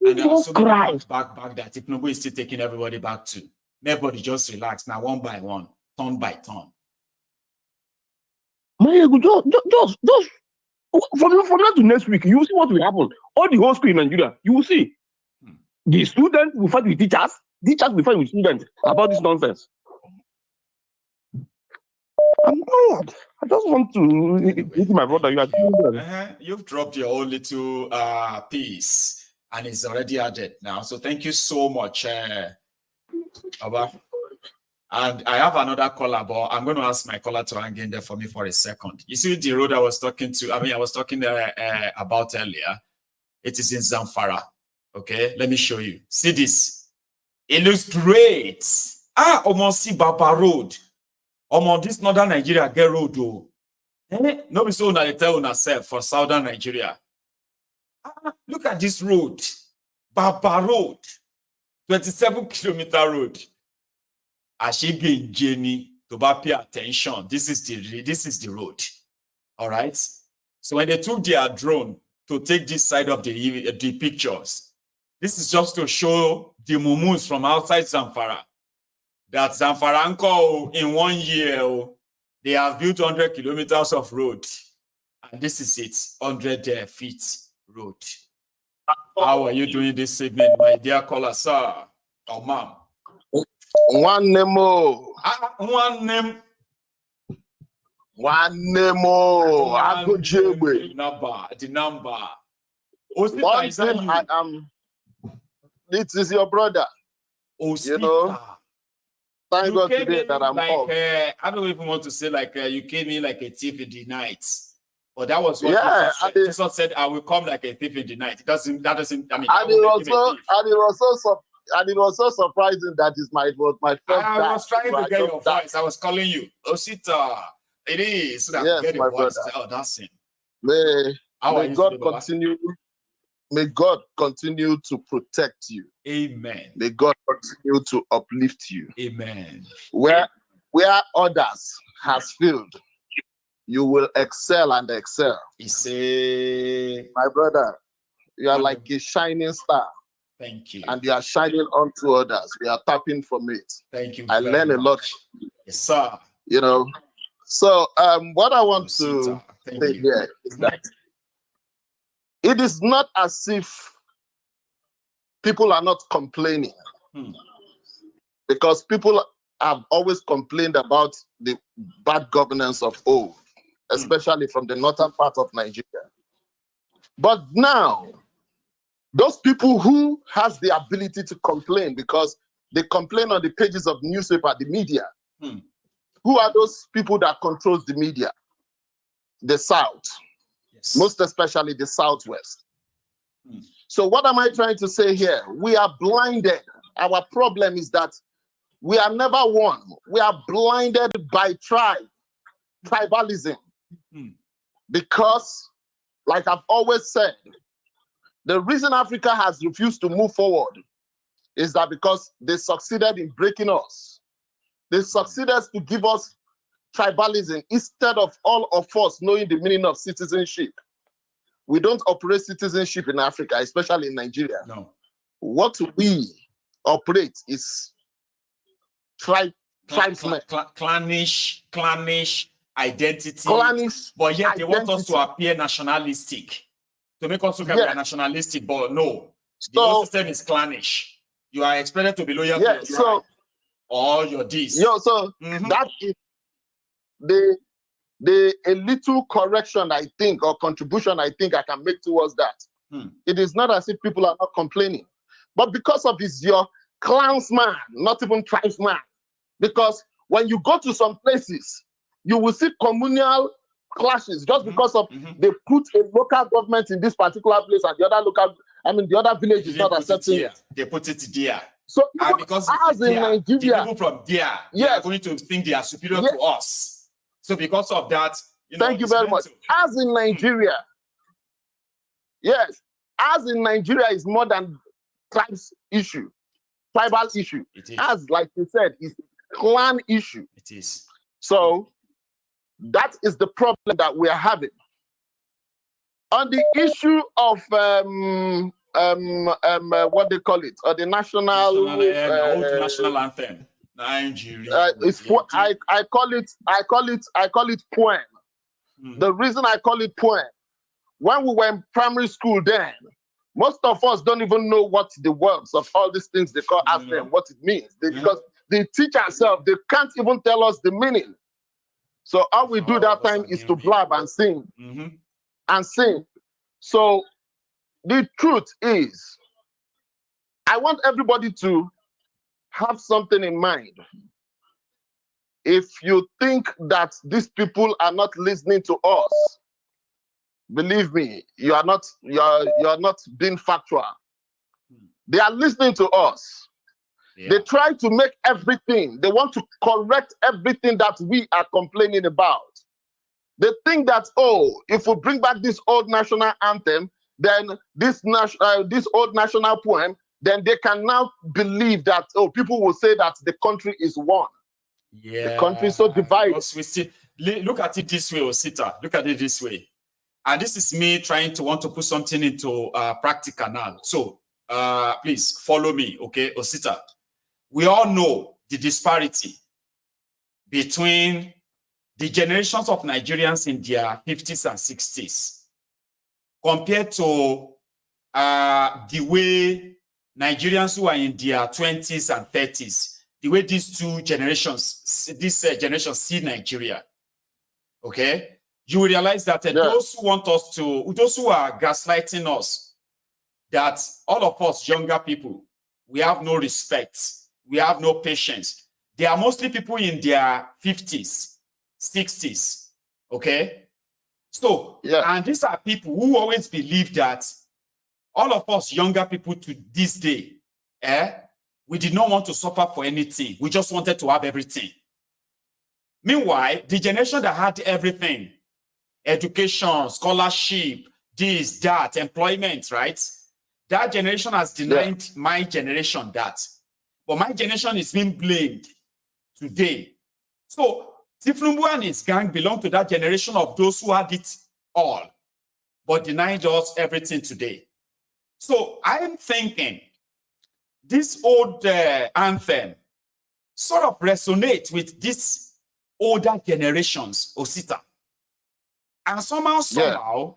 And there are so many back that Thiefnubu is still taking everybody back to. Everybody just relax now, one by one, turn by turn. Just from now to next week, you will see what will happen. All the whole school in Nigeria, you will see. The students will fight with teachers will fight with students about this nonsense. I'm tired. I just want to eat my brother. You've dropped your own little piece, and it's already added now. So thank you so much, Abba. And I have another caller, but I'm going to ask my caller to hang in there for me for a second. You see the road I was talking about earlier? It is in Zamfara. Okay, let me show you. See this? It looks great. Omosi Baba Road. this northern Nigeria get road though. No be so now they tell on ourselves for southern Nigeria. Look at this road. Baba Road. 27-kilometer road. Ashige Jenny to pay attention. This is the road. All right. So when they took their drone to take this side of the pictures, this is just to show the mumus from outside Zamfara that Zamfara in 1 year they have built 100 kilometers of road, and this is it, 100 feet road. How are you doing this evening, my dear caller, sir or ma'am? One nemo. One name. One nemo. I go jebe. The number. One thing I am. This is your brother. You know. Thank God today that I'm off. I don't even want to say you came in like a thief in the night. But that was what Jesus said. I will come like a thief in the night. That doesn't. I mean, and it was so surprising that is my first time. I was trying to get your voice. I was calling you, Osita. It is so that yes, get my your voice. brother. Oh, that's it. May God continue. May God continue to protect you. Amen. May God continue to uplift you. Amen. Where others has failed, you will excel and excel. My brother, you are like a shining star. Thank you. And you are shining onto others. We are tapping from it. Thank you. I learn a lot. Yes, sir. You know. So what I want to say here is that it is not as if people are not complaining, because people have always complained about the bad governance of old, especially from the northern part of Nigeria. But now, those people who has the ability to complain, because they complain on the pages of newspaper, the media, who are those people that controls the media? The South, most especially the Southwest. So what am I trying to say here? We are blinded. Our problem is that we are never one. We are blinded by tribalism. Because, like I've always said, the reason Africa has refused to move forward is that because they succeeded in breaking us. They succeeded to give us tribalism instead of all of us knowing the meaning of citizenship. We don't operate citizenship in Africa, especially in Nigeria. No. What we operate is tribesmen. Clannish identity. Clannish but yet they want us to appear nationalistic. To make us look like we are nationalistic, but no. The whole system is clannish. You are expected to be loyal to your tribe or your this. That is a little correction, I think, or contribution I think I can make towards that. It is not as if people are not complaining, but because of your clansman, not even tribesman. Because when you go to some places, you will see communal clashes just because of they put a local government in this particular place and the other village is not accepting it. They put it there. So because as in Nigeria, the people from there, they are going to think they are superior to us. So because of that, thank you very much. As in Nigeria, as in Nigeria is more than tribal issue. As like you said, it's a clan issue. It is. So that is the problem that we are having. On the issue of what they call it, or the national old national anthem, Nigeria. I call it poem. The reason I call it poem, when we were in primary school then, most of us don't even know what the words of all these things they call anthem, what it means. Because the teacher herself, they can't even tell us the meaning. So all we do that time is to blab and sing. And sing. So the truth is, I want everybody to have something in mind. If you think that these people are not listening to us, believe me, you are not being factual. They are listening to us. They try to make everything, they want to correct everything that we are complaining about. They think that, oh, if we bring back this old national anthem, then this old national poem, then they can now believe that, oh, people will say that the country is one. Yeah. The country is so divided. We see, look at it this way, Osita. Look at it this way. And this is me trying to want to put something into practical now. So please follow me, okay, Osita. We all know the disparity between the generations of Nigerians in their 50s and 60s compared to the way Nigerians who are in their 20s and 30s, the way these two generations, generation see Nigeria. Okay? You will realize that those who want us to, those who are gaslighting us, that all of us younger people, we have no respect, we have no patience. They are mostly people in their 50s, 60s, okay? So, and these are people who always believe that all of us younger people to this day, we did not want to suffer for anything. We just wanted to have everything. Meanwhile, the generation that had everything, education, scholarship, this, that, employment, right? That generation has denied my generation that. But my generation is being blamed today. So Thiefnubu and his gang belong to that generation of those who had it all, but denied us everything today. So I'm thinking this old anthem sort of resonates with these older generations, Osita. And somehow,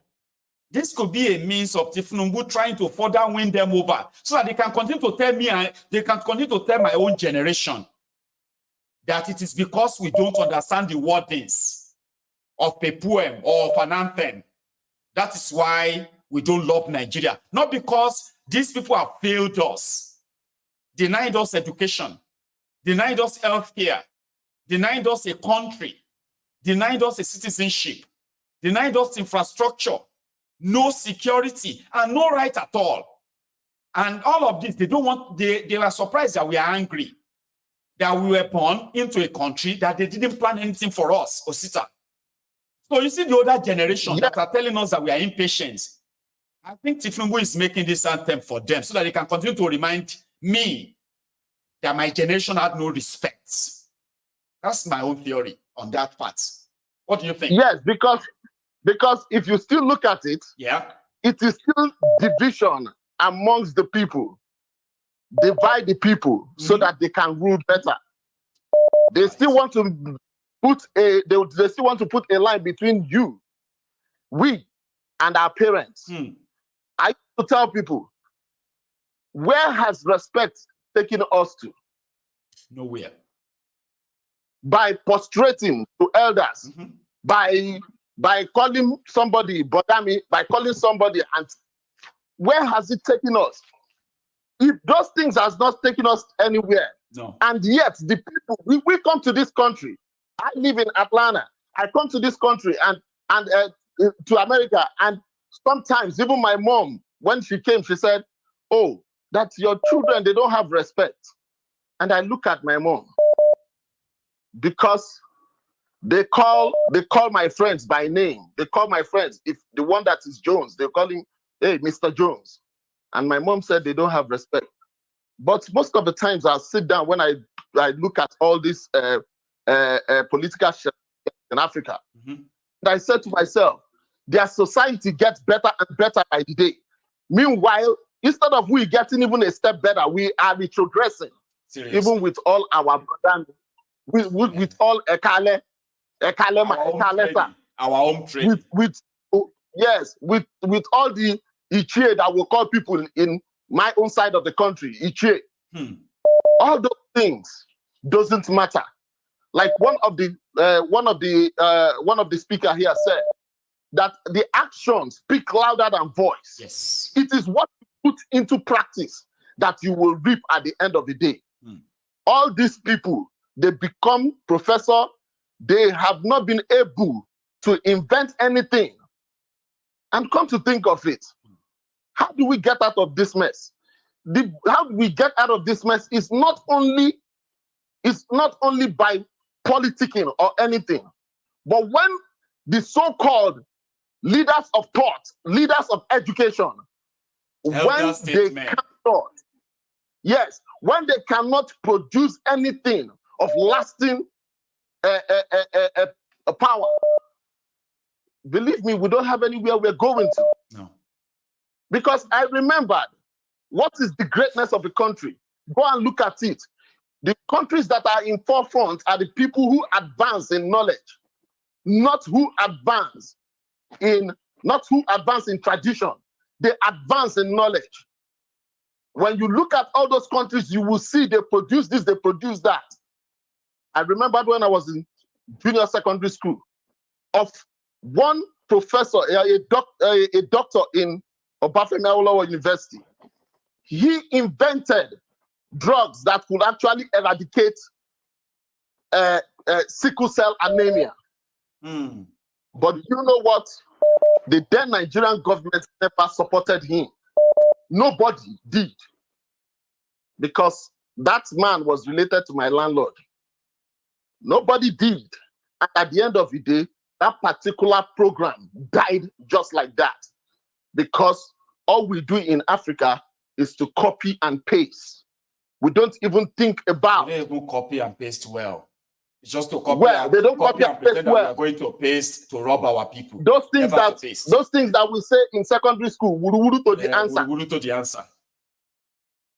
this could be a means of Thiefnubu trying to further win them over so that they can continue to tell me, they can continue to tell my own generation that it is because we don't understand the wordings of a poem or of an anthem. That is why we don't love Nigeria. Not because these people have failed us, denied us education, denied us healthcare, denied us a country, denied us a citizenship, denied us infrastructure, no security, and no right at all. And all of this, they don't want, they were surprised that we are angry, that we were born into a country that they didn't plan anything for us, Osita. So you see the older generation that are telling us that we are impatient. I think Thiefnubu is making this anthem for them so that they can continue to remind me that my generation had no respect. That's my own theory on that part. What do you think? Yes, because if you still look at it, it is still division amongst the people. Divide the people so that they can rule better. They still want to put they still want to put a line between you, we, and our parents. I used to tell people, where has respect taken us to? Nowhere. By prostrating to elders, by calling somebody Bodami, by calling somebody, and where has it taken us? If those things has not taken us anywhere, and yet the people, we come to this country. I live in Atlanta. I come to this country and to America, and sometimes even my mom, when she came, she said, "Oh, that your children, they don't have respect." And I look at my mom, because they call my friends by name. They call my friends, if the one that is Jones, they call him, "Hey, Mr. Jones." And my mom said they don't have respect. But most of the times I'll sit down when I look at all this political shit in Africa. And I said to myself, their society gets better and better by the day. Meanwhile, instead of we getting even a step better, we are retrogressing. Seriously. Even with all our brothers, with all Ekale, our own training. With all the Ichie that will call people in my own side of the country, Ichie. All those things doesn't matter. Like one of the speaker here said that the actions speak louder than voice. Yes. It is what you put into practice that you will reap at the end of the day. All these people, they become professor. They have not been able to invent anything. And come to think of it, how do we get out of this mess? how we get out of this mess is not only by politicking or anything, but when the so-called leaders of thought, leaders of education, when they cannot, yes, when they cannot produce anything of lasting power, believe me, we don't have anywhere we're going to. No. Because I remembered, what is the greatness of the country? Go and look at it. The countries that are in forefront are the people who advance in knowledge, not who advance in tradition. They advance in knowledge. When you look at all those countries, you will see they produce this, they produce that. I remember when I was in junior secondary school, of one professor, a doctor in Obafemi Awolowo University. He invented drugs that could actually eradicate sickle cell anemia. But you know what? The then Nigerian government never supported him. Nobody did. Because that man was related to my landlord. Nobody did. And at the end of the day, that particular program died just like that. Because all we do in Africa is to copy and paste. We don't even think about. They don't even copy and paste well. It's just to copy. Well, they don't copy and paste well. We are going to paste to rob our people. Those things that we say in secondary school, wuru to the answer. Wuru to the answer.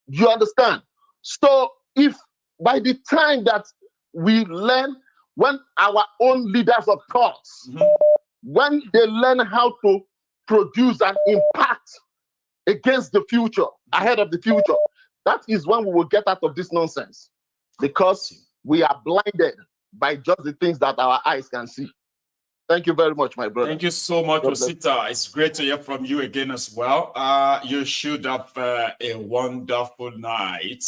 You understand? So if by the time that we learn, when our own leaders of thoughts, when they learn how to produce an impact against the future, ahead of the future, that is when we will get out of this nonsense. Because we are blinded by just the things that our eyes can see. Thank you very much, my brother. Thank you so much, Osita. It's great to hear from you again as well. You should have a wonderful night.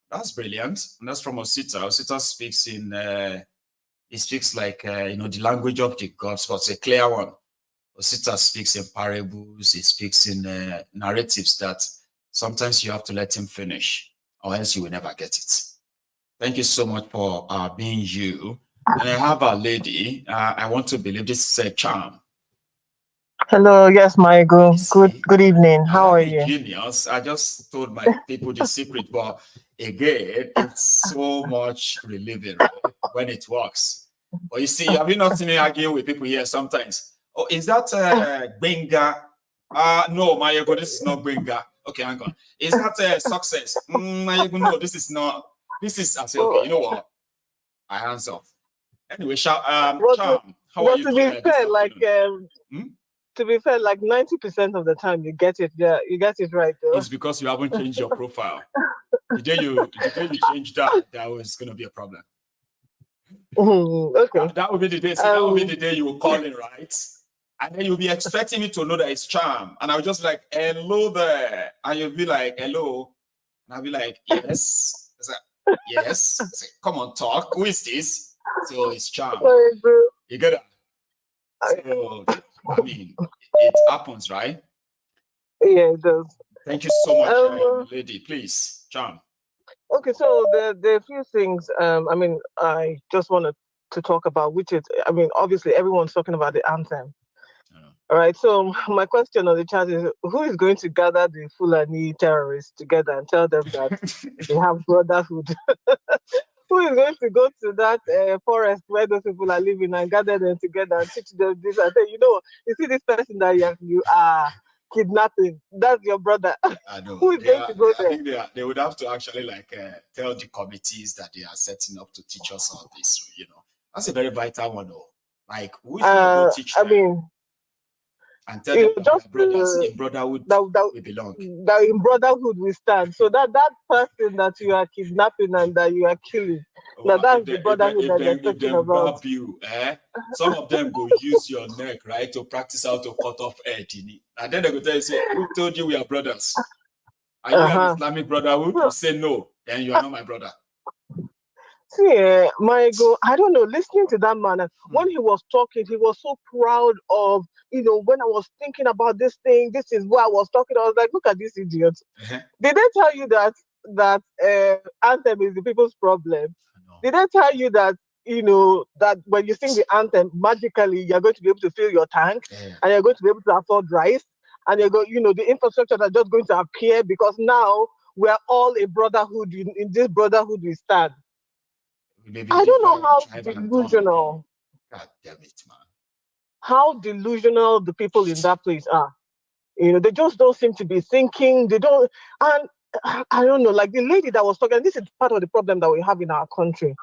That's brilliant. And that's from Osita. Osita speaks in, he speaks like, the language of the gods, but it's a clear one. Osita speaks in parables. He speaks in narratives that sometimes you have to let him finish, or else you will never get it. Thank you so much for being you. And I have a lady. I want to believe this is a charm. Hello, yes, Michael. Good evening. How are you? Genius. I just told my people the secret, but again, it's so much relieving, right, when it works. But you see, have you not seen me arguing with people here sometimes? Oh, is that Benga? No, Mayego, this is not Benga. Okay, hang on. Is that success? Mayego, no, this is not. This is, I say, okay, you know what? I hands off. Anyway, Charm, how are you doing? To be fair, like 90% of the time you get it. Yeah, you get it right. Though. It's because you haven't changed your profile. The day you change that was going to be a problem. Okay. That would be the day. So that would be the day you will call in, right? And then you'll be expecting me to know that it's Charm, and I'll just like, hello there, and you'll be like, hello, and I'll be like, yes. Yes. Say, come on, talk. Who is this? So it's Charm. You get it? So, I mean, it happens, right? Yeah, it does. Thank you so much, lady. Please, Charm. Okay, so there are a few things. I just wanted to talk about, which is, obviously everyone's talking about the anthem. All right, so my question on the chat is, who is going to gather the Fulani terrorists together and tell them that they have brotherhood? Who is going to go to that forest where those people are living and gather them together and teach them this and say, you see this person that you are kidnapping, that's your brother. I know. Who is going to go there? I think they would have to actually tell the committees that they are setting up to teach us all this, That's a very vital one, though. Like, who is going to teach them? And tell them that brothers in brotherhood we belong. That in brotherhood we stand. So that person that you are kidnapping and that you are killing, that's the brotherhood that they're talking about. You, some of them go use your neck, right, to practice how to cut off head. And then they go tell you, say, who told you we are brothers? Are you an Islamic brotherhood? You say no, then you are not my brother. See, Michael, I don't know, listening to that man, when he was talking, he was so proud of, when I was thinking about this thing, this is what I was talking. I was like, look at this idiot. Did they tell you that anthem is the people's problem? Did they tell you that, that when you sing the anthem, magically, you're going to be able to fill your tank and you're going to be able to afford rice and you're going, the infrastructure are just going to appear because now we're all a brotherhood. In this brotherhood we stand. I don't know how delusional. God damn it, man. How delusional the people in that place are. They just don't seem to be thinking. They don't, and I don't know, like the lady that was talking, this is part of the problem that we have in our country.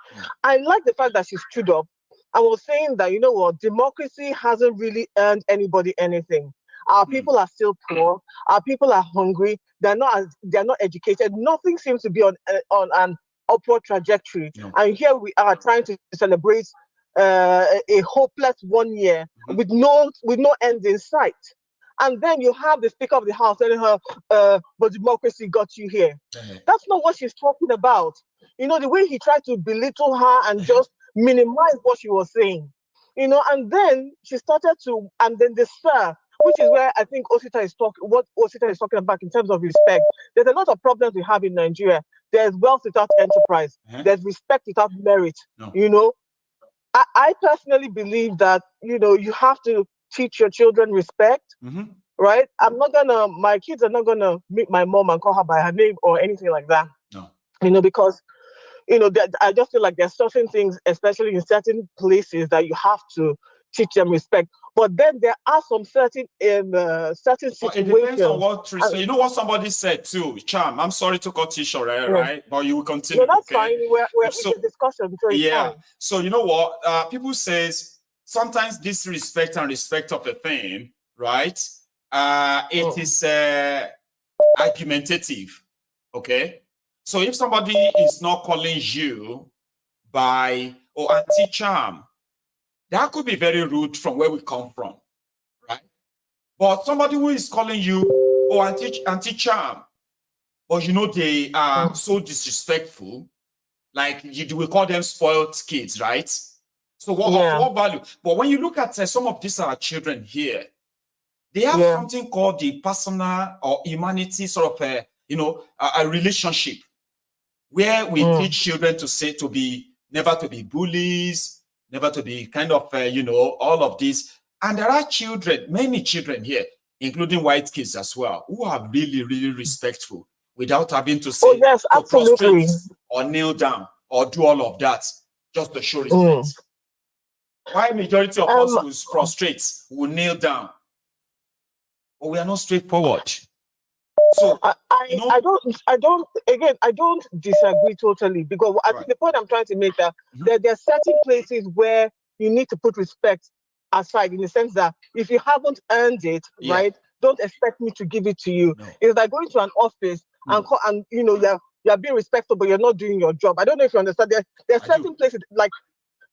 I like the fact that she stood up and was saying that, you know what, democracy hasn't really earned anybody anything. Our people are still poor. Our people are hungry. They're not educated. Nothing seems to be on an upward trajectory. And here we are trying to celebrate a hopeless 1 year with no end in sight. And then you have the Speaker of the House telling her, but democracy got you here. That's not what she's talking about. The way he tried to belittle her and just minimize what she was saying. And then she started to, and then the sir, which is where I think what Osita is talking about in terms of respect. There's a lot of problems we have in Nigeria. There's wealth without enterprise. There's respect without merit. I personally believe that, you have to teach your children respect, right? My kids are not gonna meet my mom and call her by her name or anything like that. No. Because, I just feel like there's certain things, especially in certain places, that you have to teach them respect. But then there are some certain situations. It depends on what you know what somebody said too, Charm. I'm sorry to cut you short, right? But you will continue. No, that's fine. It's a discussion. So it's fine. So you know what? People says sometimes this respect and respect of a thing, right? It is argumentative. Okay. So if somebody is not calling you by Auntie Charm, that could be very rude from where we come from, right? But somebody who is calling you, Auntie Charm, but they are so disrespectful, like you will call them spoiled kids, right? So what value? But when you look at some of these children here, they have something called the personal or humanity sort of a relationship where we teach children never to be bullies, never to be kind of, all of this. And there are many children here, including white kids as well, who are really, really respectful without having to say, to prostrate or kneel down or do all of that just to show respect. Why majority of us will prostrate, will kneel down? But we are not straightforward. So I don't disagree totally, because I think the point I'm trying to make that there are certain places where you need to put respect aside, in the sense that if you haven't earned it, right, don't expect me to give it to you. It's like going to an office and you're being respectful, but you're not doing your job. I don't know if you understand. There are certain places like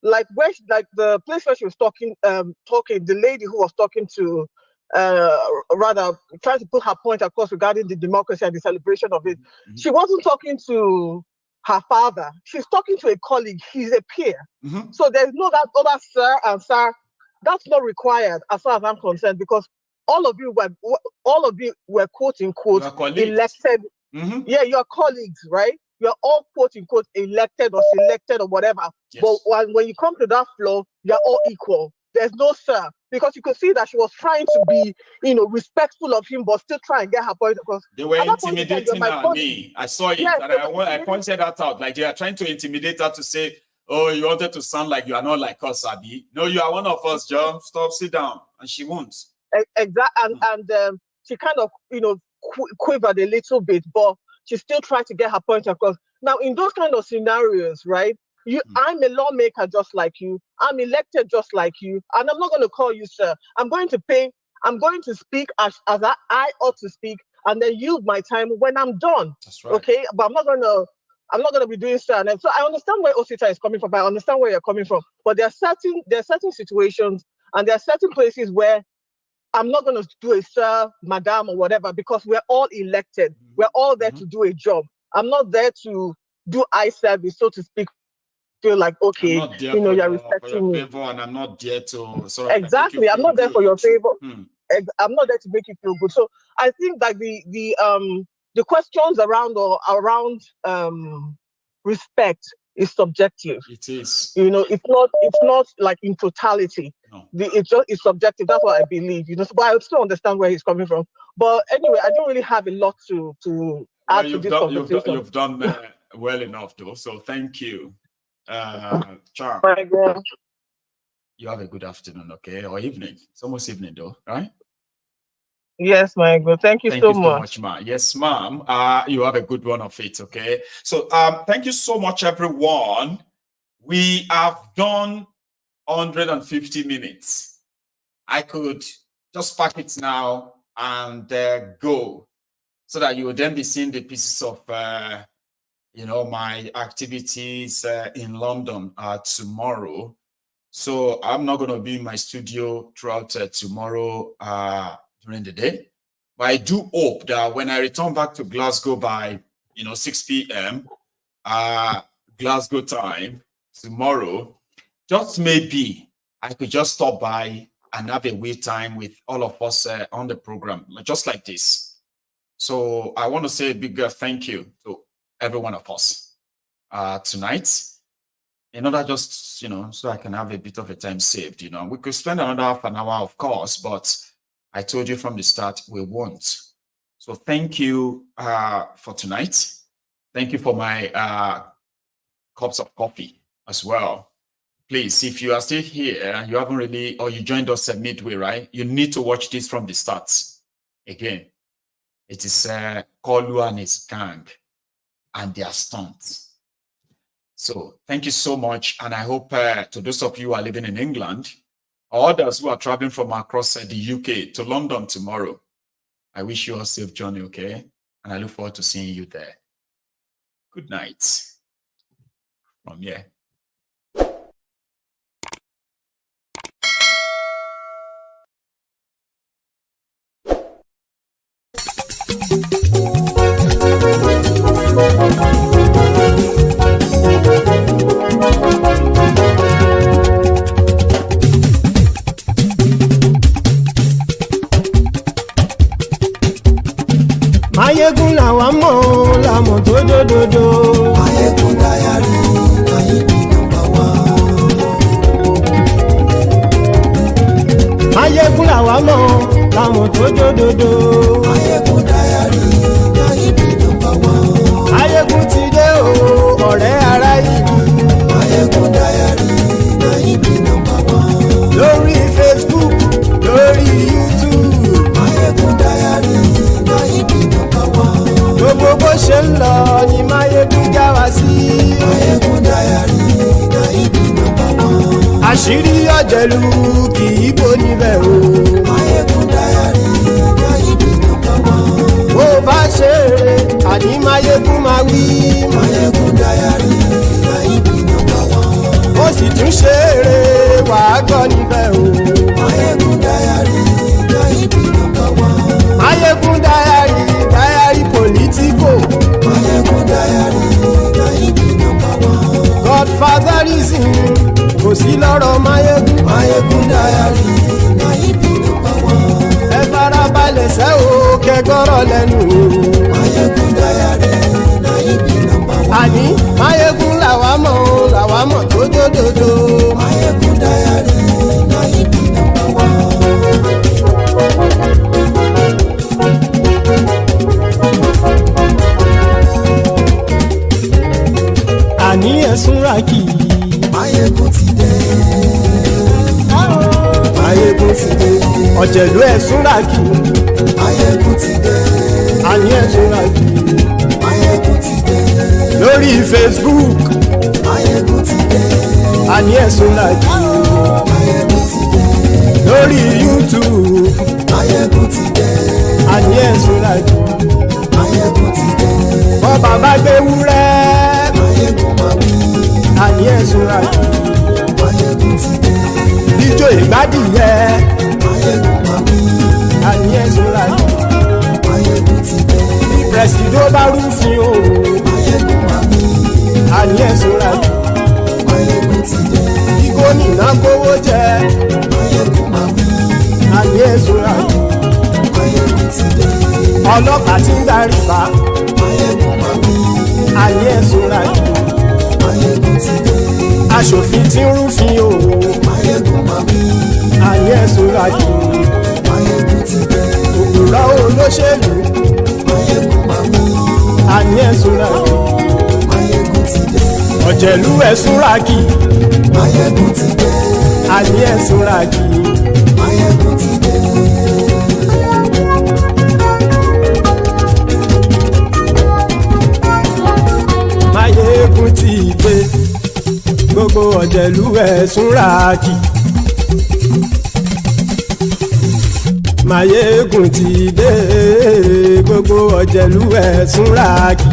the place where she was talking, the lady who was talking to. Rather trying to put her point across regarding the democracy and the celebration of it. She wasn't talking to her father. She's talking to a colleague. He's a peer. So there's no that other sir and sir. That's not required as far as I'm concerned, because all of you were quote unquote elected. Yeah, you're colleagues, right? You're all quote unquote elected or selected or whatever. But when you come to that floor, you're all equal. There's no sir, because you could see that she was trying to be, respectful of him, but still try and get her point across. They were intimidating me. I saw it, and I pointed that out. Like they are trying to intimidate her to say, "Oh, you wanted to sound like you are not like us, Abi. No, you are one of us, John. Stop, sit down." And she won't. Exactly, and she kind of, quivered a little bit, but she still tried to get her point across. Now, in those kind of scenarios, right? I'm a lawmaker just like you. I'm elected just like you. And I'm not going to call you sir. I'm going to speak as I ought to speak, and then yield my time when I'm done. That's right. Okay? But I'm not going to be doing sir. And so I understand where Osita is coming from. I understand where you're coming from. But there are certain situations and there are certain places where I'm not going to do a sir, madam, or whatever, because we're all elected. We're all there to do a job. I'm not there to do eye service, so to speak, feel like, okay, you know, you're respecting me. And I'm not there to sort of exactly. I'm not there for your favor. I'm not there to make you feel good. So I think that the questions around respect is subjective. It is. You know, it's not like in totality. No. It's subjective. That's what I believe. You know, but I still understand where he's coming from. But anyway, I don't really have a lot to add to this conversation. You've done well enough, though. So thank you, Charles. You have a good afternoon, okay, or evening. It's almost evening, though, right? Yes, my God. Thank you so much, ma. Yes, ma'am. You have a good one of it, okay? So thank you so much, everyone. We have done 150 minutes. I could just pack it now and go, so that you will then be seeing the pieces of, you know, my activities in London tomorrow. So I'm not going to be in my studio throughout tomorrow during the day. But I do hope that when I return back to Glasgow by, 6 p.m. Glasgow time tomorrow, just maybe I could just stop by and have a wait time with all of us on the program, just like this. So I want to say a big thank you to every one of us tonight. In order just, so I can have a bit of a time saved, We could spend another half an hour, of course, but I told you from the start, we won't. So thank you for tonight. Thank you for my cups of coffee as well. Please, if you are still here and you haven't really, or you joined us at midway, right? You need to watch this from the start. Again, it is Kolu and his gang and their stunts. So thank you so much. And I hope to those of you who are living in England, or others who are traveling from across the UK to London tomorrow, I wish you a safe journey, okay? And I look forward to seeing you there. Good night. From here. Mayegun làwa mọ̀ làmọ̀ tó dòdòdò. Mayegun dayari Mayegun number one. Mayegun làwa mọ̀ làmọ̀ tó dòdòdò. Mayegun dayari Mayegun number one. Mayegun ti dé o ọ̀rẹ́ ara yìí. Mayegun dayari Mayegun number one. Lórí Facebook, lórí YouTube. Mayegun dayari Mayegun number one. Gbogbo bó ṣe ń lọ ni Mayegun já wa sí. Mayegun dayari Mayegun number one. Àṣírí ọ̀jẹ̀lú kì í bò níbẹ̀ o. Mayegun dayari Mayegun number one. Bó bá ṣe eré àní Mayegun máa wí. Mayegun dayari Mayegun number one. Ó sì tún ṣe eré wàá gbọ́ níbẹ̀ o. Mayegun dayari Mayegun number one. Mayegun dayari politico. Mayegun dayari Mayegun number one. Godfatherism kò sí lọ́rọ̀ Mayegun. Mayegun dayari Mayegun number one. Ẹ farabalẹ̀ sẹ́ o kẹgọ́rọ̀ lẹ́nu o. Mayegun dayari Mayegun number one. Àní Mayegun làwa mọ̀ tó dòdòdò. Mayegun dayari Mayegun number one. Àní ẹ̀sùn rákì. Mayegun ti dé. Mayegun ti dé. Ọ̀jẹ̀lú ẹ̀sùn rákì. Mayegun ti dé. Àní ẹ̀sùn rákì. Mayegun ti dé. Lórí Facebook. Mayegun ti dé. Àní ẹ̀sùn rákì. Mayegun ti dé. Lórí YouTube. Mayegun ti dé. Àní ẹ̀sùn rákì. Mayegun ti dé. Bọ́ bàbá gbé wúrẹ́. Mayegun máa wí. Àní ẹ̀sùn rákì. Mayegun ti dé. Ijó ìgbádìyẹ. Mayegun máa wí. Àní ẹ̀sùn rákì. Mayegun ti dé. Pẹ̀sìdó bá rúfin o. Mayegun máa wí. Àní ẹ̀sùn rákì. Kí gómìnà kówó jẹ. Àní èso ayé. Ọlọ́pàá tí ń darí bá. Àní èso ayé. Aṣòfin tí ń rúfin òwò. Àní èso ayé. Òpùrọ́ olóṣèlú. Àní èso ayé. Ọ̀jẹ̀lú ẹ̀sùn ràkì. Àní ẹ̀sùn ràkì. Máyégún ti dé. Gbogbo ọ̀jẹ̀lú ẹ̀sùn ràkì. Máyégún ti dé. Gbogbo ọ̀jẹ̀lú ẹ̀sùn ràkì.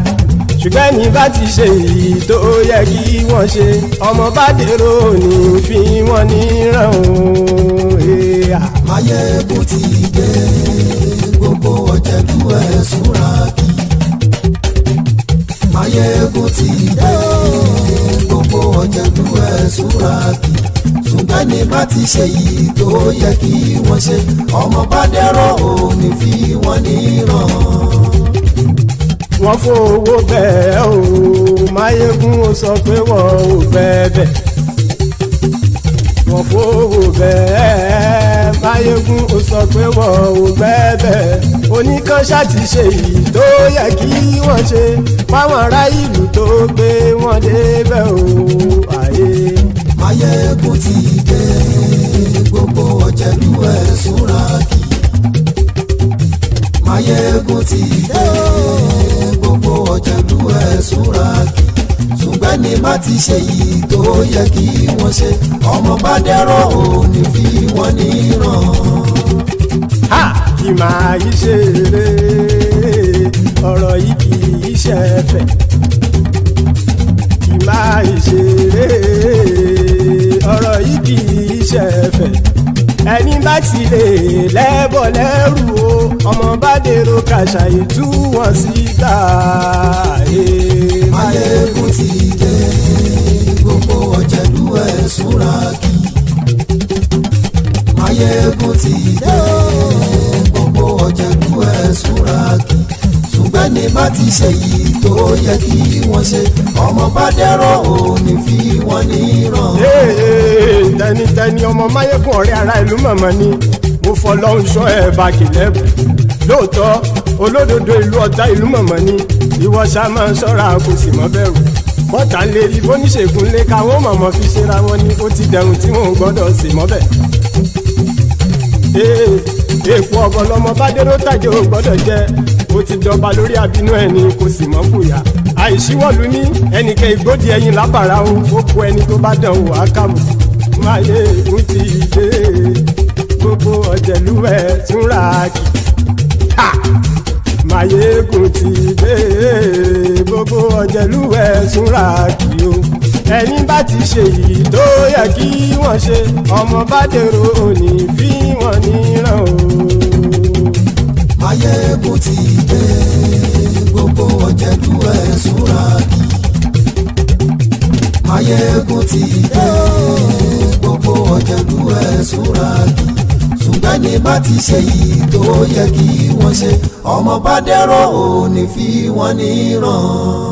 Ṣùgbọ́n ní bá ti ṣe èyí tó yẹ kí wọ́n ṣe, ọmọ bá dèrò ní fi wọ́n níran òun. Máyégún ti dé. Gbogbo ọ̀jẹ̀lú ẹ̀sùn ràkì. Máyégún ti dé. Gbogbo ọ̀jẹ̀lú ẹ̀sùn ràkì. Ṣùgbọ́n ní bá ti ṣe èyí tó yẹ kí wọ́n ṣe, ọmọ bá dèrò ní fi wọ́n níran. Wọ́n fowó bẹ́ẹ̀ o, Máyégún ó sọ pé wọ́n ò bẹ́ẹ̀. Wọ́n fowó bẹ́ẹ̀, Máyégún ó sọ pé wọ́n ò bẹ́ẹ̀. Oníkanṣá ti ṣe èyí tó yẹ kí wọ́n ṣe, fáwọn ará ìlú tó gbé wọn débẹ̀ o. Máyégún ti dé. Gbogbo ọ̀jẹ̀lú ẹ̀sùn ràkì. Máyégún ti dé. Gbogbo ọ̀jẹ̀lú ẹ̀sùn ràkì. Ṣùgbọ́n ní bá ti ṣe yìí tó yẹ kí wọ́n ṣe, ọmọ bá dẹ́rọ̀ òní fi wọ́n níran. Kì máa yí ṣe eré, ọ̀rọ̀ yìí kì í ṣe ẹ̀fẹ̀. Kì máa yí ṣe eré, ọ̀rọ̀ yìí kì í ṣe ẹ̀fẹ̀. Ẹni bá ti lè lẹ́bọ̀ lẹ́rù o, ọmọ bá dèrò kàṣàyè tú wọn síta. Máyégún ti dé. Gbogbo ọ̀jẹ̀lú ẹ̀sùn ràkì. Máyégún ti dé. Gbogbo ọ̀jẹ̀lú ẹ̀sùn ràkì. Ṣùgbọ́n ní bá ti ṣe yìí tó yẹ kí wọ́n ṣe, ọmọ bá dẹ́rọ̀ òní fi wọ́n níran. Tẹnitẹni ọmọ Máyégún ọ̀rẹ́ ara ìlú mọ̀mọ́ ni mo fọlọ́run ṣọ́ ẹ̀ bá kìlẹ́bù. Lóòótọ́ olódodo ìlú ọ̀tá ìlú mọ̀mọ́ ni ìwọ ṣá máa ń ṣọ́ra kò sì mọ́ bẹ̀rù. Bọ́tà ń lè rí bóníṣègùn lé káwọn mọ̀mọ́ fi ṣera wọn ni ó ti dẹrùn tí wọn ò gbọ́dọ̀ sì mọ́ bẹ̀. Èèpo ọ̀bọ̀ lọmọ bá dérò tàjẹ́ ò gbọ́dọ̀ jẹ́, ó ti jọba lórí àbínú ẹni kò sì mọ́ fòyà. Àìsíwọ́lu ní ẹnìkẹ́ ìgbódì ẹyin lábàrá o, ó kó ẹni tó bá dán o àkàmù. Máyégún ti dé. Gbogbo ọ̀jẹ̀lú ẹ̀sùn ràkì. Máyégún ti dé. Gbogbo ọ̀jẹ̀lú ẹ̀sùn ràkì o. Ẹni bá ti ṣe yìí tó yẹ kí wọ́n ṣe, ọmọ bá dèrò òní fi wọ́n níran o. Máyégún ti dé. Gbogbo ọ̀jẹ̀lú ẹ̀sùn ràkì. Máyégún ti dé. Gbogbo ọ̀jẹ̀lú ẹ̀sùn ràkì. Ṣùgbọ́n ní bá ti ṣe yìí tó yẹ kí wọ́n ṣe, ọmọ bá dẹ́rọ̀ òní fi wọ́n níran.